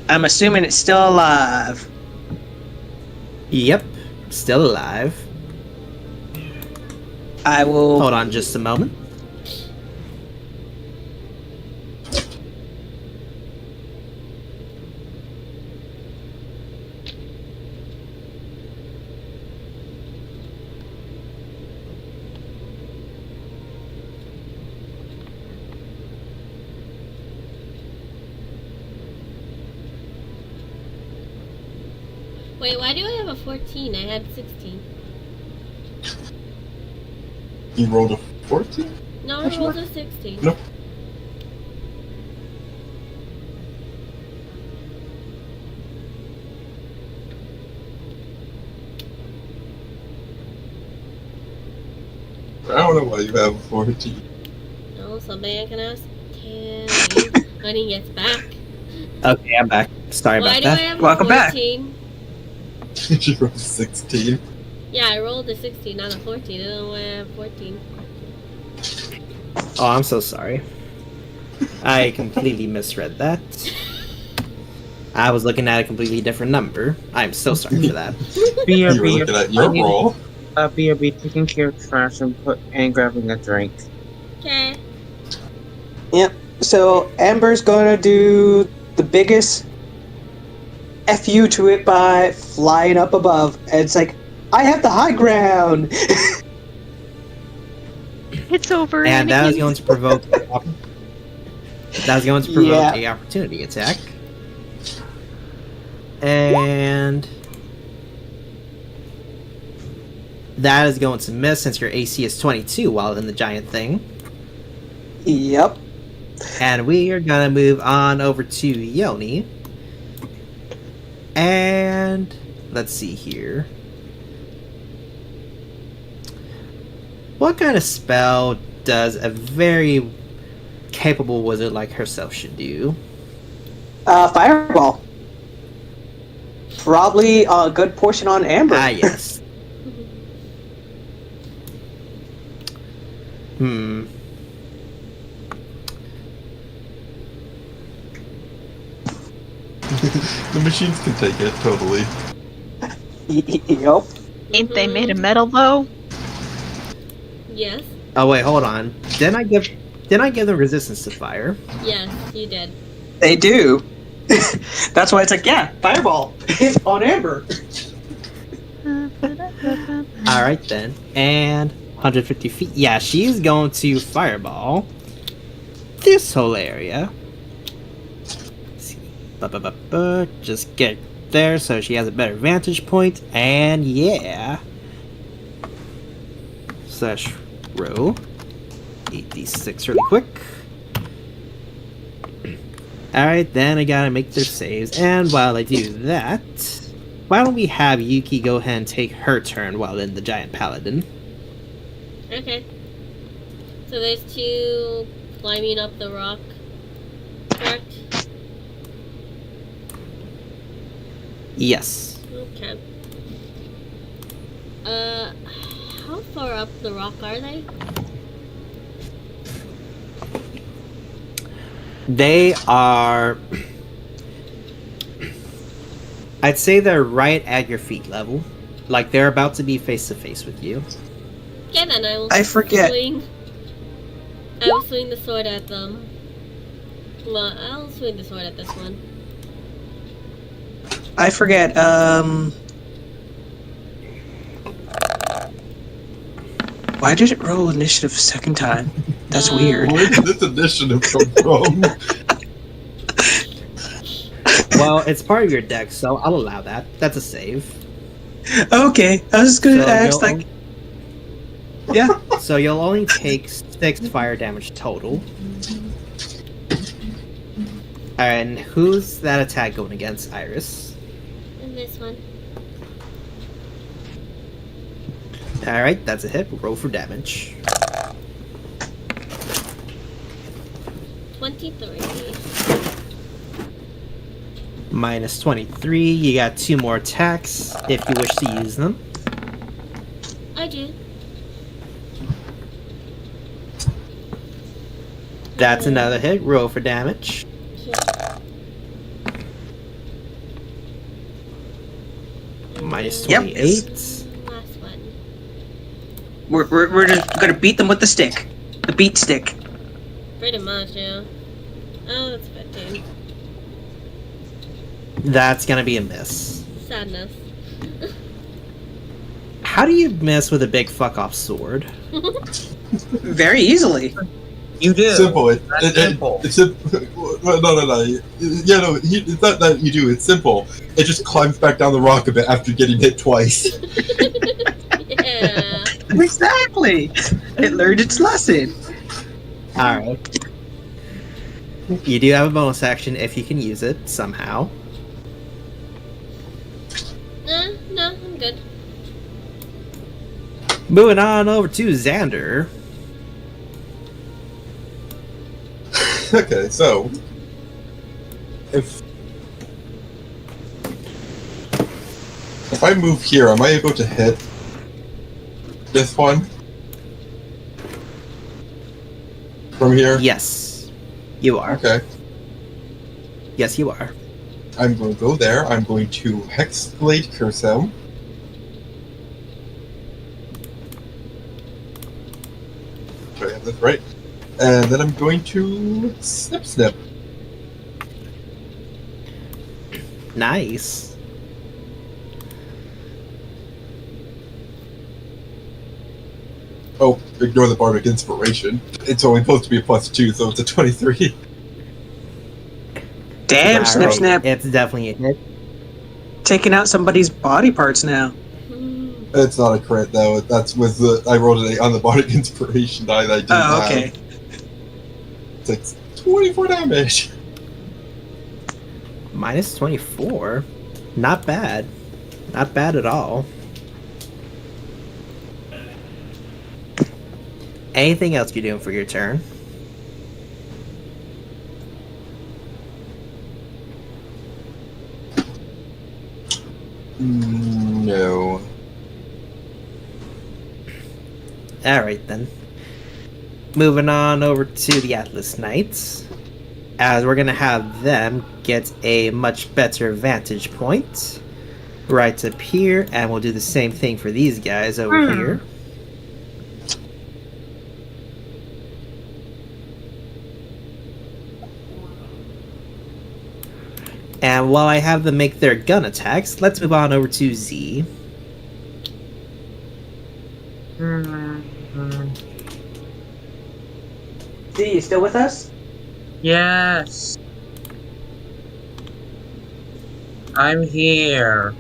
I'm assuming it's still alive. Yep. Still alive. I will... Hold on just a moment. Wait, why do I have a 14? I had 16. You rolled a 14? No, I rolled a 16. Nope. I don't know why you have a 14. No, something I can ask Callie when he gets back? Okay, I'm back. Sorry Why about do I that. have Welcome a back. 14? She rolled 16. Yeah, I rolled a 16, not a 14. I don't know why I have 14. Oh, I'm so sorry. I completely misread that. I was looking at a completely different number. I'm so sorry for that. You were BRB, looking at your roll. BRB taking care of trash and grabbing a drink. Okay. Yep. So Amber's gonna do the biggest fu to it by flying up above. And it's like, I have the high ground. It's over. And that is Anakin. going to provoke. That is going to provoke a opportunity attack. And that is going to miss since your AC is 22 while in the giant thing. Yep. And we are gonna move on over to Yoni. And let's see here. What kind of spell does a very capable wizard like herself should do? Fireball. Probably a good portion on Amber. Ah, yes. The machines can take it, totally. Yep. Ain't they made of metal though? Yes. Oh wait, hold on. Didn't I give them resistance to fire? Yes, you did. They do. That's why it's like, yeah, fireball on Amber. Alright then. And 150 feet. Yeah, she's going to fireball this whole area. Let's see. Just get there so she has a better vantage point. And yeah. Slash row. 8d6 really quick. Alright, then I gotta make their saves. And while I do that, why don't we have Yuki go ahead and take her turn while in the giant paladin? Okay. So there's two climbing up the rock, correct? Yes. Okay. How far up the rock are they? They are... I'd say they're right at your feet level. Like, they're about to be face to face with you. Okay, then I will I forget. I will swing the sword at them. Well, I'll swing the sword at this one. I forget. Why did it roll initiative second time? That's weird. Where did this initiative come from? Well, it's part of your deck, so I'll allow that. That's a save. Okay, I was just gonna So ask, you'll like, yeah. So you'll only take 6 fire damage total. And who's that attack going against, Iris? And this one. Alright, that's a hit. Roll for damage. 23. Minus 23. You got 2 more attacks if you wish to use them. I do. That's another hit. Roll for damage. Minus Yep. 28. Last one. We're just gonna beat them with the stick, the beat stick. Pretty much, yeah. Oh, that's 15. That's gonna be a miss. Sadness. How do you miss with a big fuck off sword? Very easily. You do. Simple. Simple. It's simple. No. Yeah, no. It's not that you do. It's simple. It just climbs back down the rock a bit after getting hit twice. Yeah. Exactly. It learned its lesson. Alright. You do have a bonus action if you can use it somehow. No, I'm good. Moving on over to Xander. Okay, so if I move here, am I able to hit this one from here? Yes, you are. Okay, Yes, you are. I'm going to go there. I'm going to Hexblade Curse him. Do I have this right? And then I'm going to Snip Snip. Nice. Oh, ignore the Bardic Inspiration. It's only supposed to be a +2, so it's a 23. Damn, All snip right, snip. It's definitely a hit. Taking out somebody's body parts now. It's not a crit though. That's with the I rolled it on the Bardic Inspiration die that I didn't Oh, have. okay. It's like 24 damage. Minus 24. Not bad. Not bad at all. Anything else you're doing for your turn? No. Alright then. Moving on over to the Atlas Knights. As we're gonna have them get a much better vantage point. Right up here, and we'll do the same thing for these guys over here. And while I have them make their gun attacks, let's move on over to Z. Z, you still with us? Yes. I'm here.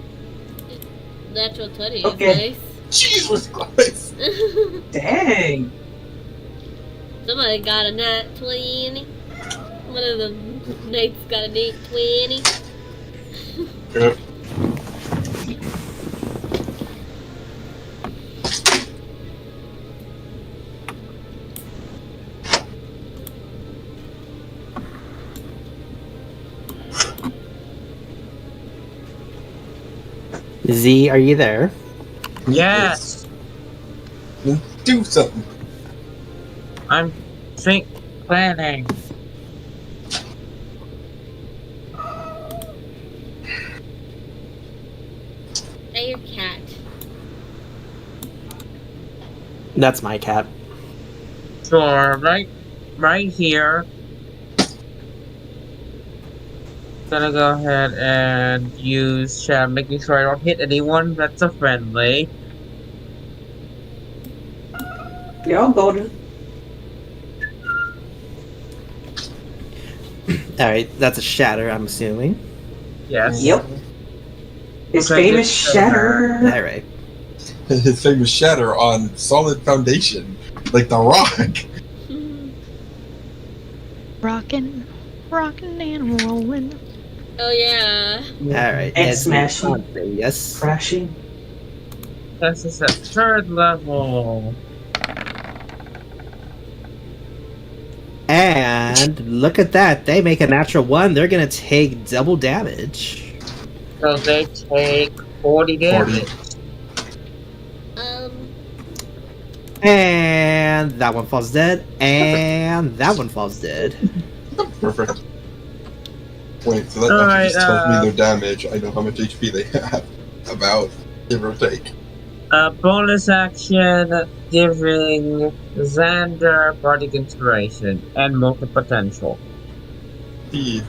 Natural 20 Okay. is Jesus Christ! nice. Dang. Somebody got a nat 20. One of the knights got a nat 20. Yep. Z, are you there? Yes. Then do something. I'm planning. Hey, your cat. That's my cat. Sure, right here. Gonna go ahead and use Sham, making sure I don't hit anyone that's a friendly. You're all golden. Alright, that's a shatter, I'm assuming. Yes. Yep. His Okay, famous just shatter. Alright. His famous shatter on solid foundation, like the rock. Rockin' and rollin'. Oh, yeah. Alright. And it's smashing. Andre, yes. Crashing. This is at 3rd level. And look at that. They make a natural 1. They're gonna take double damage. So they take 40 damage. And that one falls dead. And that one falls dead. Perfect. Wait, so that Alright, actually just tells me their damage. I know how much HP they have. About, give or take. Bonus action giving Xander Bardic Inspiration and Multi Potential. Now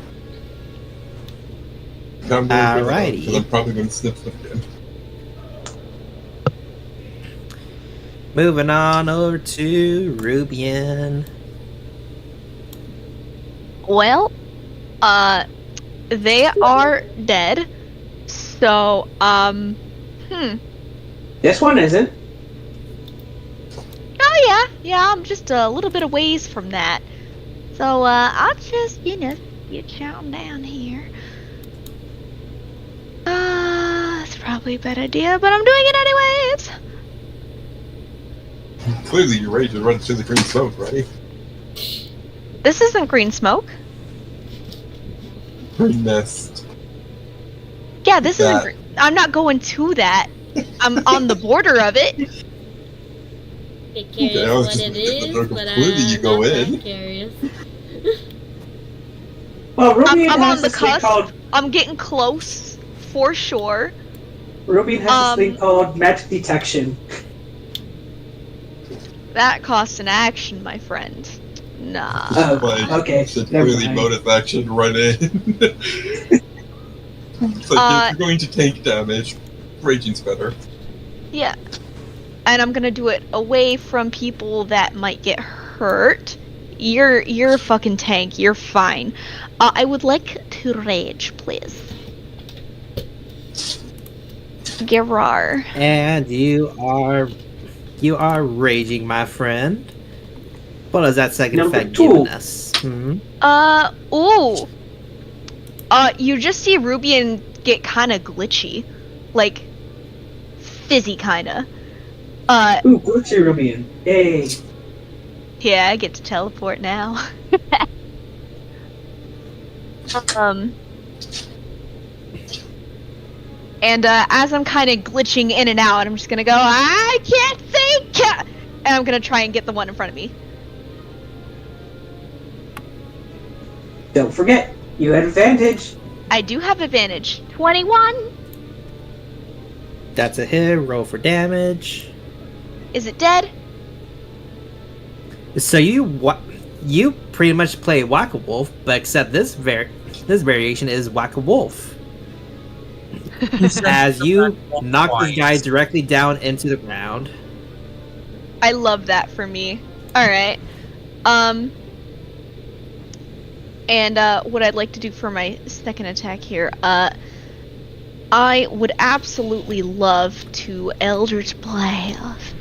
I'm going for Alrighty. because I'm probably going to snip again. Moving on over to Rubian. Well, they are dead. So, This one isn't. Oh yeah, I'm just a little bit of ways from that. So, I'll just, get shouting down here. That's probably a bad idea, but I'm doing it anyways. Clearly, your rage is running through the green smoke, right? This isn't green smoke. Green mist. Yeah, this isn't That- green. I'm not going to that. I'm on the border of it. Get curious I was what just it thinking the is, dark but completely you I'm go not in. that curious. Well, Ruby I'm has on the this thing cusp. called I'm getting close, for sure. Ruby has this thing called magic detection. That costs an action, my friend. Nah. Oh, Like, okay. it's a Never really mind. bonus action run in. It's like, if you're going to take damage, raging's better. Yeah. And I'm gonna do it away from people that might get hurt. You're a fucking tank. You're fine. I would like to rage, please. Gerar. And you are raging, my friend. What is that second Number effect 2. giving us? Hmm? Ooh. You just see Rubian get kind of glitchy. Like, fizzy kinda. Ooh, glitchy Rubian. Yay. Yeah, I get to teleport now. And as I'm kind of glitching in and out, I'm just gonna go, I can't think! And I'm gonna try and get the one in front of me. Don't forget, you had advantage. I do have advantage. 21! That's a hit. Roll for damage. Is it dead? So you pretty much play Whack-A-Wolf, but except this variation is Whack-A-Wolf. As you knock this guy directly down into the ground. I love that for me. Alright. And what I'd like to do for my second attack here, I would absolutely love to Eldritch Blast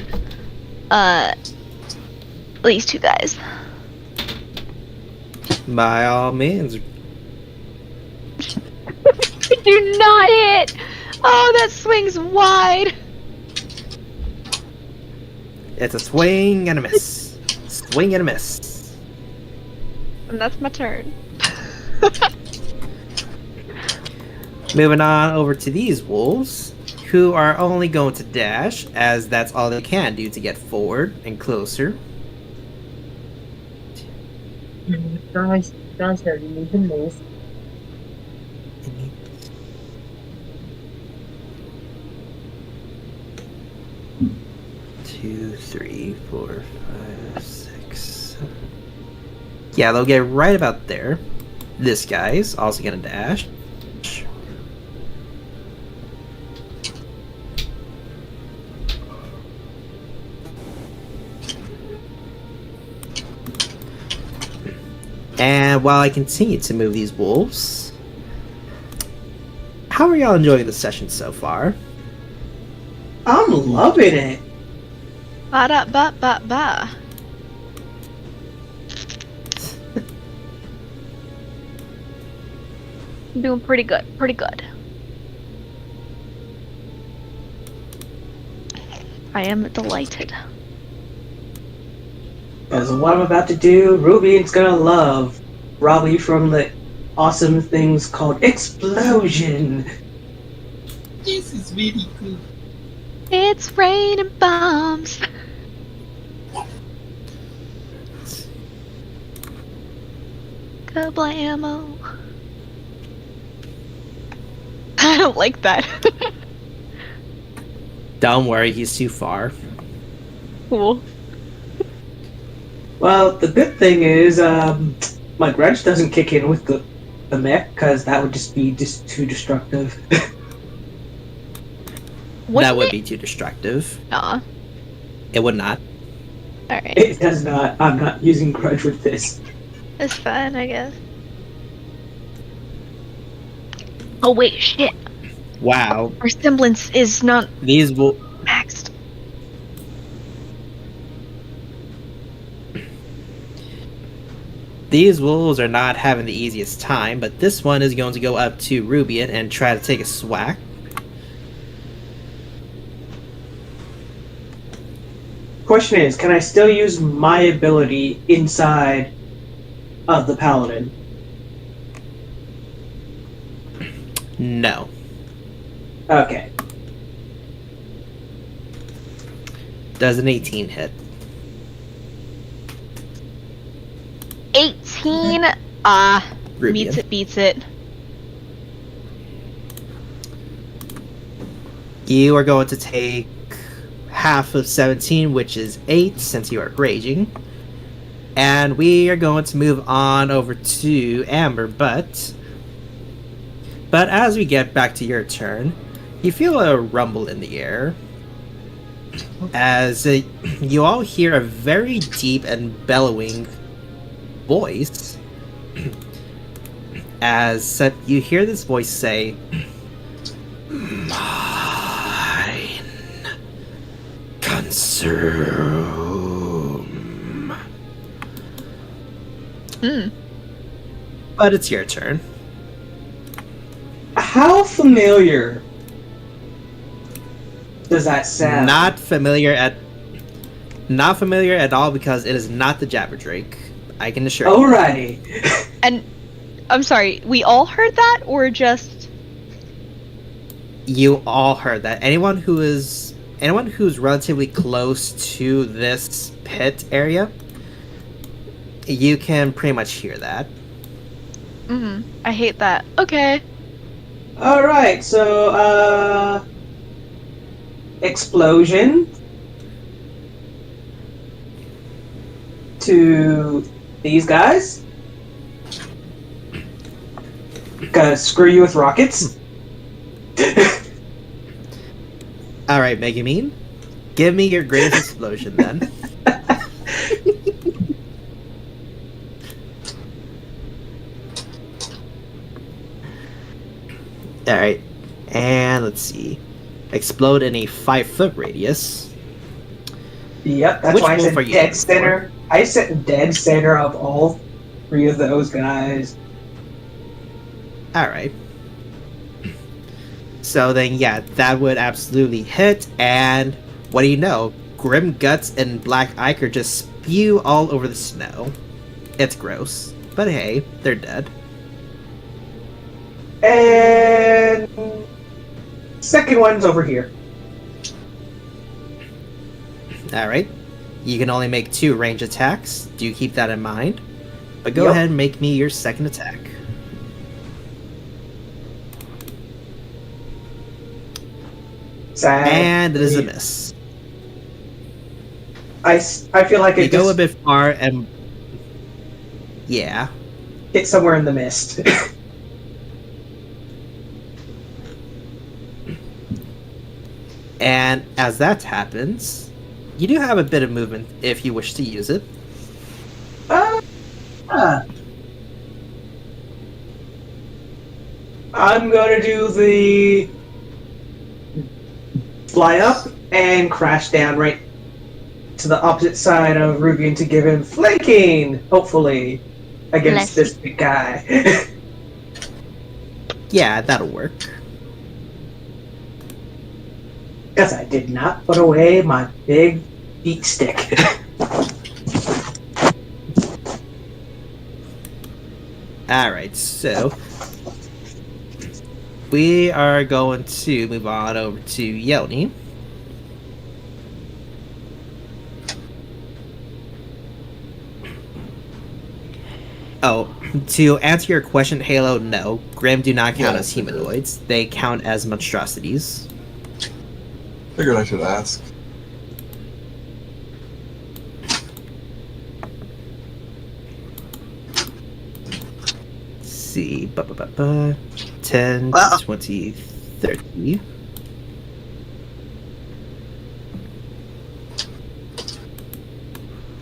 these two guys. By all means. Do not hit! Oh, that swings wide! It's a swing and a miss. Swing and a miss. And that's my turn. Moving on over to these wolves, who are only going to dash, as that's all they can do to get forward and closer. Guys, you need to move. Two, three, four, five, six, seven. Yeah, they'll get right about there. This guy's also gonna dash. And while I continue to move these wolves, how are y'all enjoying the session so far? I'm loving it. Ba-da-ba-ba-ba. Doing pretty good, pretty good. I am delighted. Because what I'm about to do, Rubian's gonna love. Rwby from the awesome things called Explosion. This is really cool. It's raining bombs. Kablamo. I don't like that. Don't worry, he's too far. Cool. Well, the good thing is, my grudge doesn't kick in with the mech, because that would just be too destructive. That would be too destructive. Aw. It would not. Alright. It does not. I'm not using grudge with this. It's fine, I guess. Oh wait, shit. Wow. Our semblance is not These will. maxed. These wolves are not having the easiest time, but this one is going to go up to Rwby and try to take a swack. Question is, can I still use my ability inside of the paladin. No. Okay. Does an 18 hit? 18. Rubian. Meets it, beats it. You are going to take half of 17, which is 8, since you are raging. And we are going to move on over to Amber, but as we get back to your turn, you feel a rumble in the air. As you all hear a very deep and bellowing voice. As you hear this voice say, "Mine. Consume." But it's your turn. How familiar does that sound? Not familiar at all, because it is not the Jabberdrake. I can assure you. Alrighty. And I'm sorry, we all heard that, or just? You all heard that. Anyone who's relatively close to this pit area, you can pretty much hear that. I hate that. Okay. Alright, so, explosion to these guys. Gonna screw you with rockets. Alright, Megumin. Give me your greatest explosion then. Alright. And let's see. Explode in a 5-foot radius. Yep, that's Which why I wolf said are you dead aiming center. I said dead center of all three of those guys. Alright. So then, yeah, that would absolutely hit, and what do you know? Grim Guts and Black Ichor just spew all over the snow. It's gross. But hey, they're dead. And second one's over here. Alright. You can only make 2 range attacks. Do you keep that in mind? But go Yep. ahead and make me your second attack. Sad. And it is a miss. I feel like You it go just a bit far and... Yeah. hit somewhere in the mist. And as that happens, you do have a bit of movement if you wish to use it. I'm gonna do the fly up and crash down right to the opposite side of Rubian to give him flanking, hopefully, against Bless this big guy. Yeah, that'll work. Because I did not put away my big beat stick. Alright, so we are going to move on over to Yelny. Oh, to answer your question, Halo, no. Grim do not count Yeah, as humanoids. They count as monstrosities. Figured I should ask. Let's see. 10, Wow. 20, 30.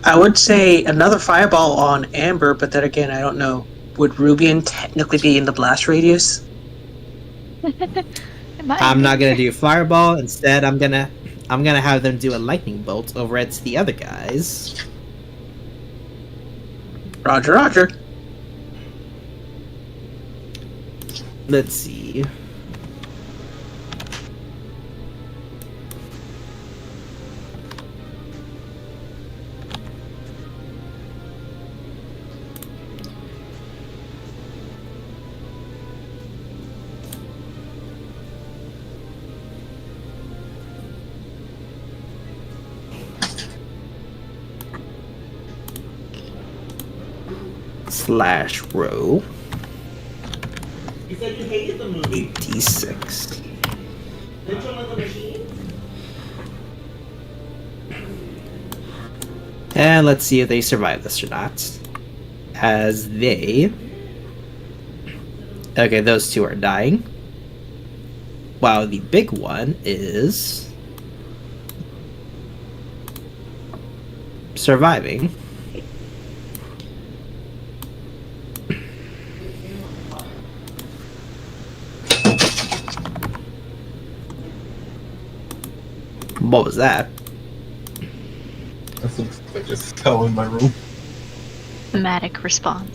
I would say another fireball on Amber, but then again, I don't know. Would Rubian technically be in the blast radius? I'm not gonna do fireball. Instead, I'm gonna have them do a lightning bolt over at the other guys. Roger, roger. Let's see. row. You said you hated the movie. 86. Which one was the machine? And let's see if they survive this or not. As they... Okay, those two are dying. While the big one is... surviving. What was that? I think I just fell in my room. Thematic response.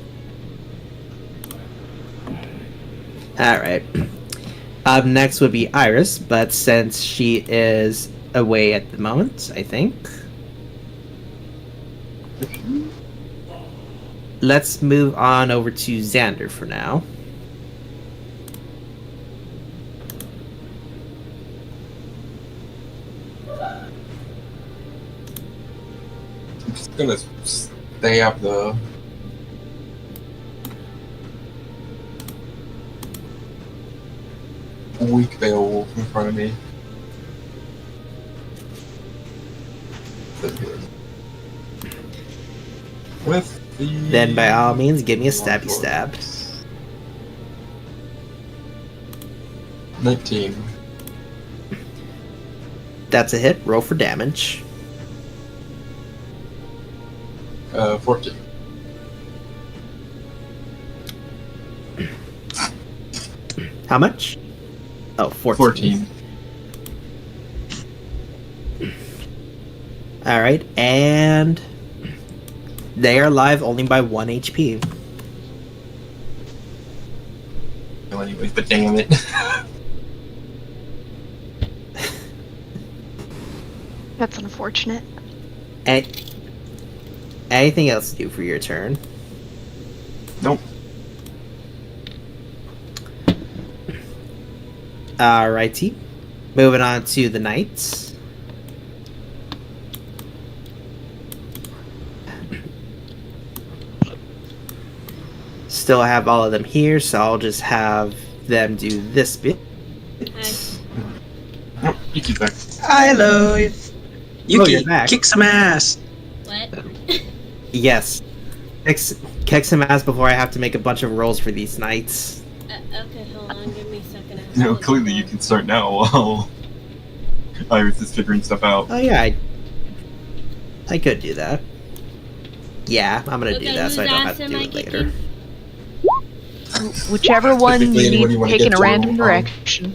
Alright. Up next would be Iris, but since she is away at the moment, I think. Let's move on over to Xander for now. I'm just gonna stay up the weak Beowulf in front of me. With the... Then by all means, give me a stabby stab. 19. That's a hit. Roll for damage. 14. How much? Oh, 14. 14. Alright, and... they are alive only by 1 HP. Well, anyways, but damn it. That's unfortunate. Anything else to do for your turn? Nope. Alrighty. Moving on to the knights. Still have all of them here, so I'll just have them do this bit. Nope, you keep back. Hello. Yuki, you're back. kick some ass. What? Yes. Kick some ass before I have to make a bunch of rolls for these knights. Okay, hold on. Give me a second. No, clearly you can start now while Iris is figuring stuff out. Oh yeah, I could do that. Yeah, I'm gonna do that so I don't have to do it later. Whichever one Typically, you anyone need you wanna to take in get a to random roll on. direction.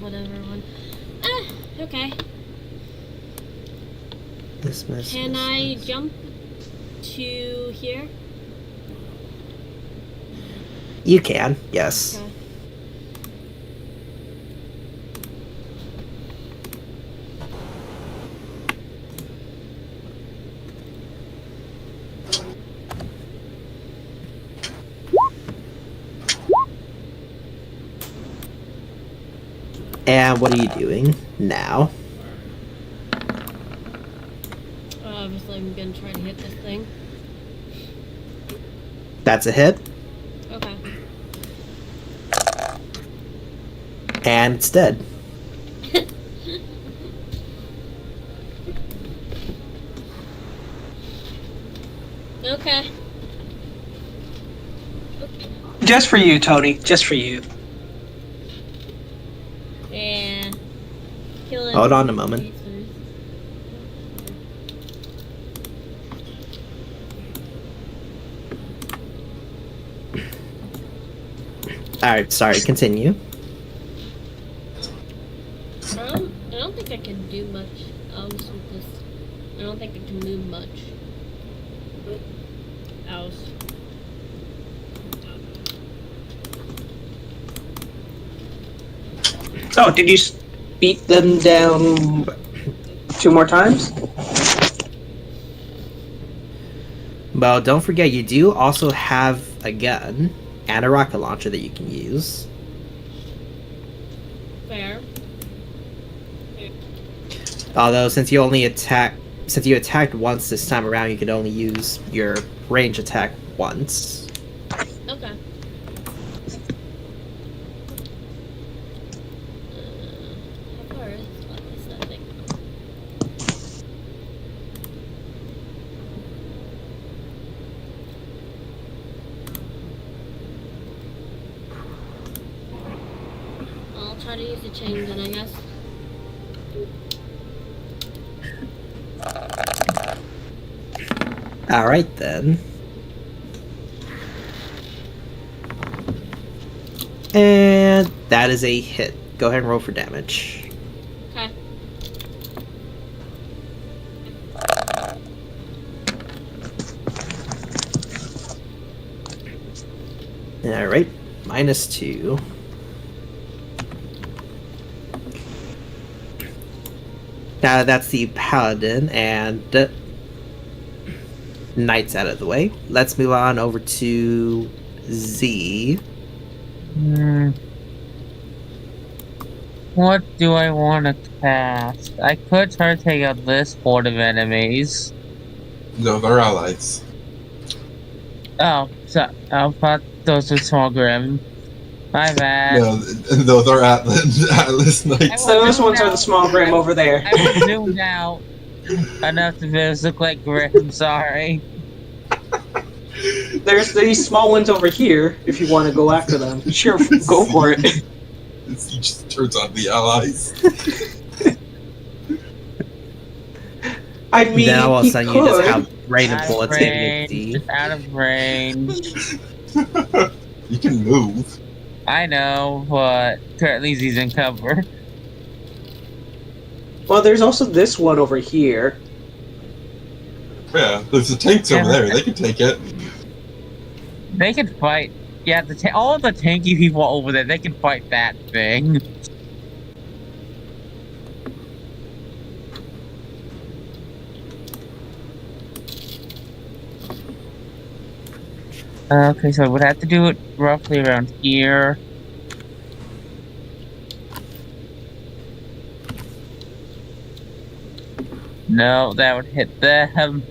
Whatever one. Okay. Can I jump to here? You can, yes. Okay. And what are you doing now? Obviously, I'm gonna try to hit this thing. That's a hit, Okay. and it's dead. Okay. Just for you, Tony. Just for you. Yeah. Killing. Hold on a moment. Alright, sorry, continue. I don't think I can do much else with this. I don't think I can move much else. Oh, did you beat them down 2 more times? Well, don't forget you do also have a gun and a rocket launcher that you can use. Fair. Although, since you only attack since you attacked once this time around, you can only use your range attack once. Okay. How far is that thing? I'll try to use the chain gun, I guess. Alright then. And that is a hit. Go ahead and roll for damage. Okay. Alright, -2. Now that's the paladin and knight's out of the way. Let's move on over to Z. What do I want to cast? I could try to take out this horde of enemies. No, they're allies. Oh, so I thought those were small grim. My bad. No, those are Atlas Knights. Those ones are the small grim over there. I was zoomed out enough to make this look like Grim. Sorry. There's these small ones over here, if you want to go after them. Sure, go for it. He just turns on the allies. I mean, Now all of a he sudden you just could. have random Out of bullets hitting range. Z. Out of range. You can move. I know, but currently he's in cover. Well, there's also this one over here. Yeah, there's the tanks over there. They can take it. They can fight. Yeah, all of the tanky people over there, they can fight that thing. Okay, so I would have to do it roughly around here. No, that would hit them.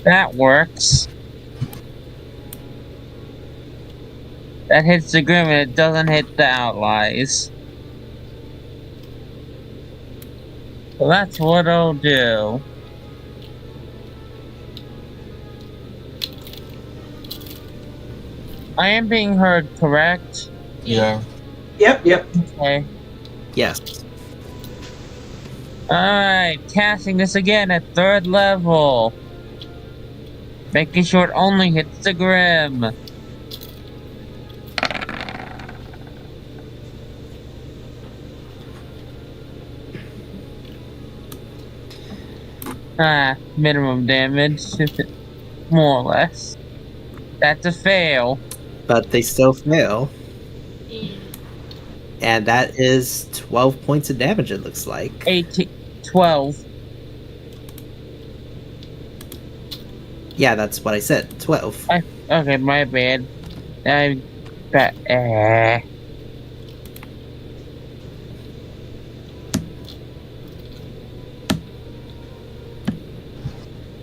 That works. That hits the Grim and it doesn't hit the allies. So that's what I'll do. I am being heard, correct? Yeah. Yep. Okay. Yes. Alright, casting this again at 3rd level. Making sure it only hits the Grim. Minimum damage, more or less. That's a fail. But they still fail. Yeah. And that is 12 points of damage, it looks like. 12. Yeah, that's what I said. 12. Okay, my bad.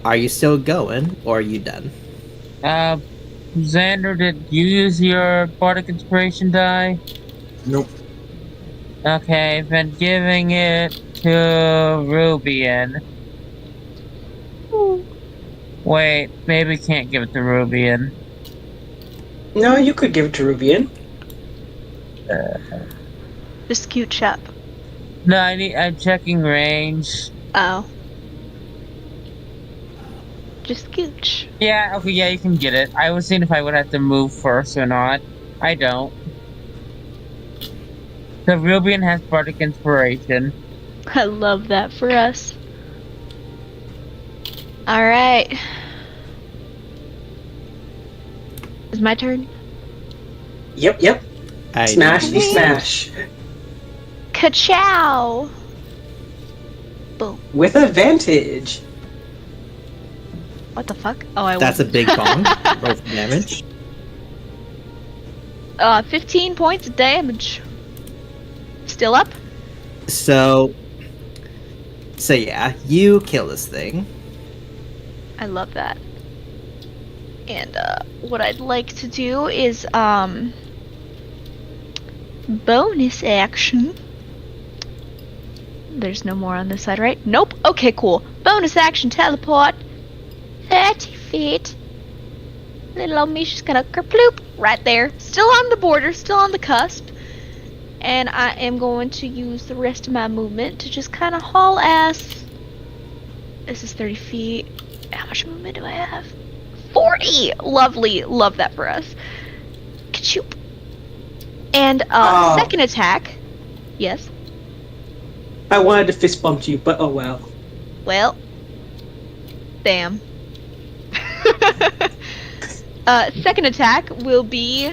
Are you still going, or are you done? Xander, did you use your Bardic Inspiration die? Nope. Okay, then giving it to Rwby. Wait, maybe can't give it to Rwby. No, you could give it to Rwby. Just cute chap. No, I'm checking range. Oh. Just gooch. Yeah, okay, yeah, you can get it. I was seeing if I would have to move first or not. I don't. The Rwby has Bardic Inspiration. I love that for us. Alright. Is my turn? Yep. Smash, Whee! smash. Ka-chow! Boom. With advantage. What the fuck? Oh, I That's a wasn't. big bomb. Roll for damage. 15 points of damage. Still up? So yeah, you kill this thing. I love that. And what I'd like to do is bonus action. There's no more on this side, right? Nope. Okay, cool. Bonus action teleport. 30 feet. Little old Misha's gonna kerploop right there. Still on the border, still on the cusp. And I am going to use the rest of my movement to just kind of haul ass. This is 30 feet. How much movement do I have? 40! Lovely. Love that for us. Ka-choop. And second attack. Yes. I wanted to fist bump you, but oh well. Well. Damn. Second attack will be...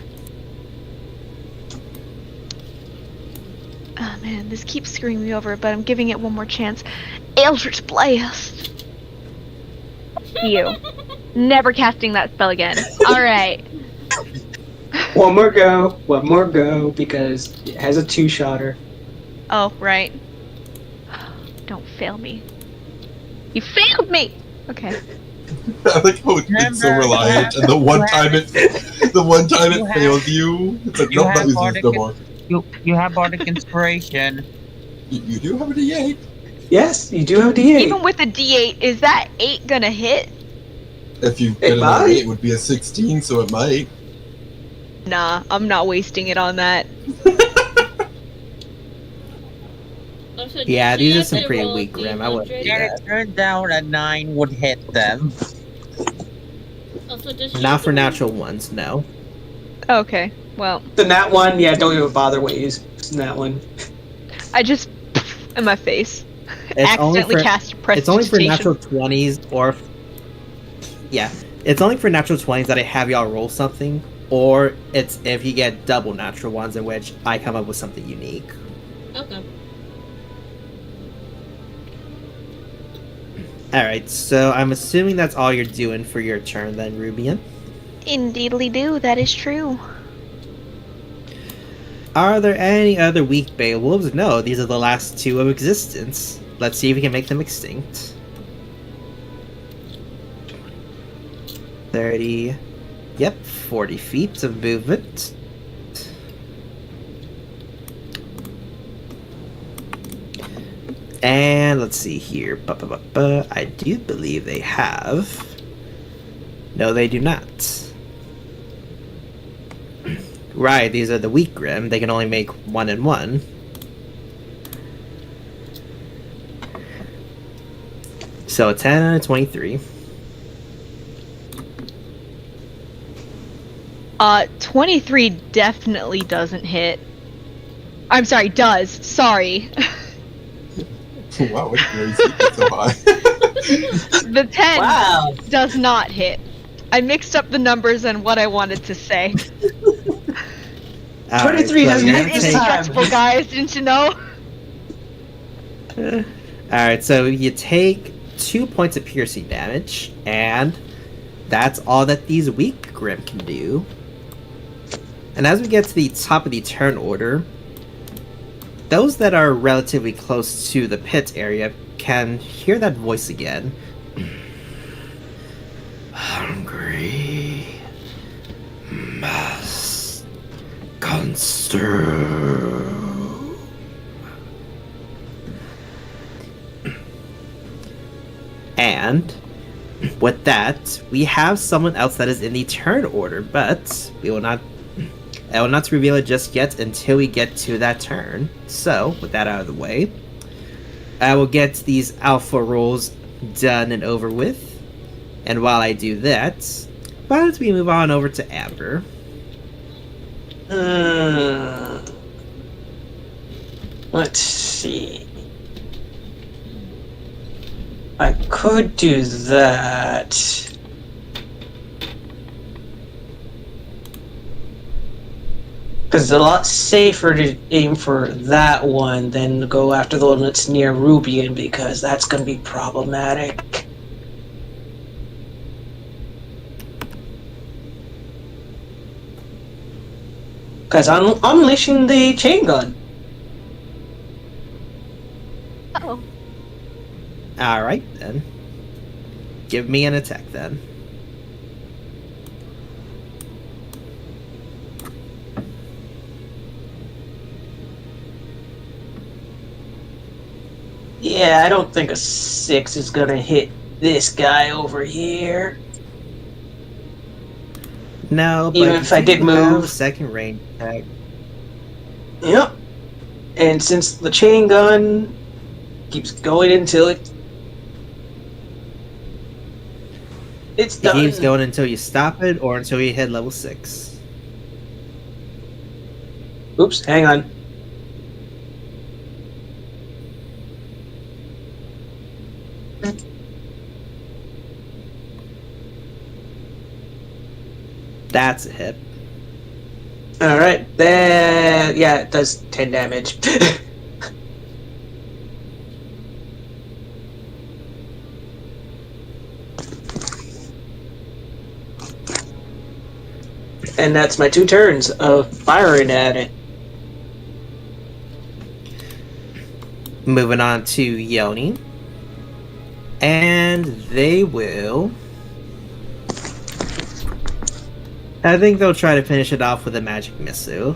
Oh man, this keeps screwing me over, but I'm giving it one more chance. Eldritch Blast! You. Never casting that spell again. Alright. One more go, because it has a 2-shotter. Oh, right. Don't fail me. You failed me! Okay. I like how it's so reliant, and the one time it failed you, it's like, nope, not using this no more. You have bardic inspiration. You do have a D8. Yes, you do have a D8. Even with a D8, is that 8 gonna hit? If you It get another might. 8, it would be a 16, so it might. Nah, I'm not wasting it on that. Also, Yeah, did you these are have some to pretty roll weak, Grim. I wouldn't do D100? Yeah, that. it turned out a 9 would hit them. Also, does she Not have for to roll- natural ones, no. Okay, well, The nat one, yeah, don't even bother what you use. It's nat one. I just in my face. It's only Accidentally for cast it's only for prestidigitation. natural 20s or yeah, it's only for natural 20s that I have y'all roll something, or it's if you get double natural ones in which I come up with something unique. Okay. Alright, so I'm assuming that's all you're doing for your turn then, Rubian. Indeedly do, that is true. Are there any other weak Beowulfs? No, these are the last two of existence. Let's see if we can make them extinct. 30. Yep, 40 feet of movement. And let's see here. I do believe they have. No, they do not. Right, these are the weak Grim. They can only make 1 and 1. So a 10 and a 23. 23 definitely doesn't hit. I'm sorry, does. Sorry. Wow, what did you secret so high? The 10 Wow. does not hit. I mixed up the numbers and what I wanted to say. 23 doesn't you're hit gonna this take- time. Indestructible, guys, didn't you know? Alright, so you take 2 points of piercing damage, and that's all that these weak Grim can do. And as we get to the top of the turn order, those that are relatively close to the pit area can hear that voice again. Hungry must consume. And with that, we have someone else that is in the turn order, but I will not reveal it just yet until we get to that turn. So, with that out of the way, I will get these alpha rolls done and over with. And while I do that, why don't we move on over to Amber? Let's see. I could do that. Because it's a lot safer to aim for that one than to go after the one that's near Rwby, because that's going to be problematic. Because I'm unleashing the chain gun. Oh. Alright then. Give me an attack then. Yeah, I don't think a 6 is going to hit this guy over here. No, but Even if I did have move. a second range attack. Yep. And since the chain gun keeps going until it's It done. keeps going until you stop it or until you hit level 6. Oops, hang on. That's a hit. Alright, then yeah, it does 10 damage. And that's my 2 turns of firing at it. Moving on to Yoni. And they will... I think they'll try to finish it off with a magic missile.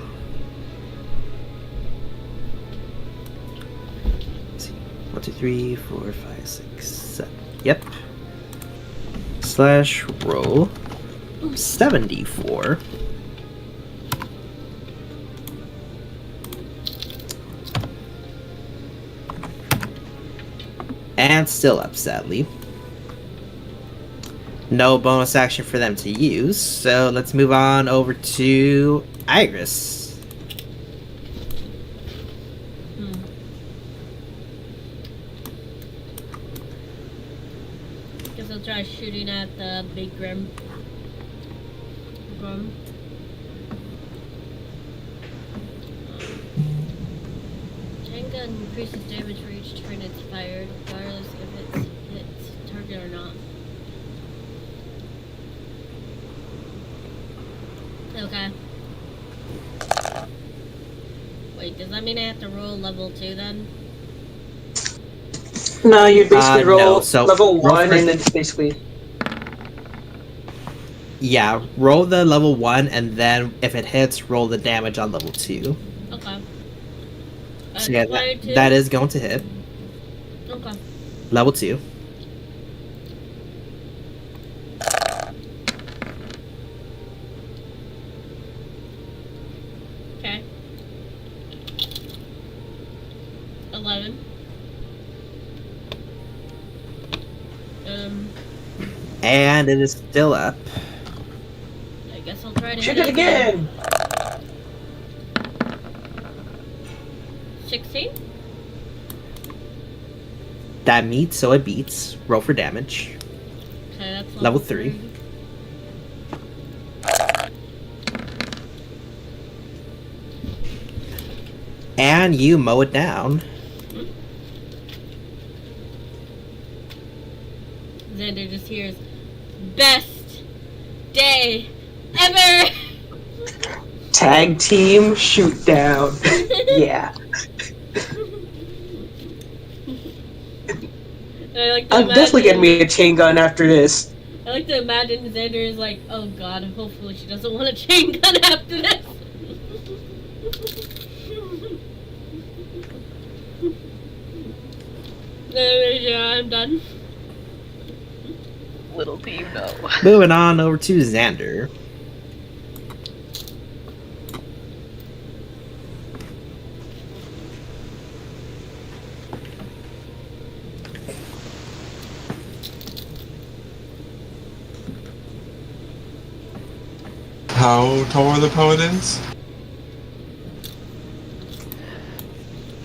Let's see. 1, 2, 3, 4, 5, 6, 7. Yep. Slash roll 74. And still up, sadly. No bonus action for them to use, so let's move on over to Iris. Guess I'll try shooting at the big Grim. Handgun increases damage for each turn it's fired, regardless if it's hits target or not. Okay. Wait, does that mean I have to roll level 2 then? No, you basically roll no, so level roll 1 first. and then basically... Yeah, roll the level 1, and then if it hits, roll the damage on level 2. Okay. So yeah, Required two? that is going to hit. Okay. Level 2. Okay. 11. And it is still up. I guess I'll try to Shoot hit it again! 16? That meets, so it beats. Roll for damage. Okay, that's Level 3. And you mow it down. Xander just hears, best day ever! Tag team shoot down. Yeah. I like to I'm definitely getting me a chain gun after this. I like to imagine Xander is like, oh god, hopefully she doesn't want a chain gun after this. Yeah, I'm done. Little do you know. Moving on over to Xander. How tall are the paladins?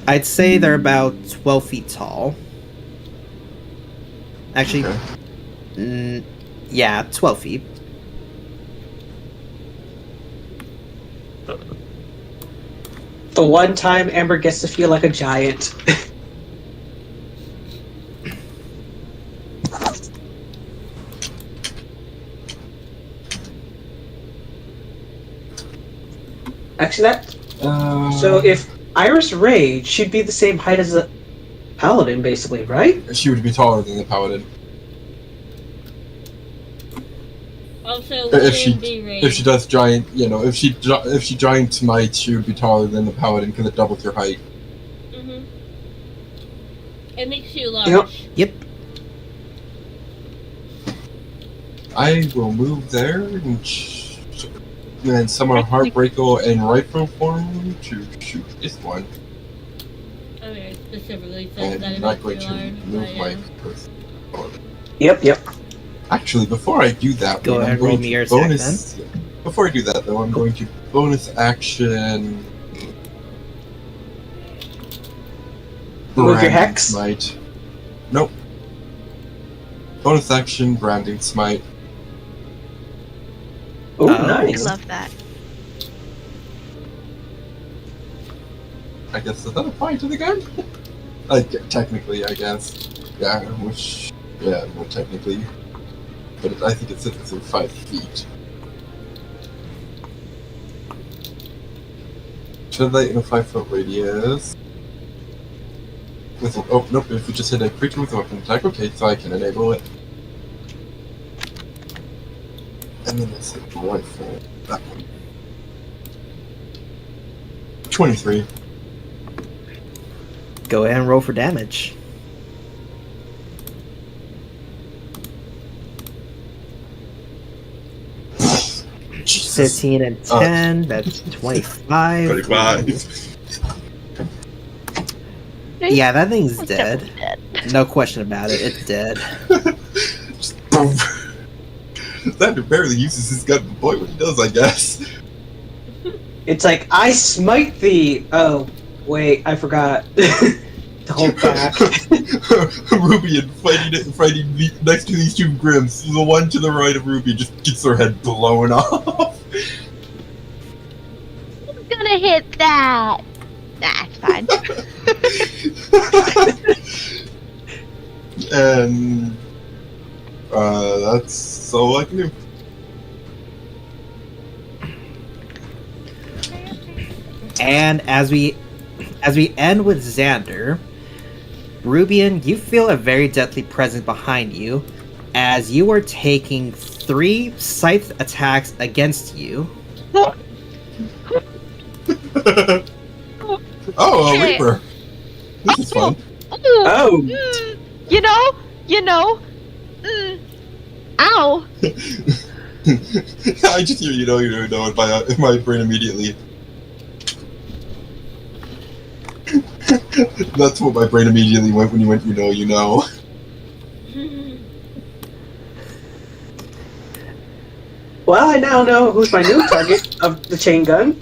I'd say they're about 12 feet tall. Actually, Okay. Yeah, 12 feet. The one time Amber gets to feel like a giant. Actually, that. So if Iris Rage, she'd be the same height as a paladin, basically, right? She would be taller than the paladin. Also, If she wouldn't be if she does giant, if she giant might, she would be taller than the paladin because it doubles your height. Mm-hmm. It makes you large. Yep. Yep. I will move there and summon Heartbreaker and Rifle form to shoot this one. I mean, it specifically says that And it not makes going you to large. move But, my yeah. person. Yep. Actually, before I do that, Go ahead, roll me your attack, Before I do that, though, I'm going to bonus action. Move your Branding hex? Smite. Nope. Bonus action, Branding Smite. Oh, Oh. I nice. love that. I guess does that apply to the gun? Like technically, I guess. Yeah, well, technically. But I think it's within 5 feet. Should light in a 5-foot radius. Oh nope! If we just hit a creature with a weapon attack, okay, so I can enable it. And then it's a rifle. That one. 23. Go ahead and roll for damage. Jesus. 15 and 10, that's 25. 25. Yeah, that thing's It's dead. definitely dead. No question about it, it's dead. Just boom. Xander barely uses his gun, but boy, when he does, I guess. It's like, I smite thee! Oh, wait, I forgot. To hold back. Ruby and fighting next to these two Grims. The one to the right of Ruby just gets her head blown off. I'm gonna hit that. Nah, it's fine. And that's all I can do. And as we end with Xander, Rubian, you feel a very deadly presence behind you as you are taking 3 scythe attacks against you. Oh, a Okay. Reaper. This is fun. Oh. You know. Ow. I just hear you know in my brain immediately. That's what my brain immediately went when you went, you know. Well, I now know who's my new target of the chain gun.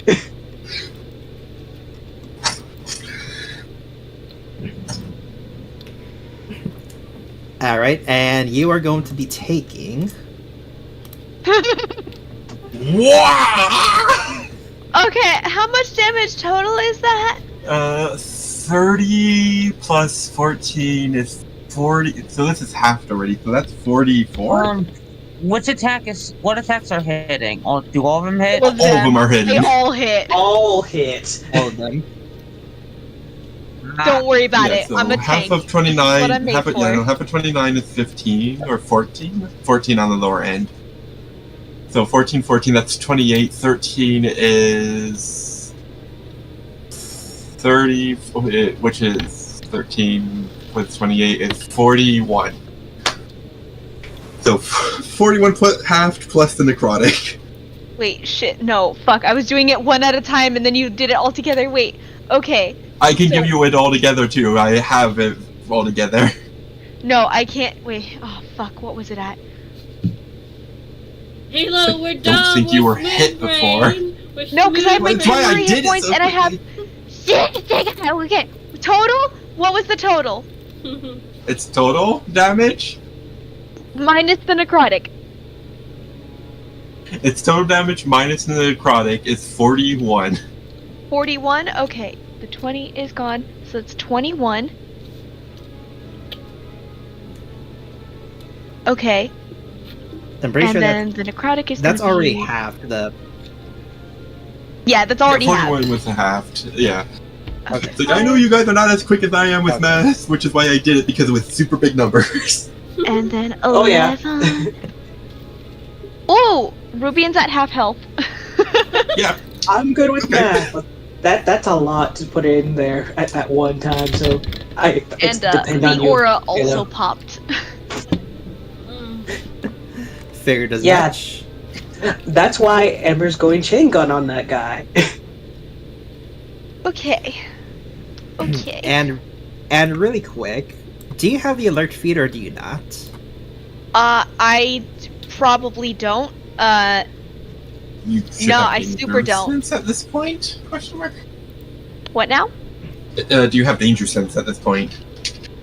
Alright, and you are going to be taking... Wow! Okay, how much damage total is that? 30 plus 14 is 40. So this is halved already. So that's 44. What attacks are hitting? Do all of them hit? All All of them are They hitting. all hit. All hit. All of them. Don't worry about Yeah, it. so I'm a half tank. of 29. What I'm made Half of, for. half of 29 is 15 or 14. 14 on the lower end. So 14, that's 28. 13 is 30, which is 13 with 28 is 41. So 41 halved plus the necrotic. Wait, shit, no, fuck. I was doing it one at a time and then you did it all together. Wait, okay. I can give you it all together too. I have it all together. No, I can't. Wait, oh fuck, what was it at? Halo, we're don't done. think you We're were hit smooth, before. Brain. We're No, because I have smooth, like That's why I two did hit it points so and I have. quickly. Shit, okay. Total? What was the total? brain. It's total damage. Minus the necrotic. Its total damage minus the necrotic is 41. 41. Okay, the 20 is gone, so it's 21. Okay, I'm pretty and sure then the necrotic is that's gonna already be... half the. Yeah, that's already yeah, half. 41 was a half. Yeah. Okay. It's like, I know you guys are not as quick as I am with math, which is why I did it, because it was super big numbers. And then 11. Oh, yeah. Oh, Rubian's at half health. Yeah. I'm good with Okay. math, but that's a lot to put in there at one time. So it's And depend on the you. aura also know. popped. Figured as Yeah. much. That's why Ember's going chain gun on that guy. Okay. Okay. And really quick, do you have the alert feed or do you not? I probably don't. You should No, have I danger super don't. sense at this point? Question mark. What now? Do you have danger sense at this point?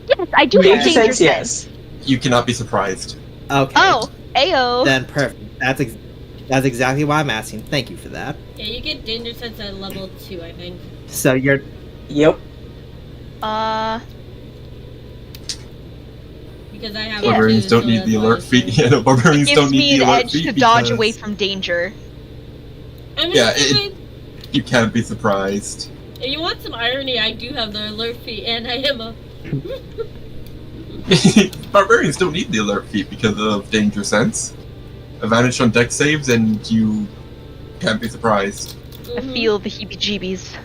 Yes, I do have Danger danger sense, sense. yes. You cannot be surprised. Okay. Oh, ayo. Then perfect. That's exactly why I'm asking. Thank you for that. Yeah, you get danger sense at level 2, I think. So you're Yep. Because I have Barbarians it too, don't so need that's the why I alert was feat. saying. Yeah, no, barbarians Gives don't me need the an alert edge feat to dodge because away from danger. I mean, Yeah, if you can't be surprised. you want some irony, I do have the alert feat, and I am a... Barbarians don't need the alert feat because of danger sense. Advantage on deck saves, and you can't be surprised. I Mhm. feel the heebie-jeebies.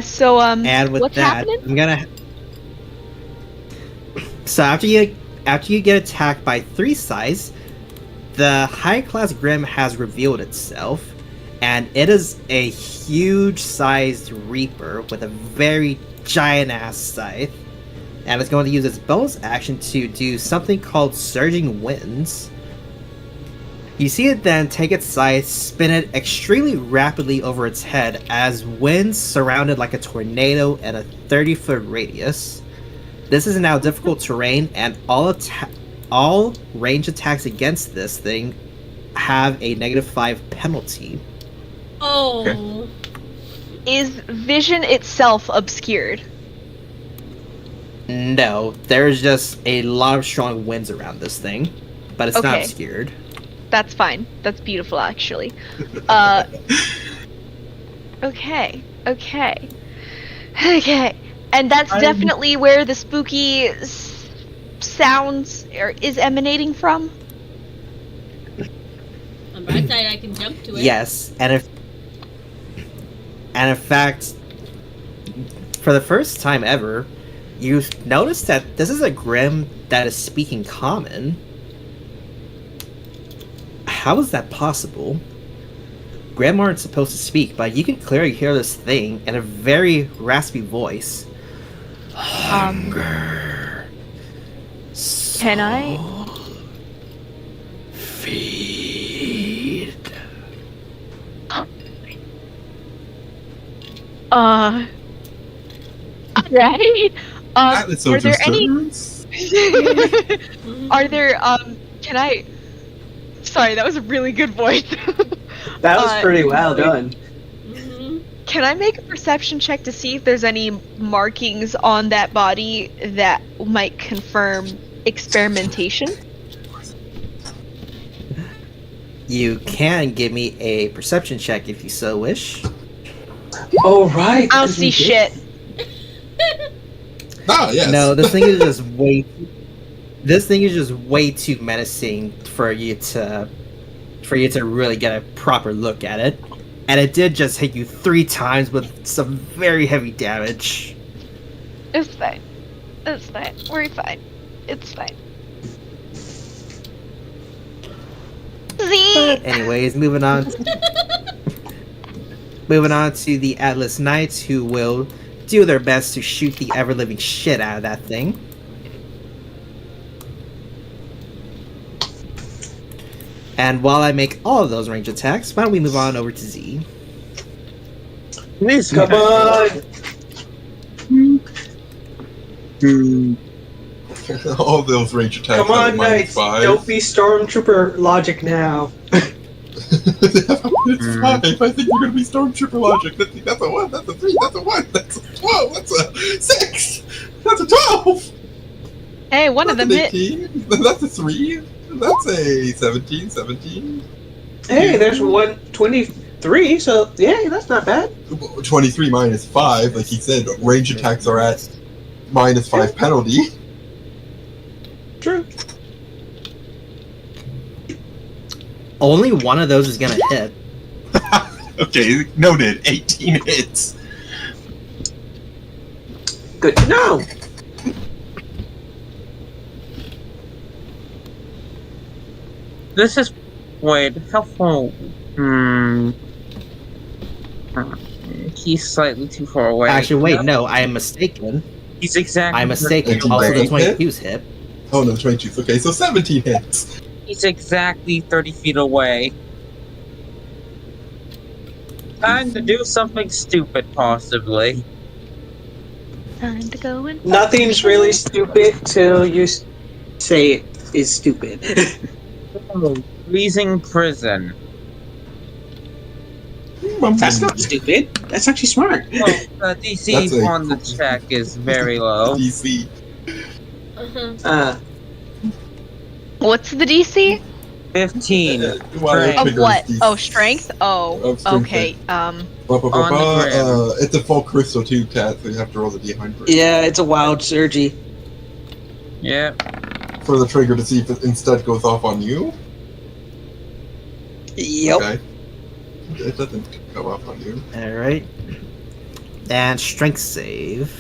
So, and with what's that, happening? I'm gonna. So after you get attacked by 3 size, the high class Grim has revealed itself, and it is a huge sized Reaper with a very giant ass scythe, and it's going to use its bonus action to do something called Surging Winds. You see it then take its scythe, spin it extremely rapidly over its head as winds surround it like a tornado in a 30-foot radius. This is now difficult terrain, and all range attacks against this thing have a -5 penalty. Oh. Okay. Is vision itself obscured? No, there's just a lot of strong winds around this thing, but it's not Okay. obscured. That's fine. That's beautiful, actually. Okay. And that's definitely where the spooky sounds is emanating from? On my side, I can jump to it. Yes, and in fact, for the first time ever, you notice that this is a Grim that is speaking common. How is that possible? Grim aren't supposed to speak, but you can clearly hear this thing in a very raspy voice. Hunger. Can I? Feed. Right? Atlas Are there soldiers any... turns. Are there, can I... Sorry, that was a really good voice. That was pretty well done. Mhm. Can I make a perception check to see if there's any markings on that body that might confirm experimentation? You can give me a perception check if you so wish. Oh right. I don't because see we did- shit. Ah, yes. No, this thing is just way. This thing is just way too menacing for you to really get a proper look at it. And it did just hit you 3 times with some very heavy damage. It's fine. It's fine. We're fine. It's fine. But anyways, moving on. Moving on to the Atlas Knights, who will do their best to shoot the ever-living shit out of that thing. And while I make all of those range attacks, why don't we move on over to Z? Please come on. All those range attacks Come are on, minus knights. 5. Don't be stormtrooper logic now. It's 5. I think you're gonna be Stormtrooper logic. That's a 1, that's a 3, that's a 1, that's a 12, that's a 6, that's a 12! Hey, one of them That's hit. an 18, that's a 3, that's a 17. Hey, there's 123, so yeah, that's not bad. 23 minus 5, like he said, range attacks are at minus 5 penalty. True. Only one of those is gonna hit. Okay, noted. 18 hits. Good to know. This is. Wait, how far? He's slightly too far away. Actually, wait, no, I am mistaken. He's exactly. I'm mistaken. Exactly. Also, the Hit? 22's hit. Oh no, 22. Okay, so 17 hits. He's exactly 30 feet away. Time to do something stupid, possibly. Time to go and Nothing's really stupid till you say it is stupid. Freezing prison. That's not stupid. That's actually smart. Well, the DC That's a on the cool- check is very low. DC. Uh-huh. What's the DC? 15. Well, Strength. Of figures what? DC. Oh, strength? Oh, Of strength, okay. Ba, ba, ba, On the ba. It's a full crystal too, Cat, so you have to roll the D100 Yeah, it's a wild surgy. Yeah. for the trigger to see if it instead goes off on you. Yep. Okay. It doesn't go off on you. Alright. And strength save.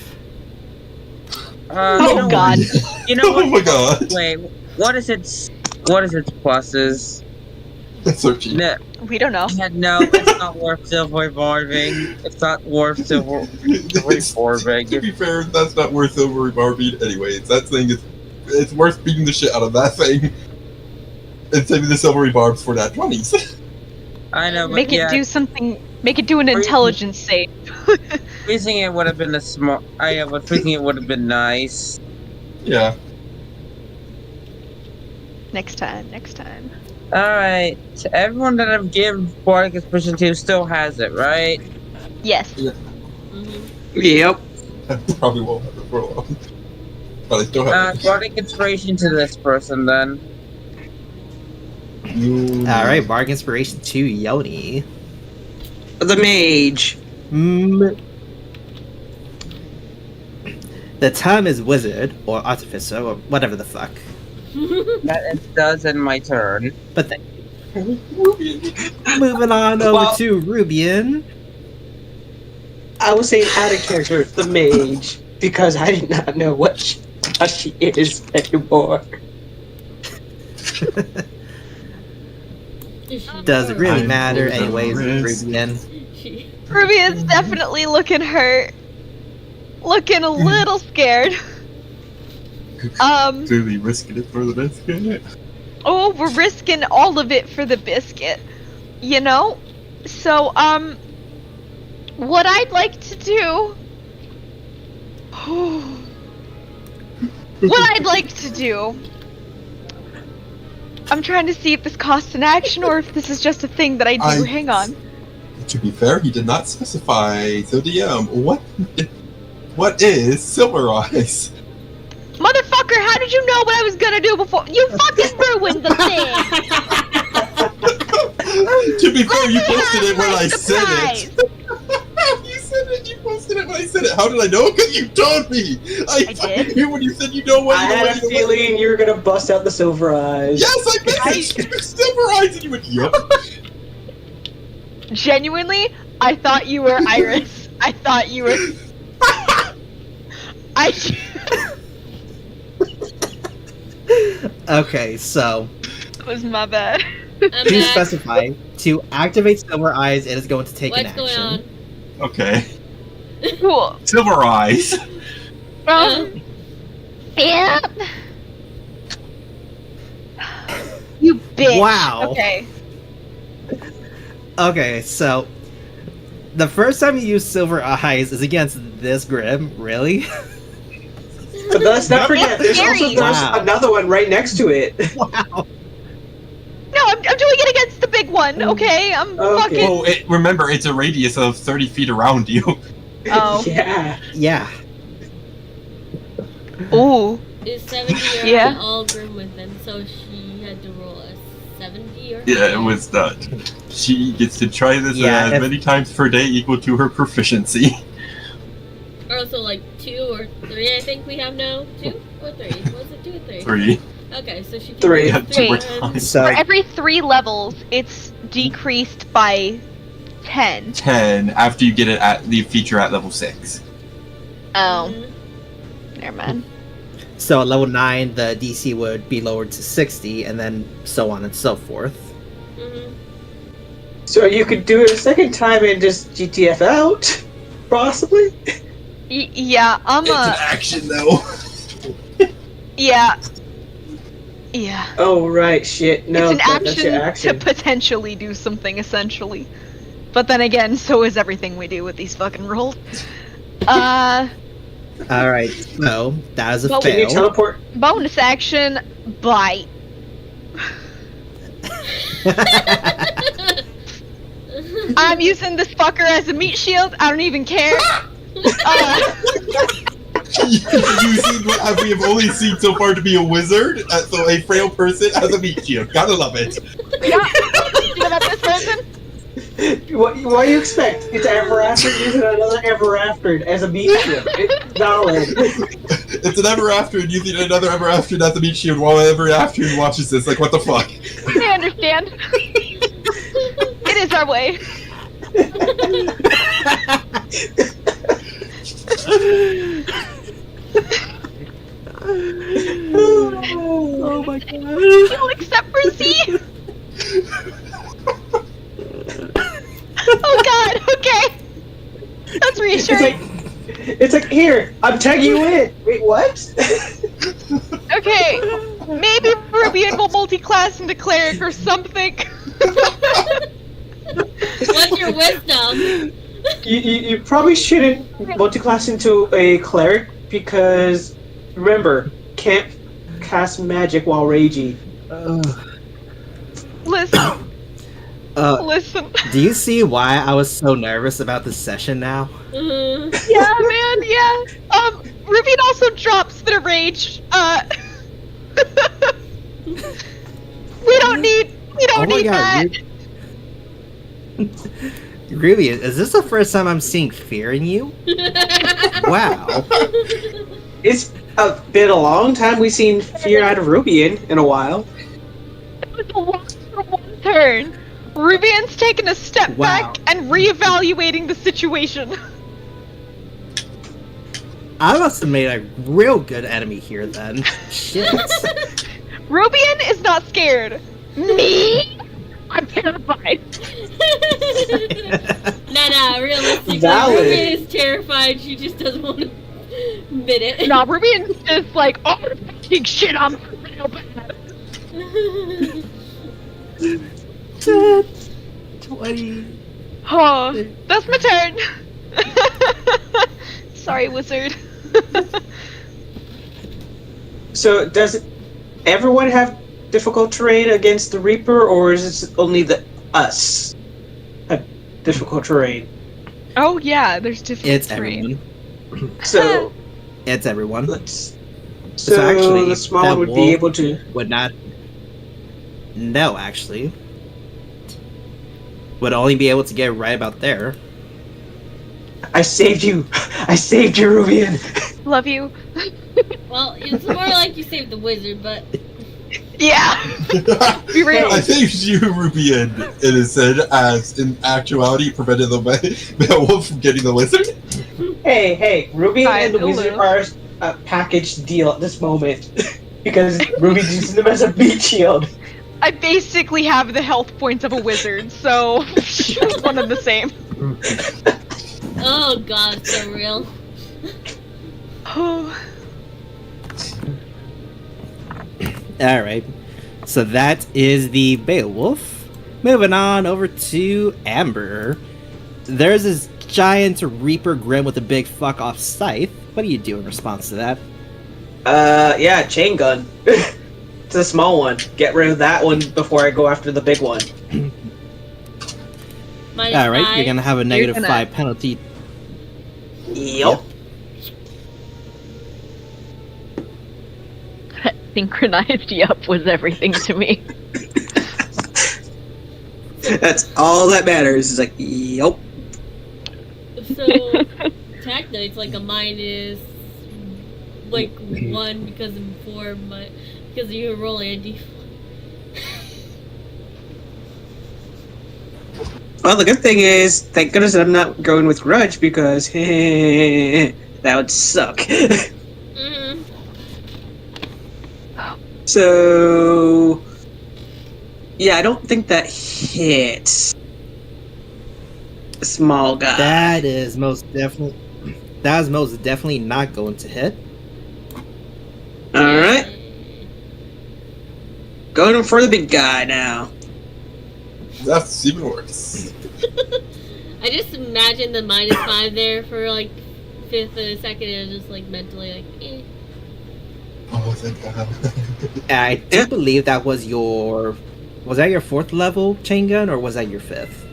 Oh, You know God. What? You know what? Oh my god. Wait, what is its pluses? 13. No, We don't know. no, it's not worth silver barbing. It's not worth silver barbing. To be fair, that's not worth silver barbing anyways. That thing is, it's worth beating the shit out of that thing and saving the silvery barbs for that 20s. I know, but Make it yeah, do something. Make it do an Freezing. intelligence save. freezing it would have been a smart. But freezing it would have been nice. Yeah. Next time. Next time. Alright, so everyone that I've given Bardic Inspiration to still has it, right? Yes. Mhm. Yep. Probably won't have it for long. But I still have it. Bardic Inspiration to this person then. You... Alright, Bardic Inspiration to Yoni. The mage. The term is wizard, or artificer, or whatever the fuck. That it does in my turn. But then, moving on over Well- to Rubian. I was saying out of character, the mage, because I did not know what she is anymore. Does it really I'm matter? losing Anyways, wrist. Rubian. Ruby is definitely looking hurt. Looking a little scared. Clearly risking it for the biscuit. Oh, we're risking all of it for the biscuit. You know? So, what I'd like to do. What I'd like to do. I'm trying to see if this costs an action or if this is just a thing that I do. Hang on. To be fair, he did not specify. So DM, what is Silver Eyes? Motherfucker, how did you know what I was gonna do before? You fucking ruined the thing! To be fair, you posted it when I said Surprise! it. You said it. You posted it when I said it. How did I know? Because you told me. I did? knew when you said you know what. I you know had what, a you know what. feeling you were gonna bust out the silver eyes. Yes, I messaged you Silver Eyes, and you went, "Yep." Genuinely, I thought you were Iris. I thought you were. Okay, so That was my bad. I'm to back. specify, to activate Silver Eyes, it is going to take What's an going action. on? Okay. Cool. Silver Eyes. Yep. You bitch. Wow. Okay. Okay, so the first time you use Silver Eyes is against this Grim, really? But let's not forget, there's Scary. also Wow. another one right next to it. Wow. No, I'm doing it against the big one. one, okay? I'm Okay. fucking. Oh, remember, it's a radius of 30 feet around you. Oh. Yeah. Yeah. Ooh. Is 70 or Yeah. all grim with them, so she had to roll a 70 or Yeah, it higher. was not. She gets to try this Yeah, as if- many times per day equal to her proficiency. Or also like 2 or 3, I think we have now. 2 or 3? Was it 2 or 3? 3. Okay, so she can Three. do Yeah, 2 more Wait. times. So For every 3 levels, it's decreased by 10. 10 after you get it at the feature at level 6. Oh, Mhm. never mind. So at level 9, the DC would be lowered to 60, and then so on and so forth. Mhm. So you could do it a second time and just GTF out, possibly. Yeah, I'm It's an action though. Yeah. Yeah. Oh right, shit. No, It's an that's your to action. potentially do something, essentially. But then again, so is everything we do with these fucking rolls. Alright, so that is a Well, Can you fail. teleport? Bonus action, bite. I'm using this fucker as a meat shield. I don't even care. Using what we have only seen so far to be a wizard, so a frail person as a meat shield. Gotta love it. Yeah. You know about this person? What do you expect? It's ever after using another ever after as a meat shield. It's valid. It's an ever after and using another ever after as a meat shield while ever after watches this. Like, what the fuck? I understand. It is our way. Oh my god. You'll accept for Z. Oh god. Okay. That's reassuring. It's like here, I'm tagging you in. Wait, what? Okay. Maybe Rwby will multi-class into cleric or something. What's your wisdom? You probably shouldn't multi-class into a cleric because remember, can't cast magic while raging. Listen. Listen. Do you see why I was so nervous about this session now? Mhm. Yeah, man. Yeah. Rwby also drops the rage. We don't need that. Really, is this the first time I'm seeing fear in you? Wow. It's been a long time we've seen fear out of Rwby in a while. It was a lot for one turn. Rubian's taken a step Wow. back and reevaluating the situation. I must have made a real good enemy here then. Shit. Rubian is not scared. Me? I'm terrified. Nah, realistically, Valid. Ruby is terrified. She just doesn't want to admit it. Nah, Rubian's just like, oh, fucking shit, I'm real bad. 20. Oh, that's my turn. Sorry, wizard. So does everyone have difficult terrain against the Reaper, or is it only the us have difficult terrain? Oh yeah, there's different It's terrain. everyone. So It's everyone. let's. So So actually, the small that one would be wolf- able to. Would not. No, actually. Would only be able to get right about there. I saved you. I saved you, Rubian. Love you. Well, it's more like you saved the wizard, but Yeah. Be real. I think you, Rubian, it is said, as in actuality prevented the male wolf from getting the lizard. Hey, Rubian Hi, and the hello. Wizard are a package deal at this moment because Ruby's using them as a beat shield. I basically have the health points of a wizard, so it's one and the same. oh god, it's so real. Oh. Alright. So that is the Beowulf. Moving on over to Amber. There's this giant Reaper Grim with a big fuck off scythe. What do you do in response to that? Yeah, chain gun. It's a small one. Get rid of that one before I go after the big one. Minus All right, 5. you're gonna have a You're gonna- -5 penalty. Yup. Synchronized yup was everything to me. That's all that matters. It's like, yup. So technically, it's like a minus like 1 because of 4, but because you're rolling a d4. Well, the good thing is, thank goodness I'm not going with grudge because that would suck. Mm-hmm. So, yeah, I don't think that hits. A small guy. That is most definitely not going to hit. All right, going for the big guy now. That's even worse. I just imagine the minus 5 there for like fifth of a second, and just like mentally like, eh. Oh, thank God. I do believe that was your. Was that your 4th level chain gun, or was that your 5th?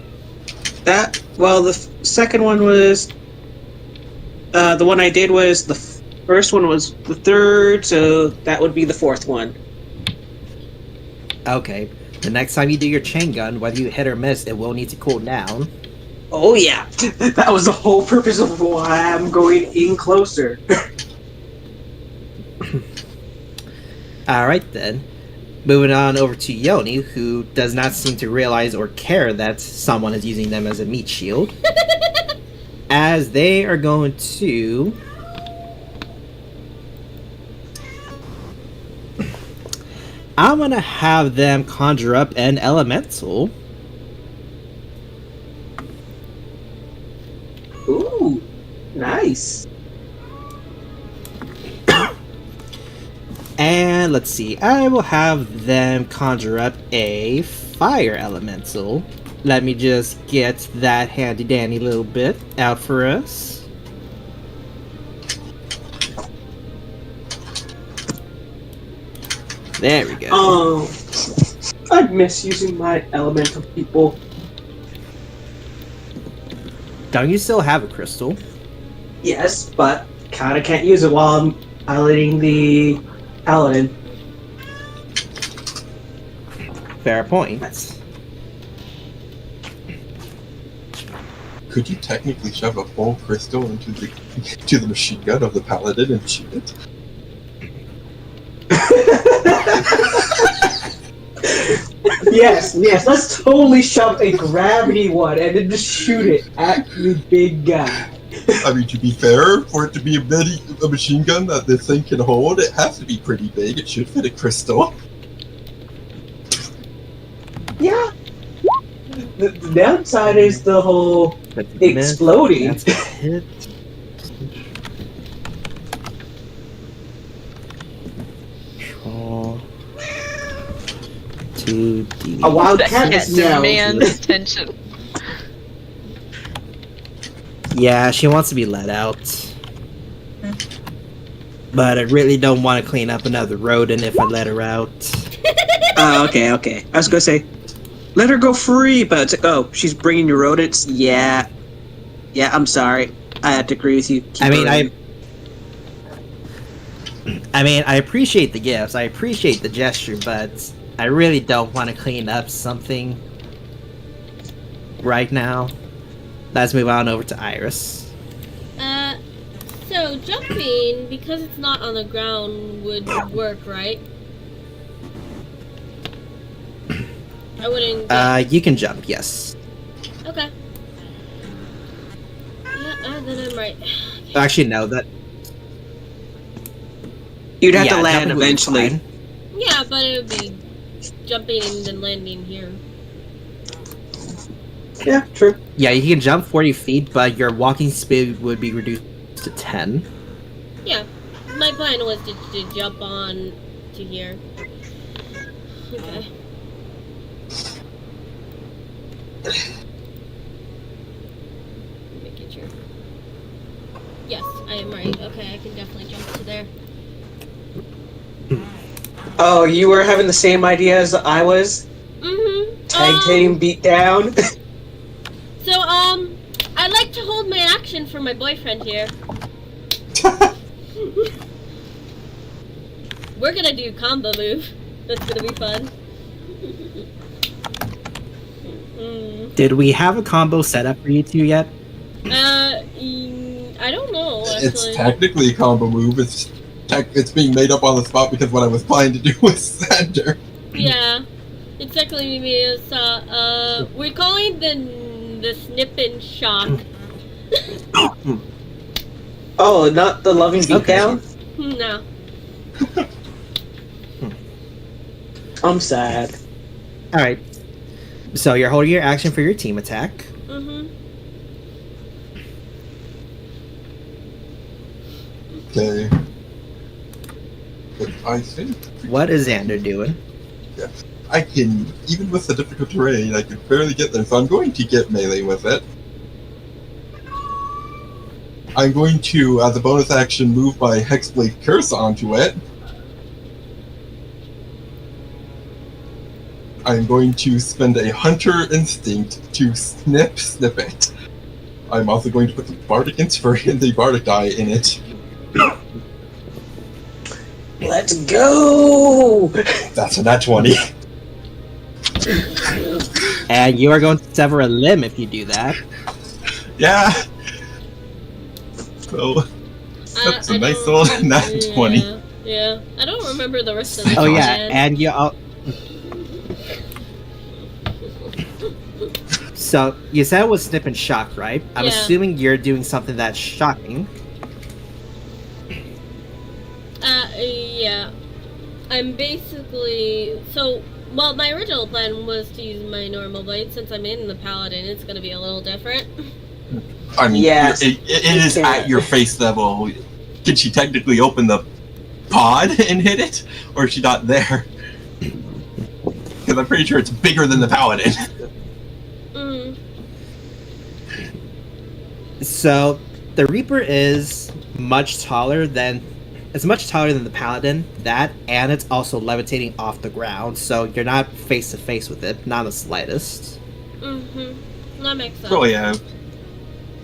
That the second one was the one I did was the first one was the 3rd, so that would be the 4th one. Okay. The next time you do your chain gun, whether you hit or miss, it will need to cool down. Oh yeah, that was the whole purpose of why I'm going in closer. Alright then. Moving on over to Yoni, who does not seem to realize or care that someone is using them as a meat shield. As they are going to... I'm gonna have them conjure up an elemental. Ooh, nice. And let's see, I will have them conjure up a fire elemental. Let me just get that handy dandy little bit out for us. There we go. Oh, I miss using my elemental people. Don't you still have a crystal? Yes, but kinda can't use it while I'm piloting the paladin. Fair point. Could you technically shove a full crystal into the machine gun of the paladin and shoot it? Yes, let's totally shove a gravity one and then just shoot it at the big guy. I mean, to be fair, for it to be a machine gun that this thing can hold, it has to be pretty big. It should fit a crystal. Yeah. The downside is the whole exploding. That's a hit. Control. 2D. A wild That cat is now. demands attention. Yeah, she wants to be let out. But I really don't want to clean up another rodent if I let her out. Oh, okay. I was gonna say, let her go free, but it's like, oh, she's bringing your rodents? Yeah, I'm sorry. I have to agree with you. Keep I mean, her in. I appreciate the gifts. I appreciate the gesture, but I really don't want to clean up something right now. Let's move on over to Iris. So jumping, because it's not on the ground, would work, right? I wouldn't get... You can jump, yes. Okay. Yeah, then I'm right. Actually, no, that... You'd have to yeah, land jumping would be eventually. fine. Yeah, but it would be jumping and then landing here. Yeah, true. Yeah, you can jump 40 feet, but your walking speed would be reduced to 10. Yeah, my plan was to jump on to here. Okay. Making sure. Yes, I am right. Okay, I can definitely jump to there. Oh, you were having the same idea as I was? Mm-hmm. Tag team beat down? action for my boyfriend here. We're gonna do combo move. That's gonna be fun. Did we have a combo set up for you two yet? I don't know, actually. It's technically a combo move. It's being made up on the spot because what I was planning to do was Sander. Yeah. It's technically me. We're calling the snip and shock. Oh, not the loving beatdown? No. I'm sad. Alright. So you're holding your action for your team attack. Mm-hmm. Okay. But I think What is Xander doing? I can, even with the difficult terrain, I can barely get there, so I'm going to get melee with it. I'm going to, as a bonus action, move my Hexblade Curse onto it. I'm going to spend a Hunter Instinct to snip it. I'm also going to put the Bardic Inspiration, the Bardic die in it. Let's go! That's a nat 20. And you are going to sever a limb if you do that. Yeah. So that's a nice old nat 20. Yeah. I don't remember the rest of it. Oh yeah, and you. So you said it was snip and shock, right? I'm Yeah. assuming you're doing something that's shocking. Yeah. I'm basically well, my original plan was to use my normal blade. Since I'm in the paladin, it's gonna be a little different. I mean, Yes. it is at your face level. Can she technically open the pod and hit it? Or is she not there? Because I'm pretty sure it's bigger than the paladin. Mm. So the Reaper is much taller than the Paladin. That, and it's also levitating off the ground, so you're not face to face with it, not the slightest. Mm-hmm. That makes sense. Oh yeah.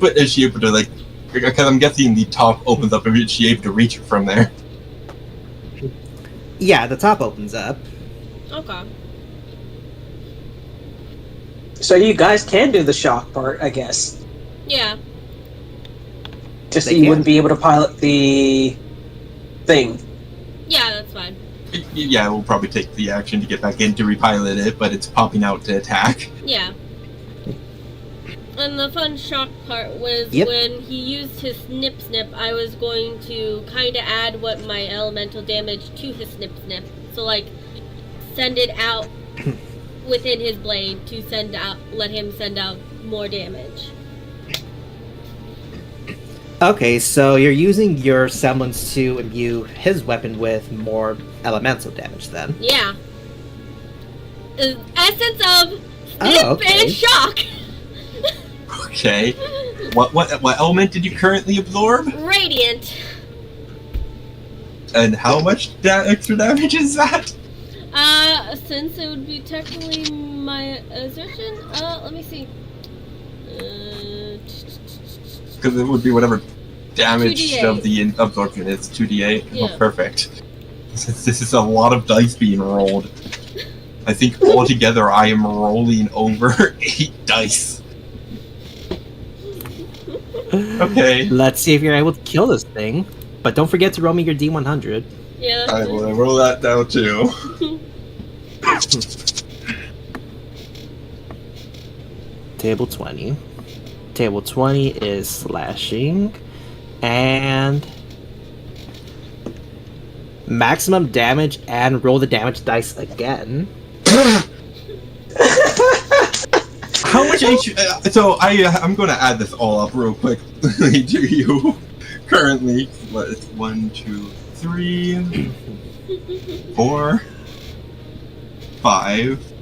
But is she able to, like, because I'm guessing the top opens up, and is she able to reach it from there? Yeah, the top opens up. Okay. So you guys can do the shock part, I guess. Yeah. Just so They you can. wouldn't be able to pilot the thing. Yeah, that's fine. Yeah, we'll probably take the action to get back in to repilot it, but it's popping out to attack. Yeah. And the fun shock part was Yep. when he used his snip, I was going to kind of add what my elemental damage to his snip. So, like, send it out within his blade to let him send out more damage. Okay, so you're using your semblance to imbue his weapon with more elemental damage then. Yeah. Essence of snip okay. and shock. Okay. What element did you currently absorb? Radiant. And how much extra damage is that? Since it would be technically my assertion, let me see. Because it would be whatever damage 2d8. of the absorption is. 2d8? Yeah. Oh, perfect. This is a lot of dice being rolled. I think altogether I am rolling over 8 dice. Okay. Let's see if you're able to kill this thing. But don't forget to roll me your D100. Yeah. I will roll that down too. Table 20. Table 20 is slashing. And maximum damage, and roll the damage dice again. How much HP? So I'm going to add this all up real quick to you. Currently, what is 1, 2, 3, 4, 5.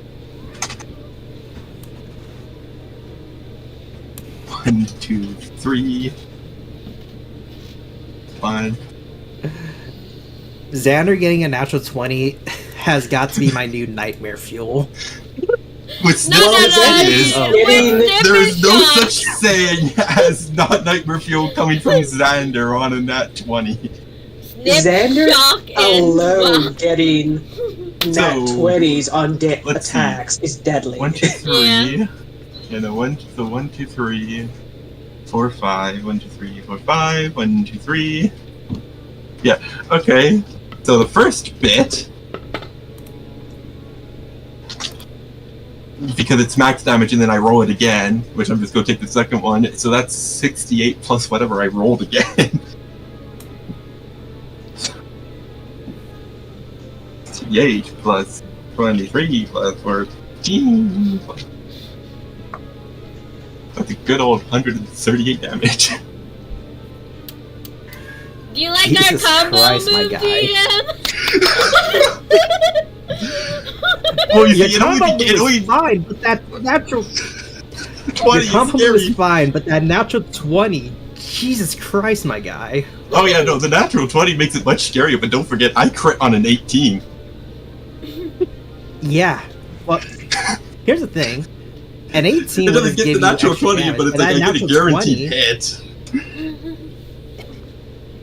1, 2, 3, 5. Xander getting a natural 20 has got to be my new nightmare fuel. What's No, not no, the thing no. is, With there is no Snip such saying as not nightmare fuel coming from Xander on a nat 20. Snip, Xander shock, and alone wow. getting nat So, 20s on let's see. attacks is deadly. 1, 2, 3. Yeah. And a 1, 2, 3, 4, 5. 1, 2, 3, 4, 5. 1, 2, 3. Yeah. Okay. So the first bit, because it's max damage, and then I roll it again, which I'm just gonna take the second one. So that's 68 plus whatever I rolled again. 68 plus 23 plus 14. That's a good old 138 damage. Do you like Jesus our combo Christ, my move, guy. DM? Well, you Your see, combo it only is fine, but that natural 20 your combo is scary. is fine, but that natural 20. Jesus Christ, my guy. Oh yeah, no, the natural 20 makes it much scarier, but don't forget, I crit on an 18. Yeah. Well, here's the thing. An 18 It would doesn't have get given the you natural extra 20, damage, but it's and like that I get a natural guaranteed 20 hit.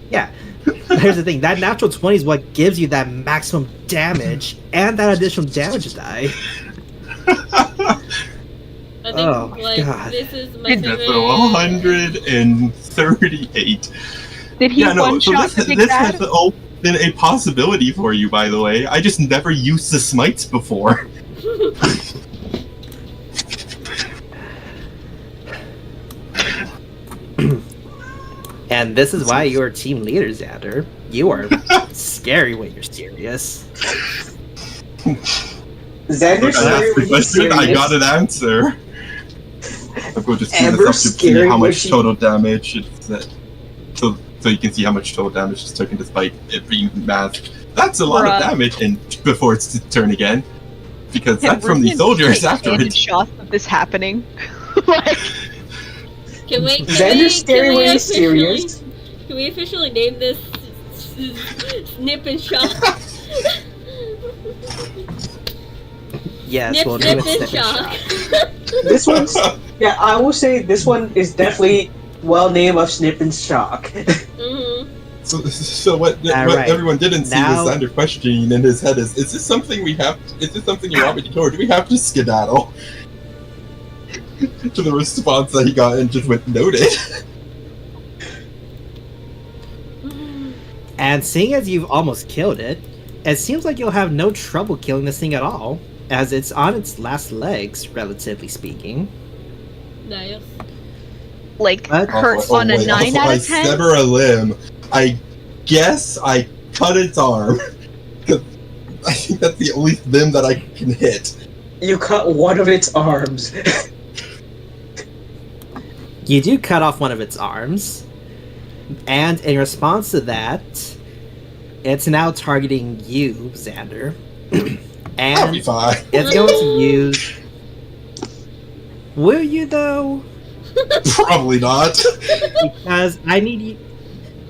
Yeah. Here's the thing. That natural 20 is what gives you that maximum damage and that additional damage die. I think, Oh, like, God. this is my That's favorite. 138. Did he Yeah, no, one so shot the big this bad? has been a possibility for you, by the way. I just never used the smites before. And this is why you're team leader, Xander. You are scary when you're serious. Xander's I scary asked the when he's question, I serious. got an answer. I'm going to speed this Amber's up to see scary how when much she- total damage it's so you can see how much total damage it's taken despite it being masked. That's a lot Bruh. of damage and before it's turn again. Because Yeah, that's from the Ruben soldiers takes afterwards. candid shots of this happening. Like, Xander's scary when he's serious. Can we officially name this Snip and Shock? Yes, Snip, we'll name snip, it and Snip and shock. Shock. This one's, yeah, I will say this one is definitely well named of Snip and Shock. Mhm. So what Alright. everyone didn't see Now- was Xander questioning in his head is this something we have, is this something you want me to do, or do we have to skedaddle? To the response that he got and just went, noted. And seeing as you've almost killed it, it seems like you'll have no trouble killing this thing at all, as it's on its last legs, relatively speaking. Nice. like But- hurt on a 9 also, out I of 10. sever a limb. I guess I cut its arm. 'Cause I think that's the only limb that I can hit. You cut one of its arms. You do cut off one of its arms, and in response to that, it's now targeting you, Xander. I'll be And fine. it's going to use. Will you though? Probably not. Because I need you.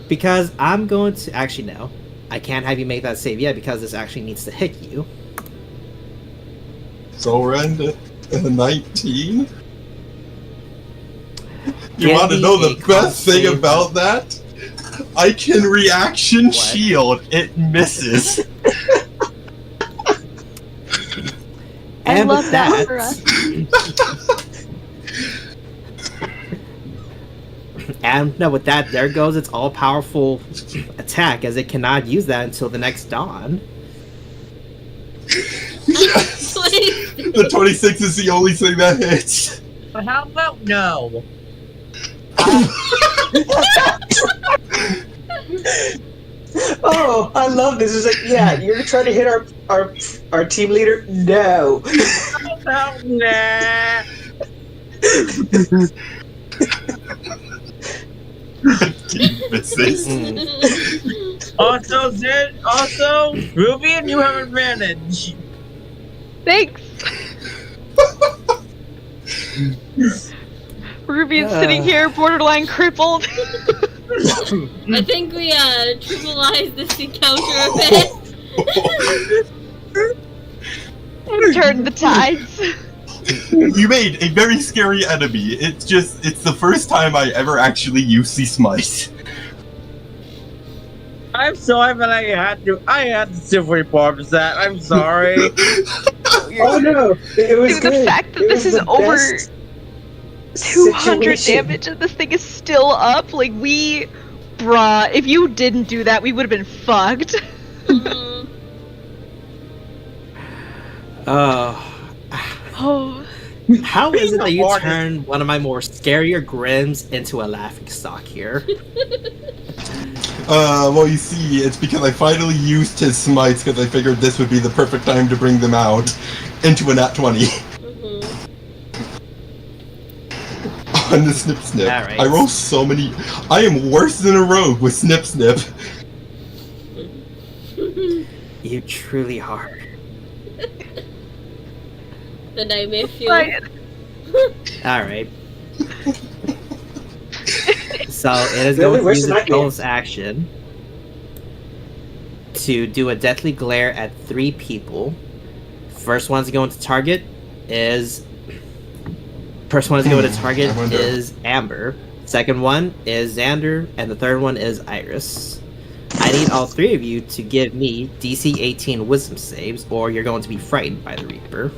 Because I'm going to actually no, I can't have you make that save yet because this actually needs to hit you. So we're into 19. You Give want to me know a the best thing con save. about that? I can reaction What? shield. It misses. I And love with that for us. And no, with that, there goes its all-powerful attack, as it cannot use that until the next dawn. Yes. The 26 is the only thing that hits. But how about no? Oh, I love this. It's like, yeah, you're trying to hit our team leader? No. How about nah? He misses. Also, Rwby, you have advantage. Thanks. Ruby is sitting here borderline crippled. I think we trivialized this encounter a bit. Turned the tides. You made a very scary enemy. It's the first time I ever actually used the smite. I'm sorry, but I had to silvery barbs that. I'm sorry. Oh no, it was Dude, good. the fact that It this was is the over best 200 situation. damage and this thing is still up, like, bruh, if you didn't do that, we would have been fucked. Mhm. Oh. How is it that you Hardest. turn one of my more scarier Grims into a laughing stock here? Well, you see, it's because I finally used his smites because I figured this would be the perfect time to bring them out into a nat 20 Mhm. on the snip snip. Alright. I roll so many. I am worse than a rogue with snip snip. You truly are. The nightmare fuel. Ryan. Alright. So it is Really? going to Where's use the its nightmare? bonus action to do a deathly glare at 3 people. First one's going to target is I wonder. is Amber. Second one is Xander, and the third one is Iris. I need all 3 of you to give me DC 18 wisdom saves, or you're going to be frightened by the Reaper.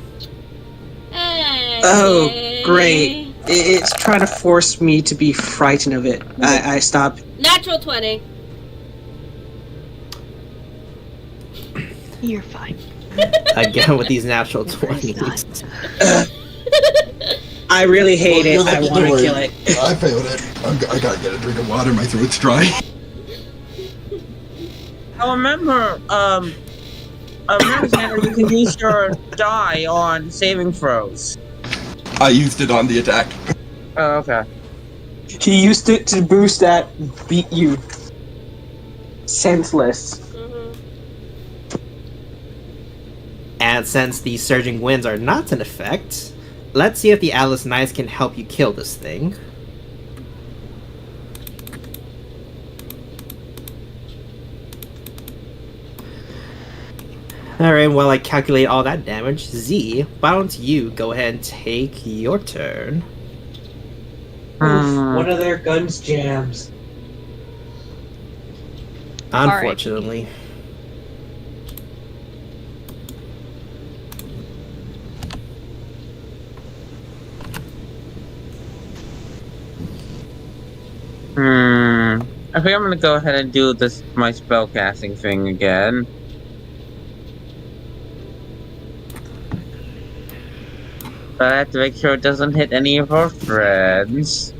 Oh, great. It's trying to force me to be frightened of it. I stop. Natural 20. You're fine. Again with these natural 20s. I really hate it. Well, I don't want to worry. kill it. I failed it. I gotta get a drink of water. My throat's dry. I remember, Xander, you can use your die on saving throws. I used it on the attack. Oh, okay. He used it to boost that beat you. Senseless. Mhm. And since the surging winds are not in effect, let's see if the Atlas Knights can help you kill this thing. Alright, while I calculate all that damage, Z, why don't you go ahead and take your turn? One of their guns jams. Unfortunately. I think I'm gonna go ahead and do this my spellcasting thing again. But I have to make sure it doesn't hit any of our friends.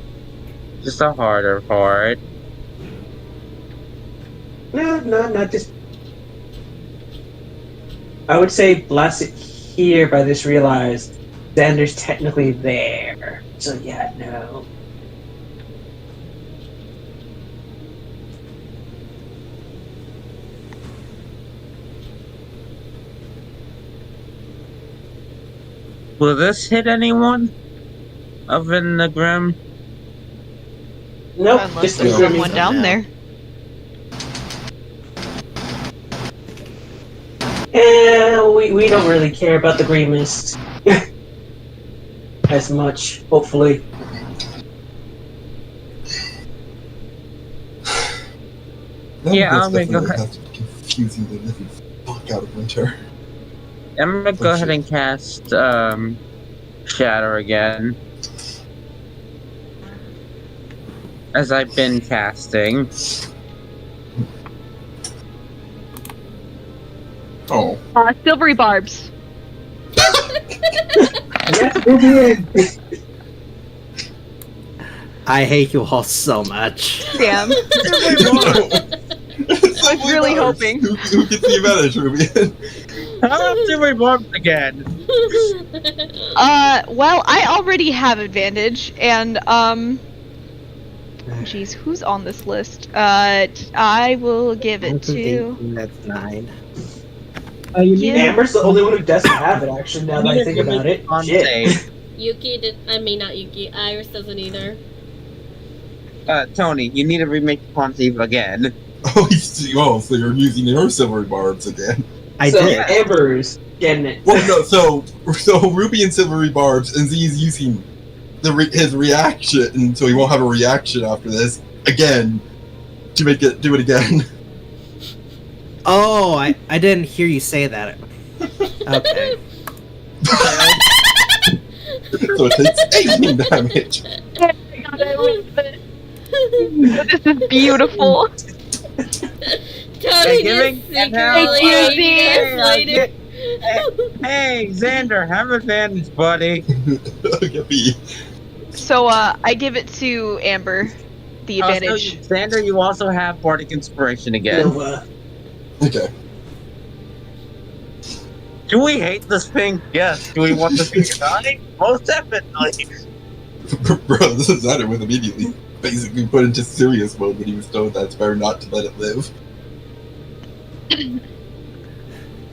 Just a harder part. No, not just. I would say blast it here, but I just realized Xander's technically there. So yeah, no. Will this hit anyone? Other than the Grim? Nope, Unless just there's the someone down there. We don't really care about the Green Mist as much, hopefully. Yeah, I'm gonna definitely go ahead. have to be confusing the living fuck out of winter. I'm gonna go ahead and cast Shatter again. As I've been casting. Oh. Silvery barbs. Yes, Vivian! I hate you all so much. Damn. I was really hoping. Who gets the advantage, Ruby? How about Silvery Barbs again? Well, I already have advantage, and, jeez, who's on this list? I will give it to... That's 9. Yeah. Amber's the only one who doesn't have it, actually, now that I think about it. On Shit. save. Yuki did. I mean, not Yuki. Iris doesn't either. Tony, you need to remake the con save again. Oh, so you're using your silver barbs again. I So, did. Amber's. Getting it. Well, no. So Ruby and Silvery Barbs, and Z is using his reaction, and so he won't have a reaction after this again to make it do it again. Oh, I didn't hear you say that. Okay. So it takes 18 damage. This is beautiful. Tony giving- just secretly Thank you, hating us Z. later. Hey, Xander, have advantage, buddy. Yippee. So, I give it to Amber, the advantage. Also, Xander, you also have Bardic Inspiration again. Nova. Okay. Do we hate this thing? Yes. Do we want this thing to die? Most definitely. Bro, this is Xander with immediately basically put into serious mode when he was told that it's better not to let it live.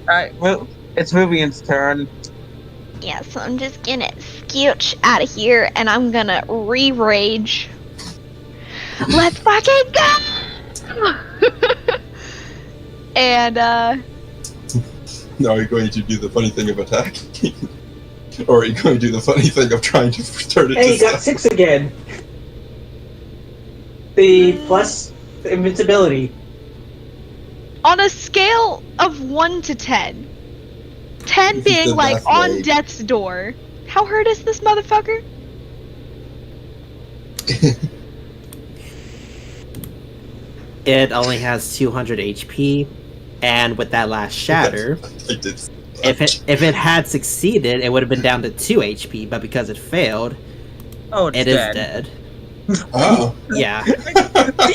Alright, well, it's Rubian's turn. Yeah, so I'm just gonna scooch out of here and I'm gonna re-rage. Let's fucking go! And, Now are you going to do the funny thing of attacking? Or are you going to do the funny thing of trying to turn it Hey, you to got 6 again. The plus invincibility. on a scale of 1 to 10, 10 This is being the like best on way. death's door, how hurt is this motherfucker? It only has 200 HP, and with that last shatter, I did. if it had succeeded, it would have been down to 2 HP. But because it failed, Oh, it's it is dead. dead. Oh. Yeah.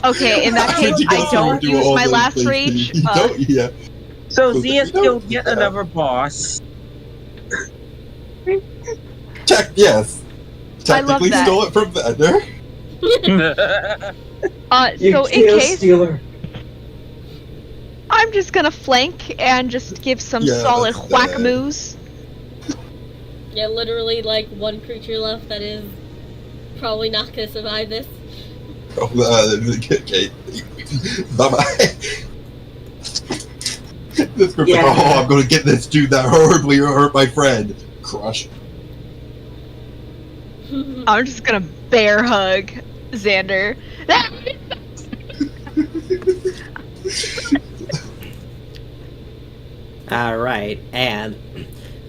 Okay, in that case, Did you I go don't through use all my those last things? rage. You don't, yeah. So So Zia you don't- killed yet yeah. another boss. Yes. I love Technically that. stole it from Vander. You So in kill case, stealer. I'm just gonna flank and just give some Yeah, solid that's whack-a-moos. Yeah, literally like one creature left that is probably not gonna survive this. Oh, okay. Bye-bye. This group's Yeah. like, oh, I'm gonna get this dude that horribly hurt my friend. Crush. I'm just gonna bear hug Xander. Alright, and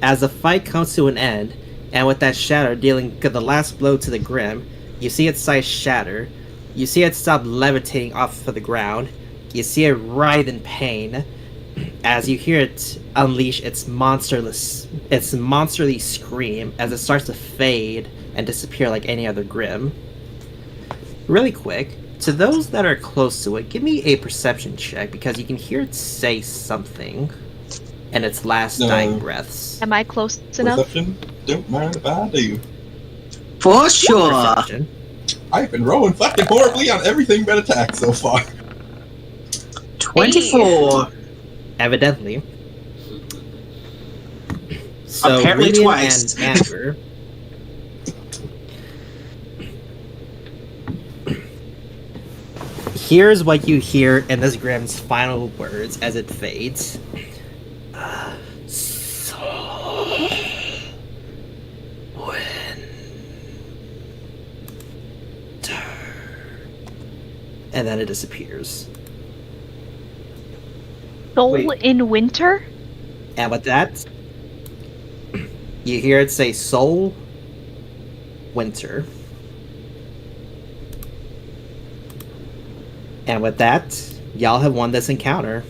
as the fight comes to an end, and with that shatter dealing the last blow to the Grim, you see its size shatter, you see it stop levitating off of the ground, you see it writhe in pain, as you hear it unleash its monsterly scream as it starts to fade and disappear like any other Grim. Really quick, to those that are close to it, give me a perception check because you can hear it say something in its last No. dying breaths. Am I close enough? Perception? Don't mind if I do. For sure. Perception. I've been rolling fucking horribly on everything but attack so far. 24. Evidently. So Apparently Radiant twice. and Amber. Here's what you hear in this Grim's final words as it fades. And then it disappears. Soul Wait. in winter? And with that, you hear it say Soul Winter. And with that, y'all have won this encounter.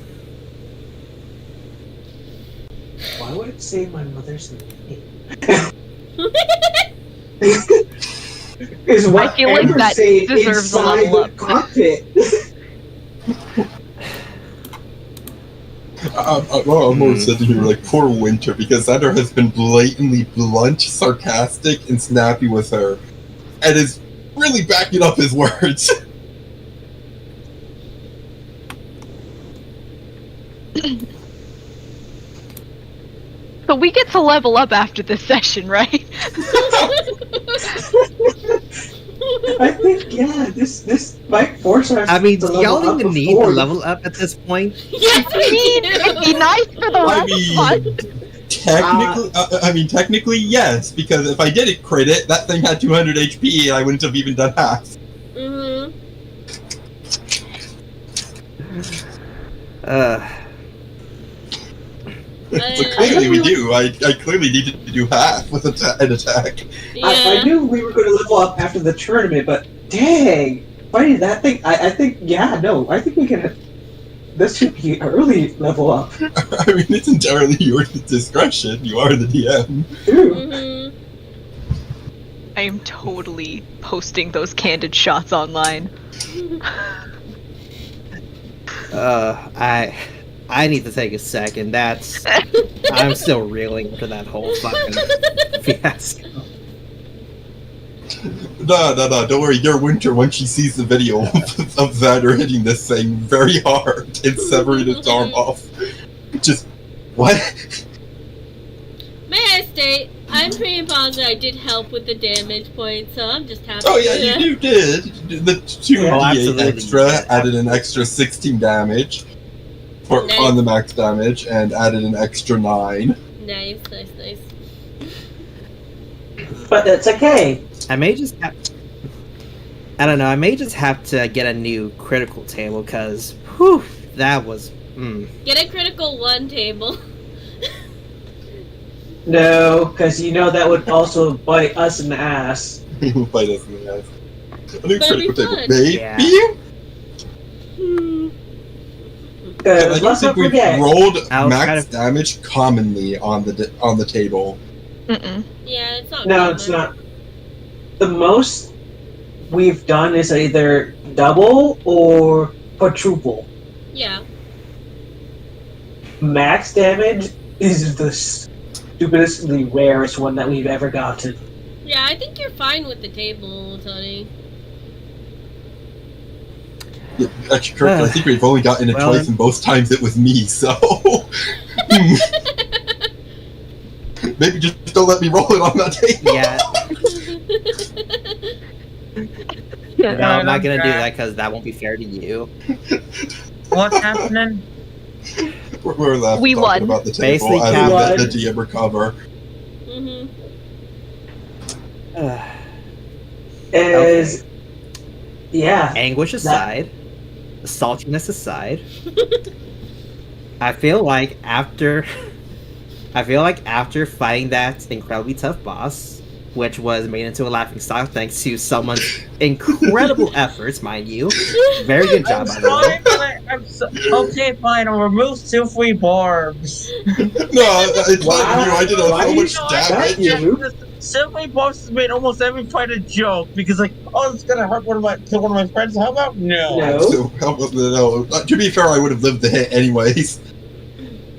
Why would it say my mother's name? Is what I feel like Amber that say deserves a inside level the up. cockpit. Well, I'm more sitting here like, poor Winter, because Xander has been blatantly blunt, sarcastic, and snappy with her, and is really backing up his words. So we get to level up after this session, right? I think this might force us I mean, to do level y'all up even need to before- level up at this point? Yes, I mean, it'd be nice for the I rest of us. mean, Technically, yes, because if I didn't crit it, that thing had 200 HP and I wouldn't have even done half. Mm-hmm. So clearly we do. I clearly needed to do half with an attack. Yeah. I knew we were going to level up after the tournament, but dang, fighting that thing, I think we can. This should be an early level up. I mean, it's entirely your discretion. You are the DM. True. Mm-hmm. I am totally posting those candid shots online. I need to take a second. I'm still reeling for that whole fucking fiasco. No, don't worry. Your Winter, when she sees the video of Xander hitting this thing very hard and severing its arm off, just what? May I state, I'm pretty positive I did help with the damage point, so I'm just happy. Oh yeah, you did. The 2d8 absolutely. extra added an extra 16 damage Nice. on the max damage, and added an extra 9. Nice. But that's okay. I may just have, I don't know. I may just have to get a new critical table because, that was. Get a critical 1 table. No, because you know that would also bite us in the ass. He will bite us in the ass. A new But it'd be critical table. fun. Maybe? Yeah. Because I don't let's think not we've forget. rolled I'll try max to- damage commonly on the table. Mm-mm. Yeah, it's not No, good, it's man. not. The most we've done is either double or quadruple. Yeah. Max damage is the stupidly rarest one that we've ever gotten. Yeah, I think you're fine with the table, Tony. Yeah, actually, correct. I think we've only gotten it Well, twice, and both times it was me. So maybe just don't let me roll it on that table. Yeah. No, I'm not gonna do that because that won't be fair to you. What's happening? We're left We talking won. about the table Basically, and Cap- let the DM recover. Mm-hmm. Is yeah. Anguish aside, saltiness aside, I feel like after fighting that incredibly tough boss, which was made into a laughing stock thanks to someone's incredible efforts, mind you. Very good job, by the way. Okay, fine. I'll remove silvery barbs. No, it's not you. I did Why so do much you know damage. that? You? Silvery barbs has made almost every fight a joke because, like, oh, it's gonna hurt kill one of my friends. How about no? No. So, no. To be fair, I would have lived the hit anyways.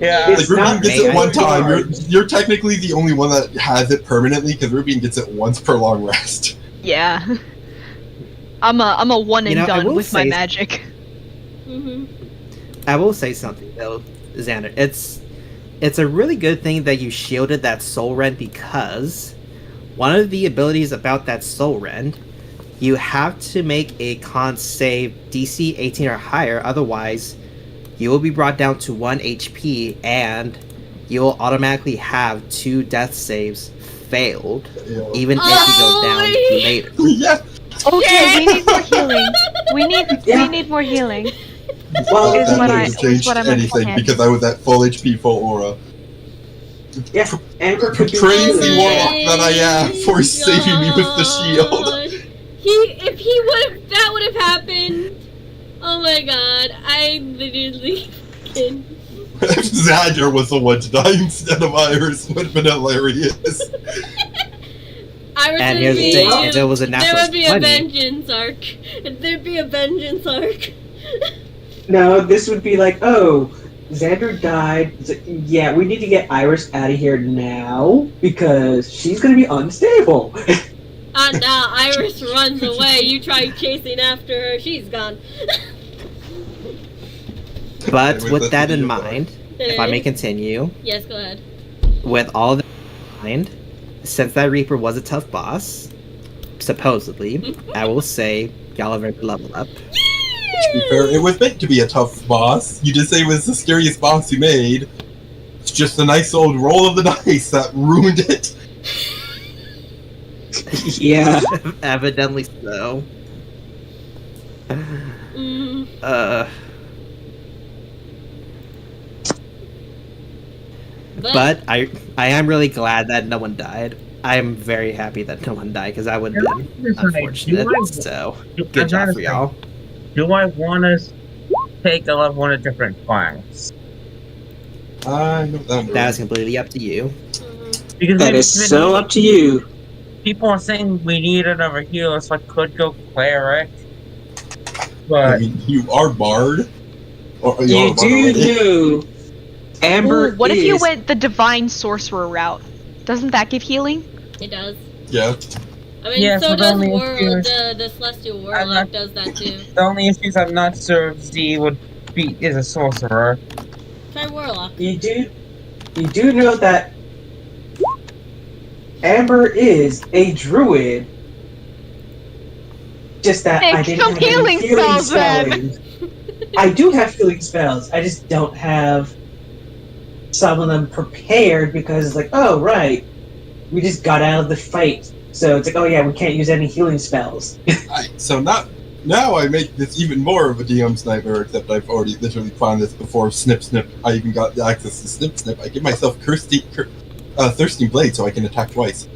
Yeah. It's Like, not Rubin gets it maybe. one time. You're technically the only one that has it permanently because Rubin gets it once per long rest. Yeah. I'm a one and You know, I done will with my say- magic. Mm-hmm. I will say something though, Xander. It's a really good thing that you shielded that soul rend because one of the abilities about that soul rend, you have to make a con save DC 18 or higher, otherwise you will be brought down to 1 HP and you'll automatically have 2 death saves failed, even if you go down later. Yeah. Okay, we need more healing. We need more healing. Well, Is That what wouldn't I- have is changed what I'm anything looking at. because I was at full HP, full aura. yeah, Amber could be Crazy Oh warlock my that I am for saving me with the shield. God. If he would have, that would have happened. Oh my god, I literally can. If Xander was the one to die instead of Iris, would have been hilarious. Iris And would here's the be, thing, if there was a there natural would be a 20, vengeance arc. There'd be a vengeance arc. No, this would be like, oh, Xander died. Yeah, we need to get Iris out of here now because she's gonna be unstable. Now Iris runs away. You try chasing after her. She's gone. but With with the that in shield mind, if I may continue, Yes, go ahead. with all that in mind, since that Reaper was a tough boss, supposedly, I will say y'all have earned a level up. To be fair, it was meant to be a tough boss. You did say it was the scariest boss you made. It's just a nice old roll of the dice that ruined it. Yeah. Evidently so. Mm, But I am really glad that no one died. I am very happy that no one died because that would have been unfortunate. So good job for y'all. Do I want to take a level in a different class? That is completely up to you. mhm. Because That is so up to you. people are saying we need another healer, so I could go cleric. I But mean, you are bard. Or you are You a bard do already. know Amber Ooh, what if you is went the divine sorcerer route? Doesn't that give healing? It does. Yeah. I mean, Yeah, so so the does only the Celestial I'm Warlock not- does that too. the only issue is I'm not sure if Z would be is a sorcerer. Try Warlock. You do know that Amber is a druid. Just that I Make didn't some have any healing healing spells, then. spelling. I do have healing spells. I just don't have some of them prepared because it's like, oh right, we just got out of the fight, so it's like, oh yeah, we can't use any healing spells. So now I make this even more of a DM's nightmare, except I've already literally planned this before Snip Snip. I even got the access to Snip Snip. I give myself Thirsty Blade so I can attack twice.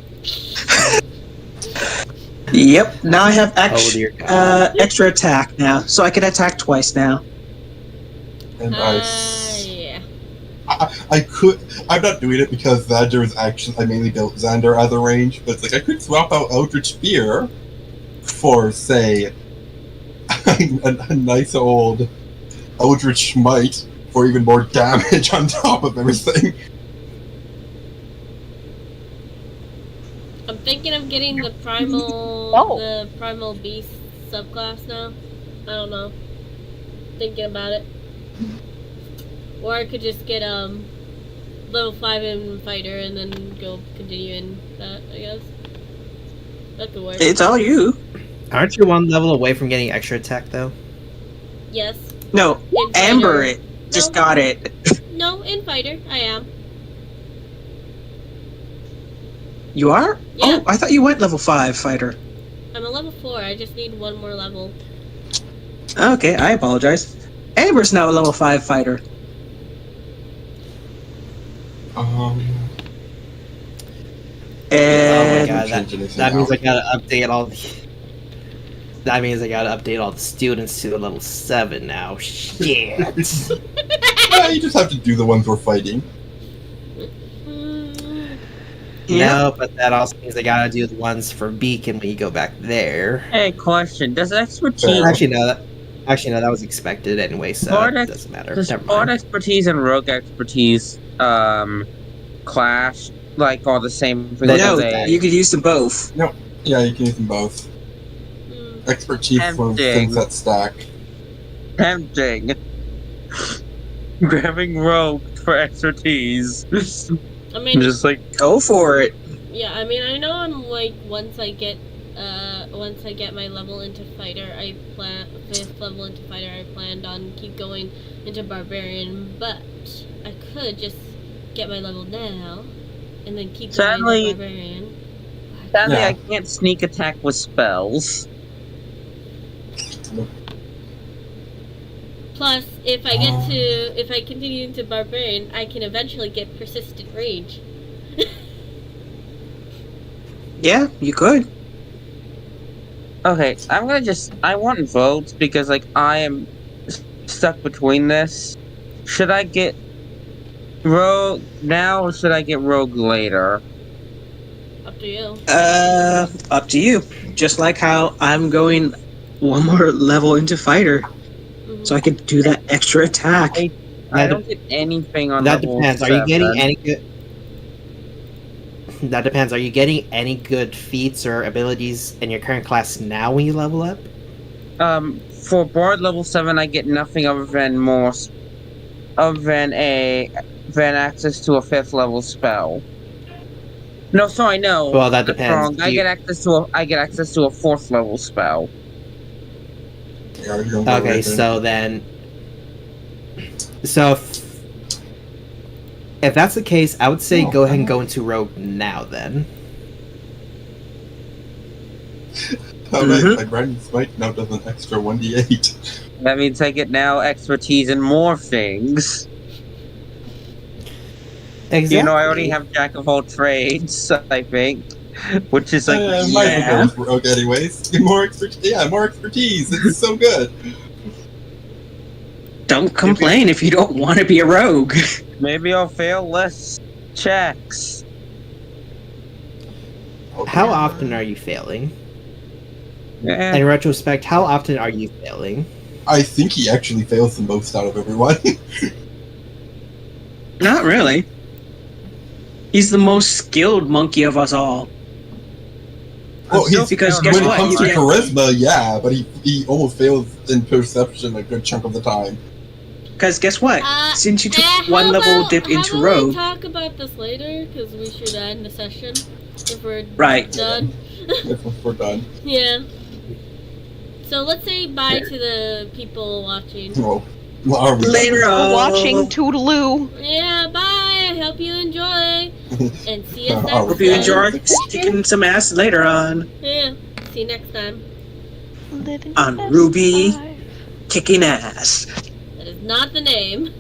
Yep. Now I have Oh dear God. extra attack now, so I can attack twice now. And Yeah. I'm not doing it because Xander is actually, I mainly built Xander as a range, but it's like I could swap out Eldritch Spear for, say, a nice old Eldritch Smite for even more damage on top of everything. I'm thinking of getting the primal beast subclass now. I don't know. Thinking about it. Or I could just get level 5 in fighter and then go continue in that, I guess. That could work. It's all you. Aren't you one level away from getting extra attack though? Yes. No, In Amber fighter. just No. got it. No, in fighter, I am. You are? Yeah. Oh, I thought you went level 5 fighter. I'm a level 4, I just need one more level. Okay, I apologize. Amber's now a level 5 fighter. Oh my And God, Change anything that means out. I gotta update all the. That means I gotta update all the students to level 7 now. Shit. Yeah, you just have to do the ones we're fighting. No, but that also means I gotta do the ones for Beacon when you go back there. Hey, question: does expertise Actually, no. That was expected anyway, so Bard it ex- doesn't matter. does Never Bard mind. expertise and rogue expertise clash like all the same? No, no, they you could use them both. Yeah, you can use them both. Mm. Expertise for things that stack. tempting. Grabbing rogue for expertise. I mean, Just like Go for it. yeah, I mean, I know I'm like, once I get my level into fighter, 5th level into fighter, I planned on keep going into barbarian, but I could just get my level now, and then keep going Sadly- into barbarian. sadly, Yeah. I can't sneak attack with spells. Plus, if I continue into barbarian, I can eventually get persistent rage. Yeah, you could. Okay, I want votes because like I am stuck between this. Should I get rogue now or should I get rogue later? Up to you. Up to you. Just like how I'm going one more level into fighter, Mhm. so I can do that extra attack. I don't get anything on That level depends. Are you 7. getting any good? That depends. Are you getting any good feats or abilities in your current class now when you level up? For Bard level 7, I get nothing other than access to a 5th level spell. No, sorry, no. Well, that that's depends. wrong. I get access to a 4th level spell. Yeah, you're gonna go Okay, right then. so then, so If that's the case, I would say Oh, go ahead and go into Rogue now then. How nice, my grinding smite now does an extra 1d8. That means I get now expertise in more things. Exactly. You know, I already have Jack of all trades, I think. Which is like, Might as yeah. well go with Rogue anyways. Get more expertise. Yeah, more expertise. It's so good. Don't complain if you don't want to be a rogue. Maybe I'll fail less checks. Okay. How often are you failing? Yeah. In retrospect, how often are you failing? I think he actually fails the most out of everyone. Not really. He's the most skilled monkey of us all. Well, he's, Because when guess it what? comes You to get- charisma, yeah, but he almost fails in perception a good chunk of the time. Because guess what? Since you took one how level about- dip how into about rogue, we talk about this later, because we should end the session if we're Right. done. If we're done. Yeah. So let's say bye to the people watching. Well, are we later on. Watching Toodaloo. Yeah, bye. I hope you enjoy. And see us next Are time. we Hope you done? enjoy kicking some ass later on. Yeah. See you next time. Living On best Rwby. life. Kicking ass. That is not the name.